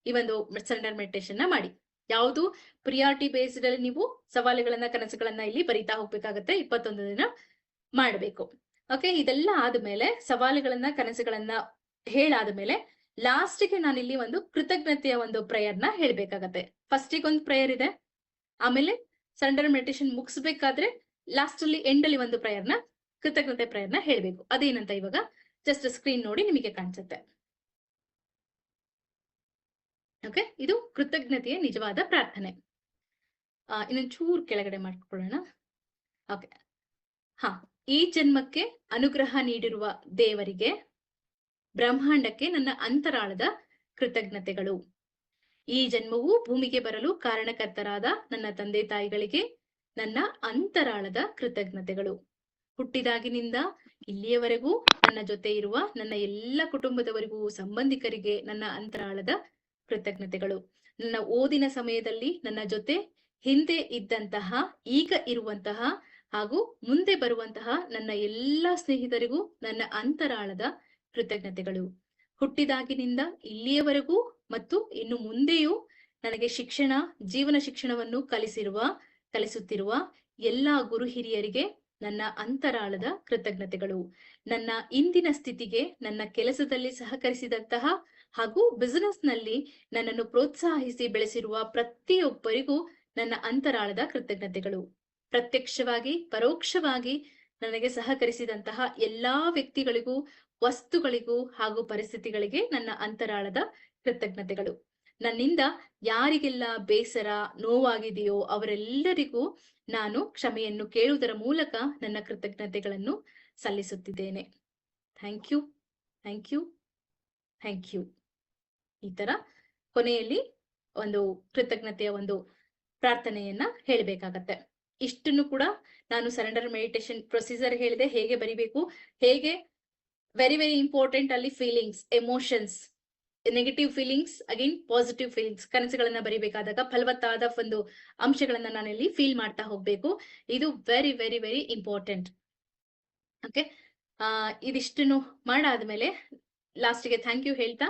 ಈ ಒಂದು ಸರೆಂಡರ್ ಮೆಡಿಟೇಷನ್ ನ ಮಾಡಿ. ಯಾವುದು ಪ್ರಿಯಾರಿಟಿ ಬೇಸ್ಡ್ ಅಲ್ಲಿ ನೀವು ಸವಾಲುಗಳನ್ನ, ಕನಸುಗಳನ್ನ ಇಲ್ಲಿ ಬರಿತಾ ಹೋಗ್ಬೇಕಾಗತ್ತೆ. 21 ದಿನ ಮಾಡ್ಬೇಕು. ಓಕೆ, ಇದೆಲ್ಲ ಆದ್ಮೇಲೆ ಸವಾಲುಗಳನ್ನ, ಕನಸುಗಳನ್ನ ಹೇಳಾದ್ಮೇಲೆ ಲಾಸ್ಟ್ಗೆ ನಾನಿಲ್ಲಿ ಒಂದು ಕೃತಜ್ಞತೆಯ ಒಂದು ಪ್ರೇಯರ್ ನ ಹೇಳ್ಬೇಕಾಗತ್ತೆ. ಫಸ್ಟಿಗೆ ಒಂದು ಪ್ರೇಯರ್ ಇದೆ, ಆಮೇಲೆ ಸರೆಂಡರ್ ಮೆಡಿಟೇಷನ್ ಮುಗಿಸ್ಬೇಕಾದ್ರೆ ಲಾಸ್ಟ್ ಅಲ್ಲಿ ಎಂಡ್ ಅಲ್ಲಿ ಒಂದು ಪ್ರೇಯರ್ ನ, ಕೃತಜ್ಞತೆ ಪ್ರೇಯರ್ ನ ಹೇಳ್ಬೇಕು. ಅದೇನಂತ ಇವಾಗ ಜಸ್ಟ್ ಸ್ಕ್ರೀನ್ ನೋಡಿ ನಿಮಗೆ ಕಾಣಿಸುತ್ತೆ. ಓಕೆ, ಇದು ಕೃತಜ್ಞತೆಯ ನಿಜವಾದ ಪ್ರಾರ್ಥನೆ. ಇನ್ನೊಂದು ಚೂರು ಕೆಳಗಡೆ ಮಾಡ್ಕೊಳ್ಳೋಣ. ಓಕೆ, ಈ ಜನ್ಮಕ್ಕೆ ಅನುಗ್ರಹ ನೀಡಿರುವ ದೇವರಿಗೆ, ಬ್ರಹ್ಮಾಂಡಕ್ಕೆ ನನ್ನ ಅಂತರಾಳದ ಕೃತಜ್ಞತೆಗಳು. ಈ ಜನ್ಮವು ಭೂಮಿಗೆ ಬರಲು ಕಾರಣಕರ್ತರಾದ ನನ್ನ ತಂದೆ ತಾಯಿಗಳಿಗೆ ನನ್ನ ಅಂತರಾಳದ ಕೃತಜ್ಞತೆಗಳು. ಹುಟ್ಟಿದಾಗಿನಿಂದ ಇಲ್ಲಿಯವರೆಗೂ ನನ್ನ ಜೊತೆ ಇರುವ ನನ್ನ ಎಲ್ಲ ಕುಟುಂಬದವರಿಗೂ, ಸಂಬಂಧಿಕರಿಗೆ ನನ್ನ ಅಂತರಾಳದ ಕೃತಜ್ಞತೆಗಳು. ನನ್ನ ಓದಿನ ಸಮಯದಲ್ಲಿ ನನ್ನ ಜೊತೆ ಹಿಂದೆ ಇದ್ದಂತಹ, ಈಗ ಇರುವಂತಹ ಹಾಗೂ ಮುಂದೆ ಬರುವಂತಹ ನನ್ನ ಎಲ್ಲಾ ಸ್ನೇಹಿತರಿಗೂ ನನ್ನ ಅಂತರಾಳದ ಕೃತಜ್ಞತೆಗಳು. ಹುಟ್ಟಿದಾಗಿನಿಂದ ಇಲ್ಲಿಯವರೆಗೂ ಮತ್ತು ಇನ್ನು ಮುಂದೆಯೂ ನನಗೆ ಜೀವನ ಶಿಕ್ಷಣವನ್ನು ಕಲಿಸುತ್ತಿರುವ ಎಲ್ಲಾ ಗುರು ಹಿರಿಯರಿಗೆ ನನ್ನ ಅಂತರಾಳದ ಕೃತಜ್ಞತೆಗಳು. ನನ್ನ ಇಂದಿನ ಸ್ಥಿತಿಗೆ, ನನ್ನ ಕೆಲಸದಲ್ಲಿ ಸಹಕರಿಸಿದಂತಹ ಹಾಗೂ ಬಿಸಿನೆಸ್ ನಲ್ಲಿ ನನ್ನನ್ನು ಪ್ರೋತ್ಸಾಹಿಸಿ ಬೆಳೆಸಿರುವ ಪ್ರತಿಯೊಬ್ಬರಿಗೂ ನನ್ನ ಅಂತರಾಳದ ಕೃತಜ್ಞತೆಗಳು. ಪ್ರತ್ಯಕ್ಷವಾಗಿ, ಪರೋಕ್ಷವಾಗಿ ನನಗೆ ಸಹಕರಿಸಿದಂತಹ ಎಲ್ಲಾ ವ್ಯಕ್ತಿಗಳಿಗೂ, ವಸ್ತುಗಳಿಗೂ ಹಾಗೂ ಪರಿಸ್ಥಿತಿಗಳಿಗೆ ನನ್ನ ಅಂತರಾಳದ ಕೃತಜ್ಞತೆಗಳು. ನನ್ನಿಂದ ಯಾರಿಗೆಲ್ಲ ಬೇಸರ, ನೋವಾಗಿದೆಯೋ ಅವರೆಲ್ಲರಿಗೂ ನಾನು ಕ್ಷಮೆಯನ್ನು ಕೇಳುವುದರ ಮೂಲಕ ನನ್ನ ಕೃತಜ್ಞತೆಗಳನ್ನು ಸಲ್ಲಿಸುತ್ತಿದ್ದೇನೆ. Thank you, thank you, thank you. ಈ ತರ ಕೊನೆಯಲ್ಲಿ ಒಂದು ಕೃತಜ್ಞತೆಯ ಒಂದು ಪ್ರಾರ್ಥನೆಯನ್ನ ಹೇಳ್ಬೇಕಾಗತ್ತೆ. ಇಷ್ಟನ್ನು ಕೂಡ ನಾನು ಸರೆಂಡರ್ ಮೆಡಿಟೇಷನ್ ಪ್ರೊಸೀಜರ್ ಹೇಳಿದೆ, ಹೇಗೆ ಬರಿಬೇಕು, ಹೇಗೆ ವೆರಿ ವೆರಿ ಇಂಪಾರ್ಟೆಂಟ್ ಅಲ್ಲಿ feelings, emotions, negative feelings again positive feelings, ಕನಸುಗಳನ್ನ ಬರಿಬೇಕಾದಾಗ ಫಲವತ್ತಾದ ಒಂದು ಅಂಶಗಳನ್ನ ನಾನಿಲ್ಲಿ ಫೀಲ್ ಮಾಡ್ತಾ ಹೋಗ್ಬೇಕು. ಇದು very very very important. Okay, ಇದಿಷ್ಟನ್ನು ಮಾಡಾದ್ಮೇಲೆ ಲಾಸ್ಟ್ಗೆ ಥ್ಯಾಂಕ್ ಯು ಹೇಳ್ತಾ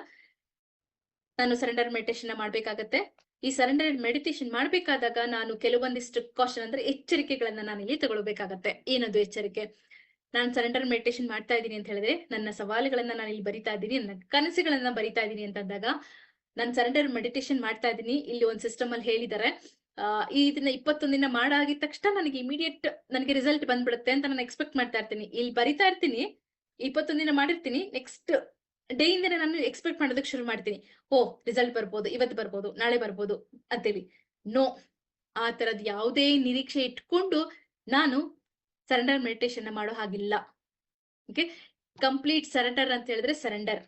ನಾನು ಸರೆಂಡರ್ ಮೆಡಿಟೇಷನ್ ಮಾಡ್ಬೇಕಾಗತ್ತೆ. ಈ ಸರೆಂಡರ್ ಮೆಡಿಟೇಷನ್ ಮಾಡ್ಬೇಕಾದಾಗ ನಾನು ಕೆಲವೊಂದಿಷ್ಟು ಕಾಷನ್ ಅಂದ್ರೆ ಎಚ್ಚರಿಕೆಗಳನ್ನ ನಾನು ಇಲ್ಲಿ ತಗೊಳ್ಬೇಕಾಗತ್ತೆ. ಏನದು ಎಚ್ಚರಿಕೆ? ನಾನು ಸರೆಂಡರ್ ಮೆಡಿಟೇಷನ್ ಮಾಡ್ತಾ ಇದ್ದೀನಿ ಅಂತ ಹೇಳಿದ್ರೆ ನನ್ನ ಸವಾಲುಗಳನ್ನ ನಾನು ಇಲ್ಲಿ ಬರಿತಾ ಇದ್ದೀನಿ, ನನ್ನ ಕನಸುಗಳನ್ನ ಬರಿತಾ ಇದ್ದೀನಿ ಅಂತ ಅಂದಾಗ ನಾನು ಸರೆಂಡರ್ ಮೆಡಿಟೇಷನ್ ಮಾಡ್ತಾ ಇದ್ದೀನಿ. ಇಲ್ಲಿ ಒಂದು ಸಿಸ್ಟಮ್ ಅಲ್ಲಿ ಹೇಳಿದ್ದಾರೆ, ಇದನ್ನ 21 ದಿನ ಮಾಡಾಗಿದ ತಕ್ಷಣ ನನಗೆ ಇಮಿಡಿಯೇಟ್ ನನಗೆ ರಿಸಲ್ಟ್ ಬಂದ್ಬಿಡುತ್ತೆ ಅಂತ ನಾನು ಎಕ್ಸ್ಪೆಕ್ಟ್ ಮಾಡ್ತಾ ಇರ್ತೀನಿ. ಇಲ್ಲಿ ಬರಿತಾ ಇರ್ತೀನಿ, 21 ದಿನ ಮಾಡಿರ್ತೀನಿ, ನೆಕ್ಸ್ಟ್ ಡೇ ಇಂದನೇ ನಾನು ಎಕ್ಸ್ಪೆಕ್ಟ್ ಮಾಡೋದಕ್ಕೆ ಶುರು ಮಾಡ್ತೀನಿ. ರಿಸಲ್ಟ್ ಬರ್ಬೋದು, ಇವತ್ತು ಬರ್ಬೋದು, ನಾಳೆ ಬರ್ಬೋದು ಅಂತೇಳಿ. ನೋ, ಆ ತರದ್ ಯಾವುದೇ ನಿರೀಕ್ಷೆ ಇಟ್ಕೊಂಡು ನಾನು ಸರೆಂಡರ್ ಮೆಡಿಟೇಷನ್ ಮಾಡೋ ಹಾಗಿಲ್ಲ. ಓಕೆ, ಕಂಪ್ಲೀಟ್ ಸರೆಂಡರ್ ಅಂತ ಹೇಳಿದ್ರೆ ಸರೆಂಡರ್.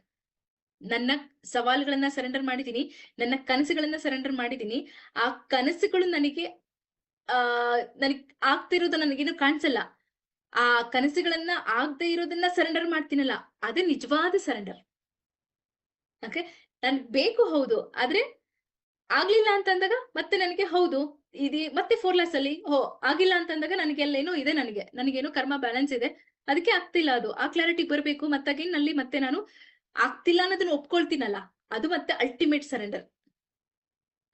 ನನ್ನ ಸವಾಲುಗಳನ್ನ ಸರೆಂಡರ್ ಮಾಡಿದೀನಿ, ನನ್ನ ಕನಸುಗಳನ್ನ ಸರೆಂಡರ್ ಮಾಡಿದೀನಿ. ಆ ಕನಸುಗಳು ನನಗೆ ನನಗ್ ಆಗ್ತಿರೋದು ನನಗೇನು ಕಾಣಿಸಲ್ಲ. ಆ ಕನಸುಗಳನ್ನ ಆಗದೆ ಇರೋದನ್ನ ಸರೆಂಡರ್ ಮಾಡ್ತೀನಲ್ಲ, ಅದೇ ನಿಜವಾದ ಸರೆಂಡರ್. ಓಕೆ, ನನ್ಗ್ ಬೇಕು, ಹೌದು, ಆದ್ರೆ ಆಗ್ಲಿಲ್ಲ ಅಂತಂದಾಗ ಮತ್ತೆ ನನಗೆ ಹೌದು ಮತ್ತೆ 4 ಲಾಸ್ ಅಲ್ಲಿ ಆಗಿಲ್ಲ ಅಂತಂದಾಗ ನನಗೆಲ್ಲೇನೋ ಇದೆ, ನನಗೇನೋ ಕರ್ಮ ಬ್ಯಾಲೆನ್ಸ್ ಇದೆ, ಅದಕ್ಕೆ ಆಗ್ತಿಲ್ಲ. ಅದು ಆ ಕ್ಲಾರಿಟಿ ಬರ್ಬೇಕು. ಮತ್ತಾಗೇನ್ ನಲ್ಲಿ ಮತ್ತೆ ನಾನು ಆಗ್ತಿಲ್ಲ ಅನ್ನೋದನ್ನ ಒಪ್ಕೊಳ್ತೀನಲ್ಲ, ಅದು ಮತ್ತೆ ಅಲ್ಟಿಮೇಟ್ ಸರೆಂಡರ್.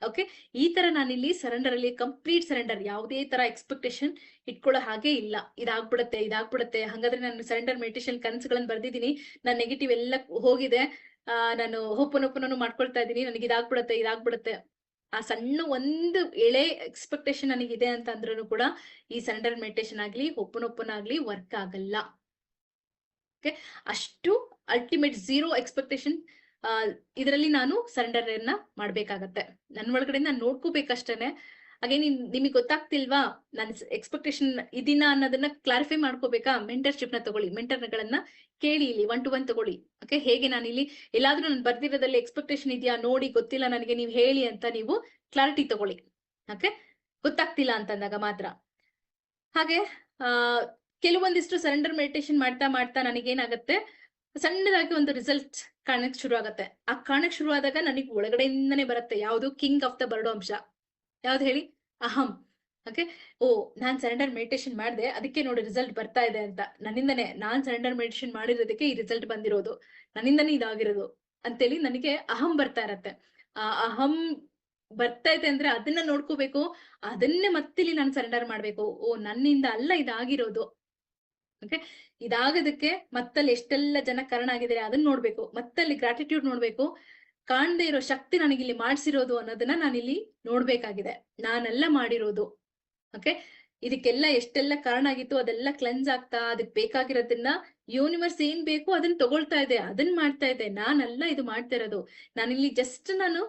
ಓಕೆ, ಈ ತರ ನಾನಿಲ್ಲಿ ಸರೆಂಡರ್ ಅಲ್ಲಿ ಕಂಪ್ಲೀಟ್ ಸರೆಂಡರ್, ಯಾವುದೇ ತರ ಎಕ್ಸ್ಪೆಕ್ಟೇಷನ್ ಇಟ್ಕೊಳ್ಳೋ ಹಾಗೆ ಇಲ್ಲ. ಇದಾಗ್ಬಿಡತ್ತೆ, ಹಾಗಾದ್ರೆ ನಾನು ಸರೆಂಡರ್ ಮೆಡಿಟೇಷನ್ ಕನಸುಗಳನ್ನ ಬರ್ದಿದ್ದೀನಿ, ನಾನ್ ನೆಗೆಟಿವ್ ಎಲ್ಲ ಹೋಗಿದೆ, ನಾನು ಹೋಪನೋಪನೂ ಮಾಡ್ಕೊಳ್ತಾ ಇದ್ದೀನಿ, ನನಗೆ ಇದಾಗ್ಬಿಡತ್ತೆ. ಆ ಸಣ್ಣ ಒಂದು ಎಳೆ ಎಕ್ಸ್ಪೆಕ್ಟೇಷನ್ ನನಗಿದೆ ಅಂತ ಅಂದ್ರೂ ಕೂಡ ಈ ಸರೆಂಡರ್ ಮೆಡಿಟೇಷನ್ ಆಗ್ಲಿ ಹೋಪನೋಪನ ಆಗ್ಲಿ ವರ್ಕ್ ಆಗಲ್ಲ. ಓಕೆ, ಅಷ್ಟು ಅಲ್ಟಿಮೇಟ್ ಝೀರೋ ಎಕ್ಸ್ಪೆಕ್ಟೇಷನ್ ಇದರಲ್ಲಿ ನಾನು ಸರೆಂಡರ್ ಅನ್ನ ಮಾಡ್ಬೇಕಾಗತ್ತೆ. ನನ್ನ ಒಳಗಡೆ ನಾನು ನೋಡ್ಕೋಬೇಕಷ್ಟೇನೆ. ಹಾಗೆ ನಿಮಗೆ ಗೊತ್ತಾಗ್ತಿಲ್ವಾ ನಾನು ಎಕ್ಸ್ಪೆಕ್ಟೇಷನ್ ಇದೀನ ಅನ್ನೋದನ್ನ ಕ್ಲಾರಿಫೈ ಮಾಡ್ಕೋಬೇಕಾ? ಮೆಂಟರ್ಶಿಪ್ ನ ತಗೊಳ್ಳಿ, ಮೆಂಟರ್ಗಳನ್ನ ಕೇಳಿ, ಇಲ್ಲಿ 1 to 1 ತಗೊಳ್ಳಿ. ಓಕೆ, ಹೇಗೆ ನಾನು ಇಲ್ಲಿ ಎಲ್ಲಾದ್ರೂ ನಾನು ಬರ್ದಿರೋದಲ್ಲಿ ಎಕ್ಸ್ಪೆಕ್ಟೇಷನ್ ಇದೆಯಾ ನೋಡಿ, ಗೊತ್ತಿಲ್ಲ ನನಗೆ, ನೀವು ಹೇಳಿ ಅಂತ ನೀವು ಕ್ಲಾರಿಟಿ ತಗೊಳ್ಳಿ. ಓಕೆ, ಗೊತ್ತಾಗ್ತಿಲ್ಲ ಅಂತಂದಾಗ ಮಾತ್ರ. ಹಾಗೆ ಕೆಲವೊಂದಿಷ್ಟು ಸರೆಂಡರ್ ಮೆಡಿಟೇಷನ್ ಮಾಡ್ತಾ ನನಗೇನಾಗತ್ತೆ, ಸಣ್ಣದಾಗಿ ಒಂದು ರಿಸಲ್ಟ್ ಕಾಣಕ್ ಶುರು ಆಗತ್ತೆ. ಆ ಕಾಣಕ್ ಶುರು ಆದಾಗ ನನಗೆ ಒಳಗಡೆಯಿಂದನೇ ಬರುತ್ತೆ ಯಾವುದು ಕಿಂಗ್ ಆಫ್ ದ ಬರ್ಡ್ ಅಂಶ. ಯಾವ್ದು ಹೇಳಿ? ಅಹಂ. ಓಕೆ, ನಾನ್ ಸರೆಂಡರ್ ಮೆಡಿಟೇಷನ್ ಮಾಡಿದೆ, ಅದಕ್ಕೆ ನೋಡಿ ರಿಸಲ್ಟ್ ಬರ್ತಾ ಇದೆ ಅಂತ. ನನ್ನಿಂದನೇ, ನಾನ್ ಸರೆಂಡರ್ ಮೆಡಿಟೇಷನ್ ಮಾಡಿರೋದಕ್ಕೆ ಈ ರಿಸಲ್ಟ್ ಬಂದಿರೋದು, ನನ್ನಿಂದನೇ ಇದಾಗಿರೋದು ಅಂತೇಳಿ ನನಗೆ ಅಹಂ ಬರ್ತಾ ಇರತ್ತೆ. ಆ ಅಹಂ ಬರ್ತಾ ಇದೆ ಅಂದ್ರೆ ಅದನ್ನ ನೋಡ್ಕೋಬೇಕು, ಅದನ್ನೇ ಮತ್ತಿಲ್ಲಿ ನಾನು ಸರೆಂಡರ್ ಮಾಡ್ಬೇಕು. ನನ್ನಿಂದ ಅಲ್ಲ ಇದಾಗಿರೋದು. ಓಕೆ, ಇದಾಗದಕ್ಕೆ ಮತ್ತಲ್ಲಿ ಎಷ್ಟೆಲ್ಲ ಜನ ಕಾರಣ ಆಗಿದ್ದಾರೆ ಅದನ್ನ ನೋಡ್ಬೇಕು, ಮತ್ತಲ್ಲಿ ಗ್ರಾಟಿಟ್ಯೂಡ್ ನೋಡ್ಬೇಕು. ಕಾಣದೇ ಇರೋ ಶಕ್ತಿ ನನಗಿಲ್ಲಿ ಮಾಡ್ಸಿರೋದು ಅನ್ನೋದನ್ನ ನಾನಿಲ್ಲಿ ನೋಡ್ಬೇಕಾಗಿದೆ, ನಾನೆಲ್ಲ ಮಾಡಿರೋದು. ಓಕೆ, ಇದಕ್ಕೆಲ್ಲ ಎಷ್ಟೆಲ್ಲ ಕಾರಣ ಆಗಿತ್ತು, ಅದೆಲ್ಲ ಕ್ಲೆನ್ಸ್ ಆಗ್ತಾ ಅದಕ್ ಬೇಕಾಗಿರೋದನ್ನ ಯೂನಿವರ್ಸ್ ಏನ್ ಬೇಕು ಅದನ್ನ ತಗೊಳ್ತಾ ಇದೆ, ಅದನ್ನ ಮಾಡ್ತಾ ಇದೆ. ನಾನಲ್ಲ ಇದು ಮಾಡ್ತಾ ಇರೋದು, ನಾನಿಲ್ಲಿ ಜಸ್ಟ್ ನಾನು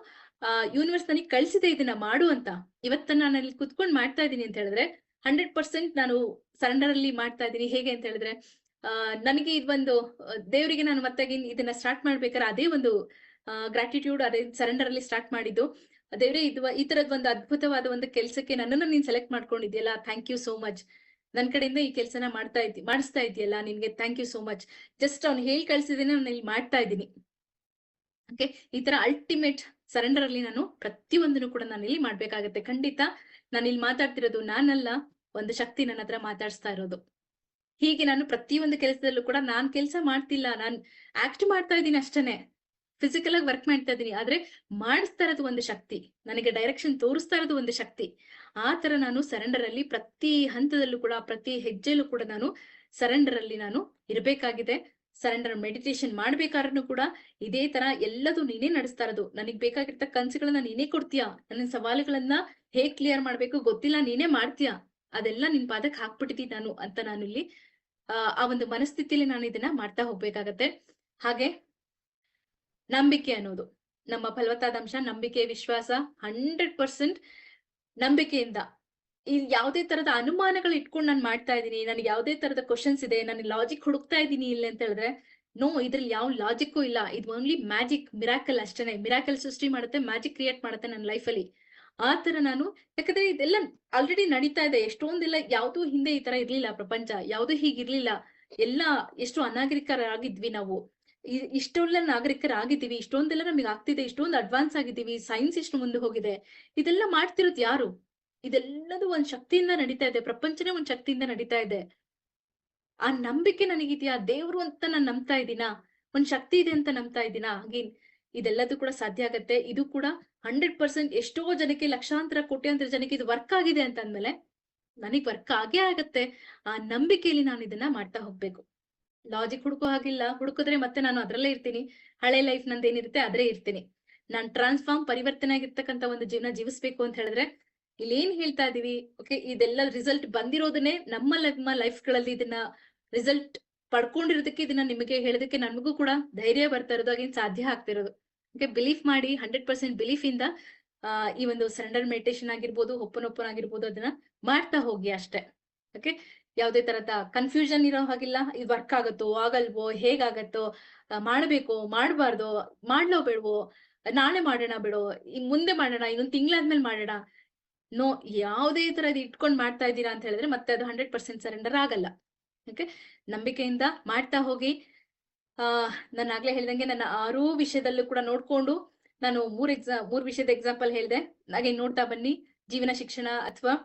ಯೂನಿವರ್ಸ್ ನನಗೆ ಕಳ್ಸಿದೆ ಇದನ್ನ ಮಾಡು ಅಂತ. ಇವತ್ತ ನಾನು ಅಲ್ಲಿ ಕುತ್ಕೊಂಡ್ ಮಾಡ್ತಾ ಇದ್ದೀನಿ ಅಂತ ಹೇಳಿದ್ರೆ 100% ನಾನು ಸರೆಂಡರ್ ಅಲ್ಲಿ ಮಾಡ್ತಾ ಇದ್ದೀನಿ. ಹೇಗೆ ಅಂತ ಹೇಳಿದ್ರೆ ನನಗೆ ಇದೊಂದು ದೇವರಿಗೆ ನಾನು ಮತ್ತೆ ಇದನ್ನ ಸ್ಟಾರ್ಟ್ ಮಾಡ್ಬೇಕಾದ್ರೆ ಅದೇ ಒಂದು ಗ್ರಾಟಿಟ್ಯೂಡ್, ಅದೇ ಸರೆಂಡರ್ ಅಲ್ಲಿ ಸ್ಟಾರ್ಟ್ ಮಾಡಿದ್ದು. ದೇವ್ರೆ, ಈ ತರದ್ ಒಂದು ಅದ್ಭುತವಾದ ಒಂದು ಕೆಲ್ಸಕ್ಕೆ ನನ್ನನ್ನು ನೀನ್ ಸೆಲೆಕ್ಟ್ ಮಾಡ್ಕೊಂಡಿದ್ಯಲ್ಲ, ಥ್ಯಾಂಕ್ ಯು ಸೋ ಮಚ್. ನನ್ ಕಡೆಯಿಂದ ಈ ಕೆಲ್ಸನ ಮಾಡಿಸ್ತಾ ಇದೆಯಲ್ಲ, ನಿನ್ಗೆ thank you so much. Just ಅವ್ನು ಹೇಳಿ ಕಳ್ಸಿದ್ದೀನಿ, ನಾನು ಇಲ್ಲಿ ಮಾಡ್ತಾ ಇದ್ದೀನಿ. ಓಕೆ, ಈ ತರ ಅಲ್ಟಿಮೇಟ್ ಸರೆಂಡರ್ ಅಲ್ಲಿ ನಾನು ಪ್ರತಿಯೊಂದನ್ನು ಕೂಡ ನಾನು ಇಲ್ಲಿ ಮಾಡ್ಬೇಕಾಗತ್ತೆ. ಖಂಡಿತ ನಾನು ಇಲ್ಲಿ ಮಾತಾಡ್ತಿರೋದು ನಾನಲ್ಲ, ಒಂದು ಶಕ್ತಿ ನನ್ನ ಹತ್ರ ಮಾತಾಡ್ಸ್ತಾ ಇರೋದು. ಹೀಗೆ ನಾನು ಪ್ರತಿಯೊಂದು ಕೆಲಸದಲ್ಲೂ ಕೂಡ ನಾನ್ ಕೆಲಸ ಮಾಡ್ತಿಲ್ಲ, ನಾನ್ ಆಕ್ಟ್ ಮಾಡ್ತಾ ಇದ್ದೀನಿ ಅಷ್ಟೇನೆ, ಫಿಸಿಕಲ್ ಆಗಿ ವರ್ಕ್ ಮಾಡ್ತಾ ಇದ್ದೀನಿ, ಆದ್ರೆ ಮಾಡಿಸ್ತಾ ಇರೋದು ಒಂದು ಶಕ್ತಿ, ನನಗೆ ಡೈರೆಕ್ಷನ್ ತೋರಿಸ್ತಾ ಇರೋದು ಒಂದು ಶಕ್ತಿ. ಆ ತರ ನಾನು ಸರೆಂಡರ್ ಅಲ್ಲಿ ಪ್ರತಿ ಹಂತದಲ್ಲೂ ಕೂಡ, ಪ್ರತಿ ಹೆಜ್ಜೆಯಲ್ಲೂ ಕೂಡ ನಾನು ಸರೆಂಡರ್ ಅಲ್ಲಿ ನಾನು ಇರಬೇಕಾಗಿದೆ. ಸರೆಂಡರ್ ಮೆಡಿಟೇಷನ್ ಮಾಡ್ಬೇಕಾದ್ರೂ ಕೂಡ ಇದೇ ತರ ಎಲ್ಲದೂ ನೀನೇ ನಡೆಸ್ತಾ ಇರೋದು. ನನಗ್ ಬೇಕಾಗಿರ್ತ ಕನ್ಸುಗಳನ್ನ ನೀನೇ ಕೊಡ್ತೀಯಾ, ನನ್ನ ಸವಾಲುಗಳನ್ನ ಹೇಗ್ ಕ್ಲಿಯರ್ ಮಾಡ್ಬೇಕು ಗೊತ್ತಿಲ್ಲ, ನೀನೇ ಮಾಡ್ತೀಯಾ, ಅದೆಲ್ಲ ನಿನ್ ಪಾದಕ್ ಹಾಕ್ಬಿಟ್ಟಿದ್ದೀನಿ ನಾನು ಅಂತ ನಾನು ಇಲ್ಲಿ ಆ ಒಂದು ಮನಸ್ಥಿತಿಯಲ್ಲಿ ನಾನು ಇದನ್ನ ಮಾಡ್ತಾ ಹೋಗ್ಬೇಕಾಗತ್ತೆ. ಹಾಗೆ ನಂಬಿಕೆ ಅನ್ನೋದು ನಮ್ಮ ಫಲವತ್ತಾದ ಅಂಶ. ನಂಬಿಕೆ, ವಿಶ್ವಾಸ 100% ನಂಬಿಕೆಯಿಂದ ಯಾವುದೇ ತರದ ಅನುಮಾನಗಳು ಇಟ್ಕೊಂಡು ನಾನು ಮಾಡ್ತಾ ಇದ್ದೀನಿ, ನನಗೆ ಯಾವುದೇ ತರದ ಕ್ವಶನ್ಸ್ ಇದೆ, ನಾನು ಲಾಜಿಕ್ ಹುಡುಕ್ತಾ ಇದ್ದೀನಿ ಇಲ್ಲ ಅಂತ ಹೇಳಿದ್ರೆ ನೋ, ಇದ್ರಲ್ಲಿ ಯಾವ ಲಾಜಿಕ್ಕೂ ಇಲ್ಲ. ಇದು ಓನ್ಲಿ ಮ್ಯಾಜಿಕ್, ಮಿರಾಕಲ್ ಅಷ್ಟೇನೆ. ಮಿರಾಕಲ್ ಸೃಷ್ಟಿ ಮಾಡುತ್ತೆ, ಮ್ಯಾಜಿಕ್ ಕ್ರಿಯೇಟ್ ಮಾಡುತ್ತೆ ನನ್ನ ಲೈಫ್ ಅಲ್ಲಿ. ಆ ತರ ನಾನು, ಯಾಕಂದ್ರೆ ಇದೆಲ್ಲ ಆಲ್ರೆಡಿ ನಡೀತಾ ಇದೆ. ಎಷ್ಟೊಂದೆಲ್ಲ ಯಾವ್ದೂ ಹಿಂದೆ ಈ ತರ ಇರ್ಲಿಲ್ಲ, ಪ್ರಪಂಚ ಯಾವ್ದು ಹೀಗಿರ್ಲಿಲ್ಲ. ಎಲ್ಲ ಎಷ್ಟು ಅನಾಗರಿಕರಾಗಿದ್ವಿ ನಾವು, ಇಷ್ಟೊಂದೆಲ್ಲ ನಾಗರಿಕರಾಗಿದ್ದೀವಿ, ಇಷ್ಟೊಂದೆಲ್ಲ ನಮಗೆ ಆಗ್ತಿದೆ, ಇಷ್ಟೊಂದು ಅಡ್ವಾನ್ಸ್ ಆಗಿದ್ದೀವಿ, ಸೈನ್ಸ್ ಎಷ್ಟು ಮುಂದೆ ಹೋಗಿದೆ. ಇದೆಲ್ಲ ಮಾಡ್ತಿರೋದು ಯಾರು? ಇದೆಲ್ಲದೂ ಒಂದ್ ಶಕ್ತಿಯಿಂದ ನಡೀತಾ ಇದೆ, ಪ್ರಪಂಚನೇ ಒಂದ್ ಶಕ್ತಿಯಿಂದ ನಡೀತಾ ಇದೆ. ಆ ನಂಬಿಕೆ ನನಗಿದ್ಯಾ? ದೇವ್ರು ಅಂತ ನಾನು ನಂಬ್ತಾ ಇದ್ದೀನಾ? ಒಂದ್ ಶಕ್ತಿ ಇದೆ ಅಂತ ನಂಬ್ತಾ ಇದ್ದೀನಾ? ಹಾಗೆ ಇದೆಲ್ಲದೂ ಕೂಡ ಸಾಧ್ಯ ಆಗತ್ತೆ. ಇದು ಕೂಡ 100% ಎಷ್ಟೋ ಜನಕ್ಕೆ, ಲಕ್ಷಾಂತರ ಕೋಟ್ಯಾಂತರ ಜನಕ್ಕೆ ಇದು ವರ್ಕ್ ಆಗಿದೆ ಅಂತ ಅಂದ್ಮೇಲೆ ನನಗ್ ವರ್ಕ್ ಆಗೇ ಆಗತ್ತೆ. ಆ ನಂಬಿಕೆಯಲ್ಲಿ ನಾನು ಇದನ್ನ ಮಾಡ್ತಾ ಹೋಗ್ಬೇಕು. ಲಾಜಿಕ್ ಹುಡುಕೋ ಹಾಗಿಲ್ಲ. ಹುಡುಕಿದ್ರೆ ಮತ್ತೆ ನಾನು ಅದ್ರಲ್ಲೇ ಇರ್ತೀನಿ. ಹಳೆ ಲೈಫ್ ನಂದು ಏನಿರುತ್ತೆ ಅದ್ರೇ ಇರ್ತೀನಿ. ನಾನ್ ಪರಿವರ್ತನೆ ಆಗಿರ್ತಕ್ಕಂಥ ಒಂದು ಜೀವನ ಜೀವಿಸ್ಬೇಕು ಅಂತ ಹೇಳಿದ್ರೆ ಇಲ್ಲಿ ಏನ್ ಹೇಳ್ತಾ ಇದೀವಿ? ಓಕೆ, ಇದೆಲ್ಲ ರಿಸಲ್ಟ್ ಬಂದಿರೋದನ್ನೇ ನಮ್ಮ ಲೈಫ್ ಗಳಲ್ಲಿ ಇದನ್ನ ರಿಸಲ್ಟ್ ಪಡ್ಕೊಂಡಿರೋದಕ್ಕೆ ಇದನ್ನ ನಿಮಗೆ ಹೇಳೋದಕ್ಕೆ ನನಗೂ ಕೂಡ ಧೈರ್ಯ ಬರ್ತಾ ಇರೋದು, ಹಾಗೆ ಸಾಧ್ಯ ಆಗ್ತಿರೋದು. ಓಕೆ, ಬಿಲೀಫ್ ಮಾಡಿ 100% ಬಿಲೀಫ್ ಇಂದ ಈ ಒಂದು ಸರೆಂಡರ್ ಮೆಡಿಟೇಷನ್ ಆಗಿರ್ಬೋದು, ಹೊಪ್ಪನೊಪ್ಪನ್ ಆಗಿರ್ಬೋದು, ಅದನ್ನ ಮಾಡ್ತಾ ಹೋಗಿ ಅಷ್ಟೇ. ಓಕೆ, ಯಾವುದೇ ತರದ ಕನ್ಫ್ಯೂಷನ್ ಇರೋ ಹಾಗಿಲ್ಲ. ಇದು ವರ್ಕ್ ಆಗುತ್ತೋ ಆಗಲ್ವೋ, ಹೇಗಾಗತ್ತೋ, ಮಾಡ್ಬೇಕೋ ಮಾಡಬಾರ್ದೋ, ಮಾಡ್ಲೋ ಬೇಡವೋ, ನಾಳೆ ಮಾಡೋಣ ಬಿಡೋ, ಮುಂದೆ ಮಾಡೋಣ, ಇನ್ನೊಂದು ತಿಂಗಳಾದ್ಮೇಲೆ ಮಾಡೋಣ, ನೋ, ಯಾವುದೇ ತರದ್ ಇಟ್ಕೊಂಡ್ ಮಾಡ್ತಾ ಇದ್ದೀರಾ ಅಂತ ಹೇಳಿದ್ರೆ ಮತ್ತೆ ಅದು 100% ಸರೆಂಡರ್ ಆಗಲ್ಲ. ಓಕೆ, ನಂಬಿಕೆಯಿಂದ ಮಾಡ್ತಾ ಹೋಗಿ. ನಾನು ಆಗ್ಲೇ ಹೇಳ್ದಂಗೆ ನನ್ನ 6 ವಿಷಯದಲ್ಲೂ ಕೂಡ ನೋಡ್ಕೊಂಡು ನಾನು 3 ವಿಷಯದ ಎಕ್ಸಾಂಪಲ್ ಹೇಳ್ದೆ. ಹಾಗೆ ನೋಡ್ತಾ ಬನ್ನಿ. ಜೀವನ, ಶಿಕ್ಷಣ ಅಥವಾ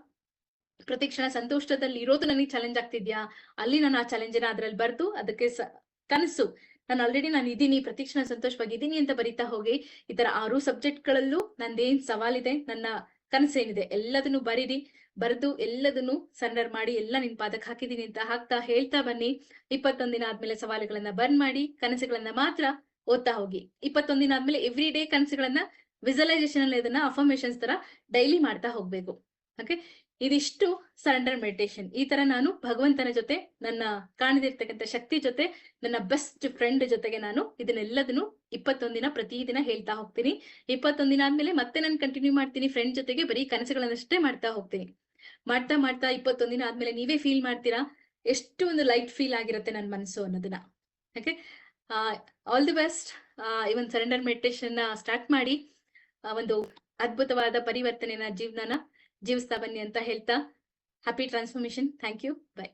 ಪ್ರತಿಕ್ಷಣ ಸಂತೋಷದಲ್ಲಿ ಇರೋದು ನನಗೆ ಚಾಲೆಂಜ್ ಆಗ್ತಿದ್ಯಾ, ಅಲ್ಲಿ ನಾನು ಆ ಚಾಲೆಂಜಿನ ಅದ್ರಲ್ಲಿ ಬರ್ದು ಅದಕ್ಕೆ ಕನಸು, ನಾನು ಆಲ್ರೆಡಿ ನಾನು ಇದೀನಿ, ಪ್ರತಿಕ್ಷಣ ಸಂತೋಷವಾಗಿದ್ದೀನಿ ಅಂತ ಬರೀತಾ ಹೋಗಿ. ಈ ತರ 6 ಸಬ್ಜೆಕ್ಟ್ ಗಳಲ್ಲೂ ನಂದೇನ್ ಸವಾಲಿದೆ, ನನ್ನ ಕನಸೇನಿದೆ ಎಲ್ಲದನ್ನು ಬರೀರಿ. ಬರೆದು ಎಲ್ಲದನ್ನು ಸರೆಂಡರ್ ಮಾಡಿ, ಎಲ್ಲ ನಿನ್ ಪಾದಕ್ಕೆ ಹಾಕಿದೀನಿ ಅಂತ ಹಾಕ್ತಾ ಹೇಳ್ತಾ ಬನ್ನಿ. 21 ದಿನ ಆದ್ಮೇಲೆ ಸವಾಲುಗಳನ್ನ ಬರ್ನ್ ಮಾಡಿ, ಕನಸುಗಳನ್ನ ಮಾತ್ರ ಓದ್ತಾ ಹೋಗಿ. 21 ದಿನ ಆದ್ಮೇಲೆ ಎವ್ರಿ ಡೇ ಕನಸುಗಳನ್ನ ವಿಜುವಲೈಸೇಷನ್ ಅಲ್ಲಿ ಇದನ್ನ ಅಫರ್ಮೇಶನ್ಸ್ ತರ ಡೈಲಿ ಮಾಡ್ತಾ ಹೋಗ್ಬೇಕು. ಓಕೆ, ಇದಿಷ್ಟು ಸರೆಂಡರ್ ಮೆಡಿಟೇಷನ್. ಈ ತರ ನಾನು ಭಗವಂತನ ಜೊತೆ, ನನ್ನ ಕಾಣದಿರ್ತಕ್ಕಂಥ ಶಕ್ತಿ ಜೊತೆ, ನನ್ನ ಬೆಸ್ಟ್ ಫ್ರೆಂಡ್ ಜೊತೆಗೆ ನಾನು ಇದನ್ನೆಲ್ಲದನ್ನು 21 ದಿನ ಪ್ರತಿದಿನ ಹೇಳ್ತಾ ಹೋಗ್ತೀನಿ. 21 ದಿನ ಆದ್ಮೇಲೆ ಮತ್ತೆ ನಾನು ಕಂಟಿನ್ಯೂ ಮಾಡ್ತೀನಿ ಫ್ರೆಂಡ್ ಜೊತೆಗೆ, ಬರೀ ಕನಸುಗಳನ್ನಷ್ಟೇ ಮಾಡ್ತಾ ಹೋಗ್ತೀನಿ. ಮಾಡ್ತಾ ಮಾಡ್ತಾ 21 ದಿನ ಆದ್ಮೇಲೆ ನೀವೇ ಫೀಲ್ ಮಾಡ್ತೀರಾ ಎಷ್ಟು ಒಂದು ಲೈಟ್ ಫೀಲ್ ಆಗಿರುತ್ತೆ ನನ್ನ ಮನಸ್ಸು ಅನ್ನೋದನ್ನ. Okay, all the best. ಈ ಒಂದು ಸರೆಂಡರ್ ಮೆಡಿಟೇಷನ್ ಸ್ಟಾರ್ಟ್ ಮಾಡಿ ಒಂದು ಅದ್ಭುತವಾದ ಪರಿವರ್ತನೆನ ಜೀವನನ ಜೀವಿಸ್ತಾ ಬನ್ನಿ ಅಂತ ಹೇಳ್ತಾ, happy transformation. Thank you. By.